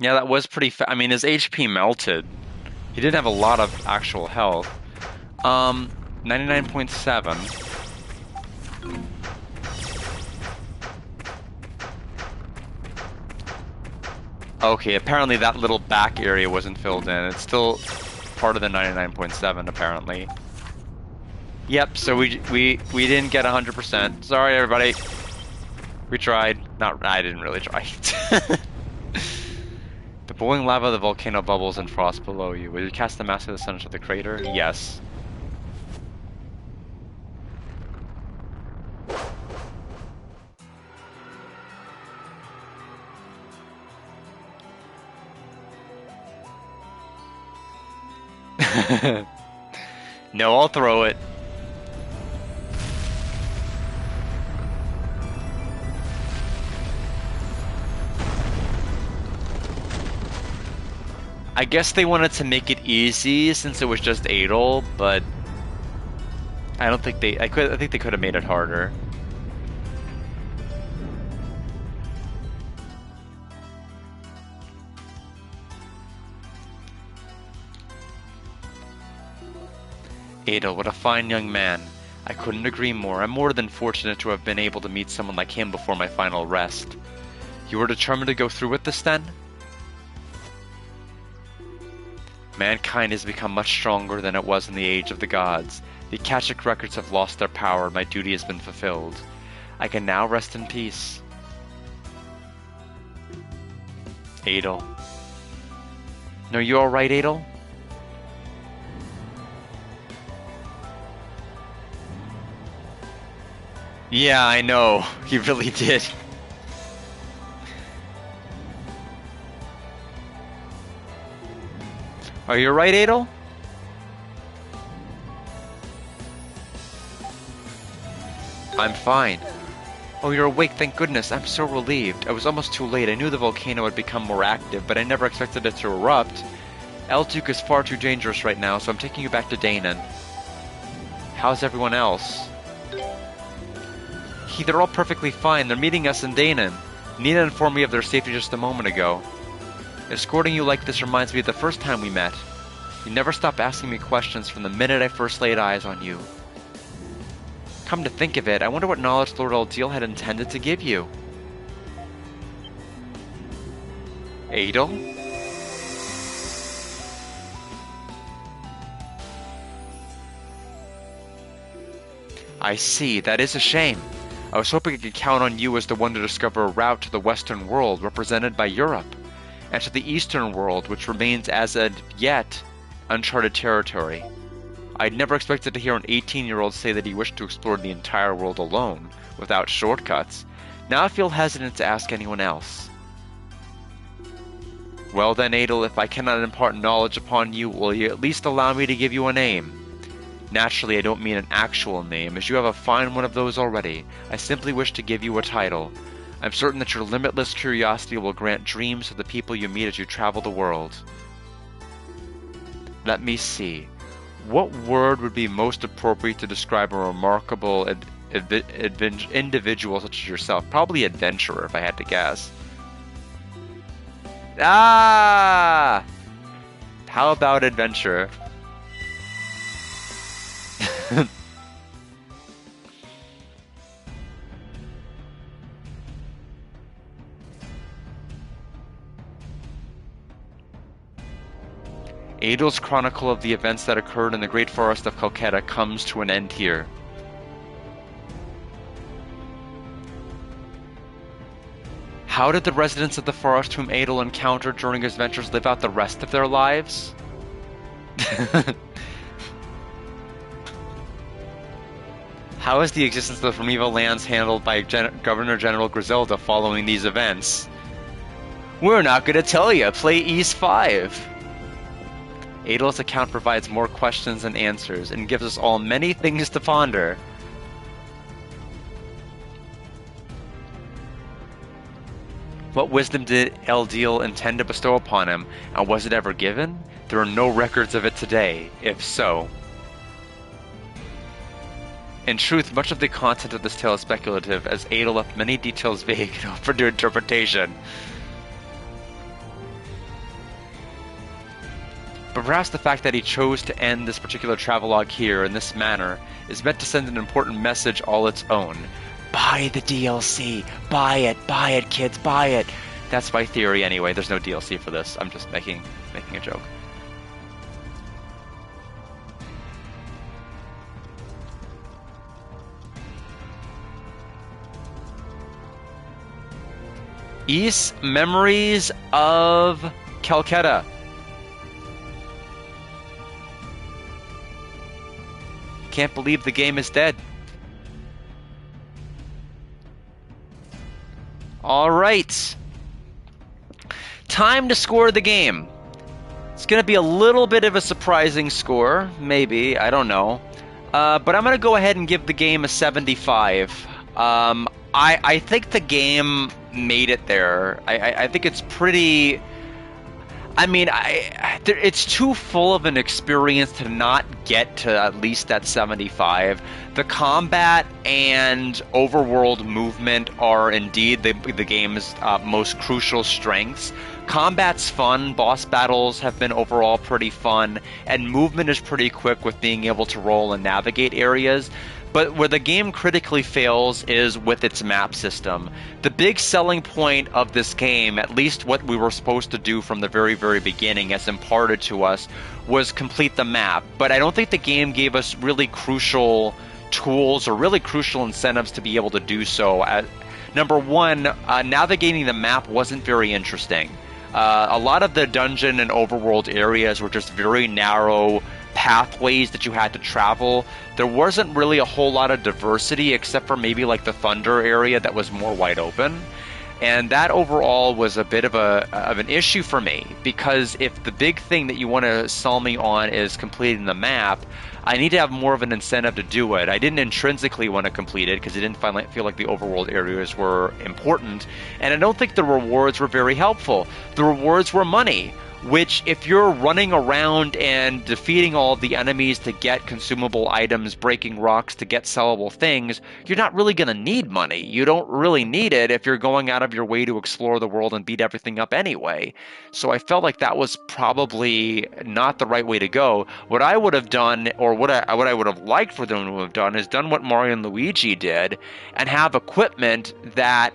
Yeah, that was pretty I mean, his HP melted. He didn't have a lot of actual health. 99.7. Okay, apparently that little back area wasn't filled in. It's still part of the 99.7, apparently. Yep, so we didn't get 100%. Sorry, everybody. We tried. I didn't really try. The boiling lava of the volcano bubbles and frost below you. Will you cast the mask of the sun into the crater? Yes. No, I'll throw it. I guess they wanted to make it easy since it was just Adel, but I don't think I think they could have made it harder. Adel, what a fine young man. I couldn't agree more. I'm more than fortunate to have been able to meet someone like him before my final rest. You were determined to go through with this then? Mankind has become much stronger than it was in the age of the gods. The Akashic records have lost their power, and my duty has been fulfilled. I can now rest in peace. Adel. No, you alright, Adel? Yeah, I know. He really did. Are you right, Adel? I'm fine. Oh, you're awake, thank goodness. I'm so relieved. I was almost too late. I knew the volcano had become more active, but I never expected it to erupt. El-Duke is far too dangerous right now, so I'm taking you back to Danon. How's everyone else? They're all perfectly fine. They're meeting us in Danon. Nina informed me of their safety just a moment ago. Escorting you like this reminds me of the first time we met. You never stopped asking me questions from the minute I first laid eyes on you. Come to think of it, I wonder what knowledge Lord Eldiel had intended to give you. Adel? I see, that is a shame. I was hoping I could count on you as the one to discover a route to the Western world, represented by Europe, and to the Eastern world, which remains as of yet uncharted territory. I'd never expected to hear an 18-year-old say that he wished to explore the entire world alone, without shortcuts. Now I feel hesitant to ask anyone else. Well then, Adel, if I cannot impart knowledge upon you, will you at least allow me to give you a name? Naturally, I don't mean an actual name, as you have a fine one of those already. I simply wish to give you a title. I'm certain that your limitless curiosity will grant dreams to the people you meet as you travel the world. Let me see. What word would be most appropriate to describe a remarkable individual such as yourself? Probably adventurer, if I had to guess. Ah! How about adventurer? Adel's chronicle of the events that occurred in the Great Forest of Calcutta comes to an end here. How did the residents of the forest whom Adel encountered during his ventures live out the rest of their lives? How is the existence of the Primeval lands handled by Governor General Griselda following these events? We're not going to tell you. Play East 5. Adel's account provides more questions than answers, and gives us all many things to ponder. What wisdom did Eldiel intend to bestow upon him, and was it ever given? There are no records of it today. If so, in truth, much of the content of this tale is speculative, as Ada left many details vague and open to interpretation. But perhaps the fact that he chose to end this particular travelogue here in this manner is meant to send an important message all its own. Buy the DLC! Buy it, kids, buy it! That's my theory anyway. There's no DLC for this. I'm just making a joke. East Memories of Calcutta. Can't believe the game is dead. All right. Time to score the game. It's going to be a little bit of a surprising score, maybe, I don't know. But I'm going to go ahead and give the game a 75. I think the game made it there. I think it's pretty... I mean, it's too full of an experience to not get to at least that 75. The combat and overworld movement are indeed the game's most crucial strengths. Combat's fun, boss battles have been overall pretty fun, and movement is pretty quick with being able to roll and navigate areas. But where the game critically fails is with its map system. The big selling point of this game, at least what we were supposed to do from the very, very beginning as imparted to us, was complete the map. But I don't think the game gave us really crucial tools or really crucial incentives to be able to do so. Number one, navigating the map wasn't very interesting. A lot of the dungeon and overworld areas were just very narrow pathways that you had to travel. There wasn't really a whole lot of diversity except for maybe like the Thunder area that was more wide open. And that overall was a bit of an issue for me, because if the big thing that you want to sell me on is completing the map, I need to have more of an incentive to do it. I didn't intrinsically want to complete it because I didn't feel like the overworld areas were important, and I don't think the rewards were very helpful. The rewards were money, which if you're running around and defeating all of the enemies to get consumable items, breaking rocks to get sellable things, you're not really going to need money. You don't really need it if you're going out of your way to explore the world and beat everything up anyway. So I felt like that was probably not the right way to go. What I would have done, or what I would have liked for them to have done, is done what Mario and Luigi did and have equipment that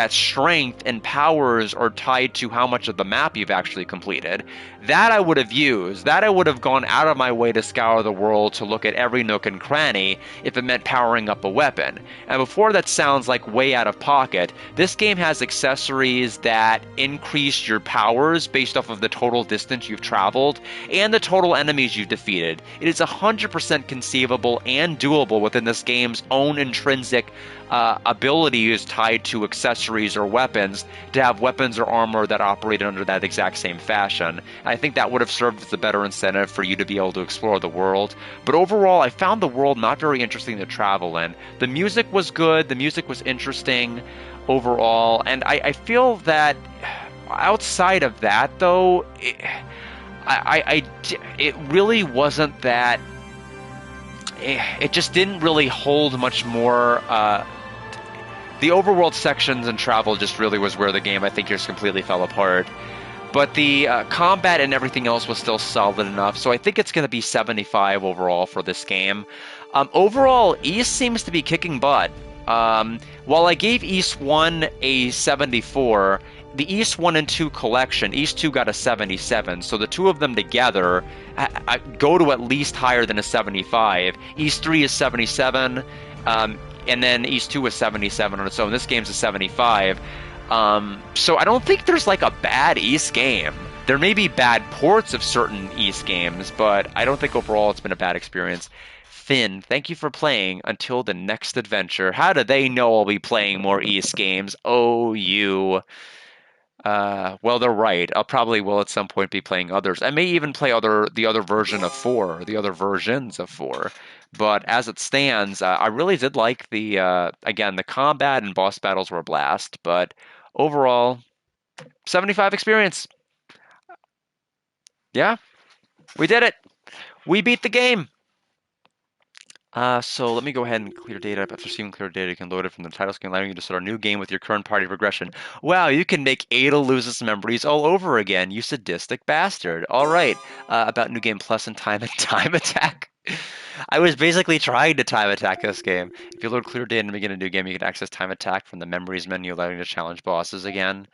strength and powers are tied to how much of the map you've actually completed. That I would have used. That I would have gone out of my way to scour the world to look at every nook and cranny if it meant powering up a weapon. And before that sounds like way out of pocket, this game has accessories that increase your powers based off of the total distance you've traveled and the total enemies you've defeated. It is 100% conceivable and doable within this game's own intrinsic ability is tied to accessories or weapons to have weapons or armor that operate under that exact same fashion. I think that would have served as a better incentive for you to be able to explore the world. But overall, I found the world not very interesting to travel in. The music was good, the music was interesting overall, and I feel that outside of that, though, it really wasn't that. It just didn't really hold much more. The overworld sections and travel just really was where the game, I think, just completely fell apart. But the combat and everything else was still solid enough, so I think it's going to be 75 overall for this game. Overall, East seems to be kicking butt. While I gave East 1 a 74, the East 1 and 2 collection, East 2 got a 77, so the two of them together go to at least higher than a 75. East 3 is 77, and then East 2 is 77 on its own. This game's a 75. So I don't think there's like a bad East game. There may be bad ports of certain East games, but I don't think overall it's been a bad experience. Finn, thank you for playing until the next adventure. How do they know I'll be playing more East games? Oh, you. Well, they're right. I'll probably will at some point be playing others. I may even play the other version of 4, the other versions of 4. But as it stands, I really did like again, the combat and boss battles were a blast. But overall, 75 experience. Yeah, we did it. We beat the game. So let me go ahead and clear data. After receiving clear data, you can load it from the title screen, allowing you to start a new game with your current party progression. Wow, you can make Ada lose its memories all over again, you sadistic bastard. All right, about New Game Plus and time attack. I was basically trying to time attack this game. If you load clear data and begin a new game, you can access time attack from the memories menu, allowing you to challenge bosses again.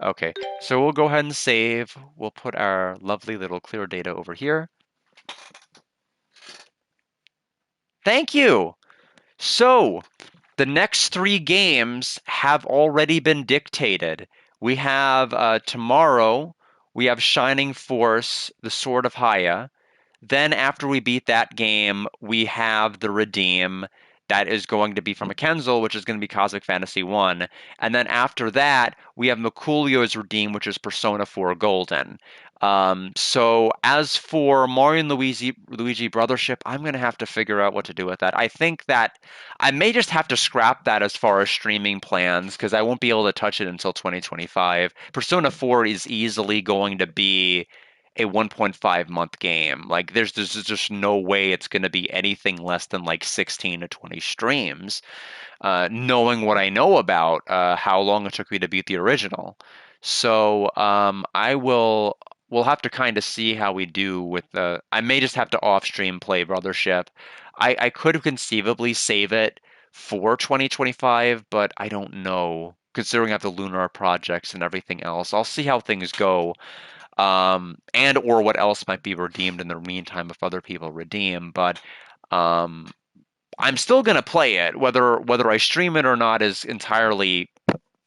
Okay, so we'll go ahead and save. We'll put our lovely little clear data over here. Thank you. So, the next three games have already been dictated. We have tomorrow, we have Shining Force, The Sword of Haya. Then, after we beat that game, we have the Redeem. That is going to be from a Kenzel, which is going to be Cosmic Fantasy 1. And then after that, we have Makulio's Redeem, which is Persona 4 Golden. So as for Mario and Luigi Brothership, I'm going to have to figure out what to do with that. I think that I may just have to scrap that as far as streaming plans because I won't be able to touch it until 2025. Persona 4 is easily going to be a 1.5 month game. Like there's just no way it's going to be anything less than like 16 to 20 streams. Knowing what I know about how long it took me to beat the original. So I will we'll have to kind of see how we do with the. I may just have to off stream play Brothership. I could conceivably save it for 2025, but I don't know. Considering I have the Lunar projects and everything else, I'll see how things go, and or what else might be redeemed in the meantime if other people redeem. But um, I'm still gonna play it, whether I stream it or not is entirely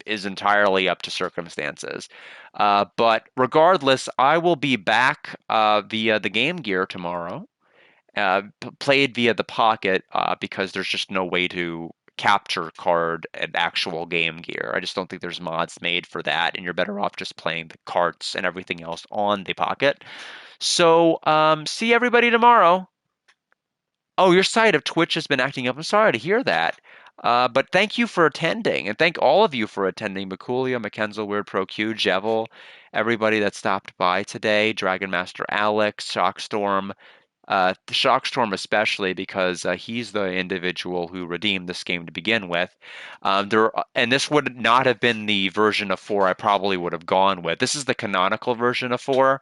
up to circumstances. But regardless, I will be back via the Game Gear tomorrow. Played via the Pocket because there's just no way to capture card an actual Game Gear. I just don't think there's mods made for that, and you're better off just playing the carts and everything else on the Pocket. So, see everybody tomorrow. Oh, your site of Twitch has been acting up. I'm sorry to hear that. But thank you for attending, and thank all of you for attending. Makulia, Mackenzie, Weird Pro Q, Jevel, everybody that stopped by today, Dragon Master Alex, Shockstorm, Shockstorm especially because he's the individual who redeemed this game to begin with. And this would not have been the version of 4 I probably would have gone with. This is the canonical version of 4.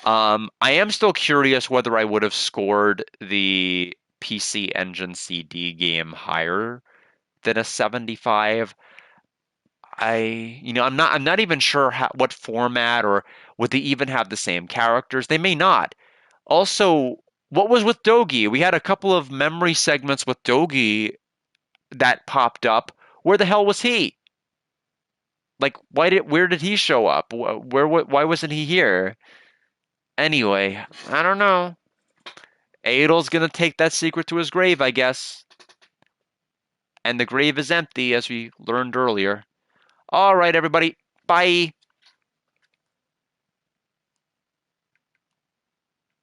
I am still curious whether I would have scored the PC Engine CD game higher than a 75. I'm not even sure what format or would they even have the same characters. They may not. Also, what was with Dogi? We had a couple of memory segments with Dogi that popped up. Where the hell was he? Like, where did he show up? Why wasn't he here? Anyway, I don't know. Adel's gonna take that secret to his grave, I guess. And the grave is empty, as we learned earlier. All right, everybody. Bye.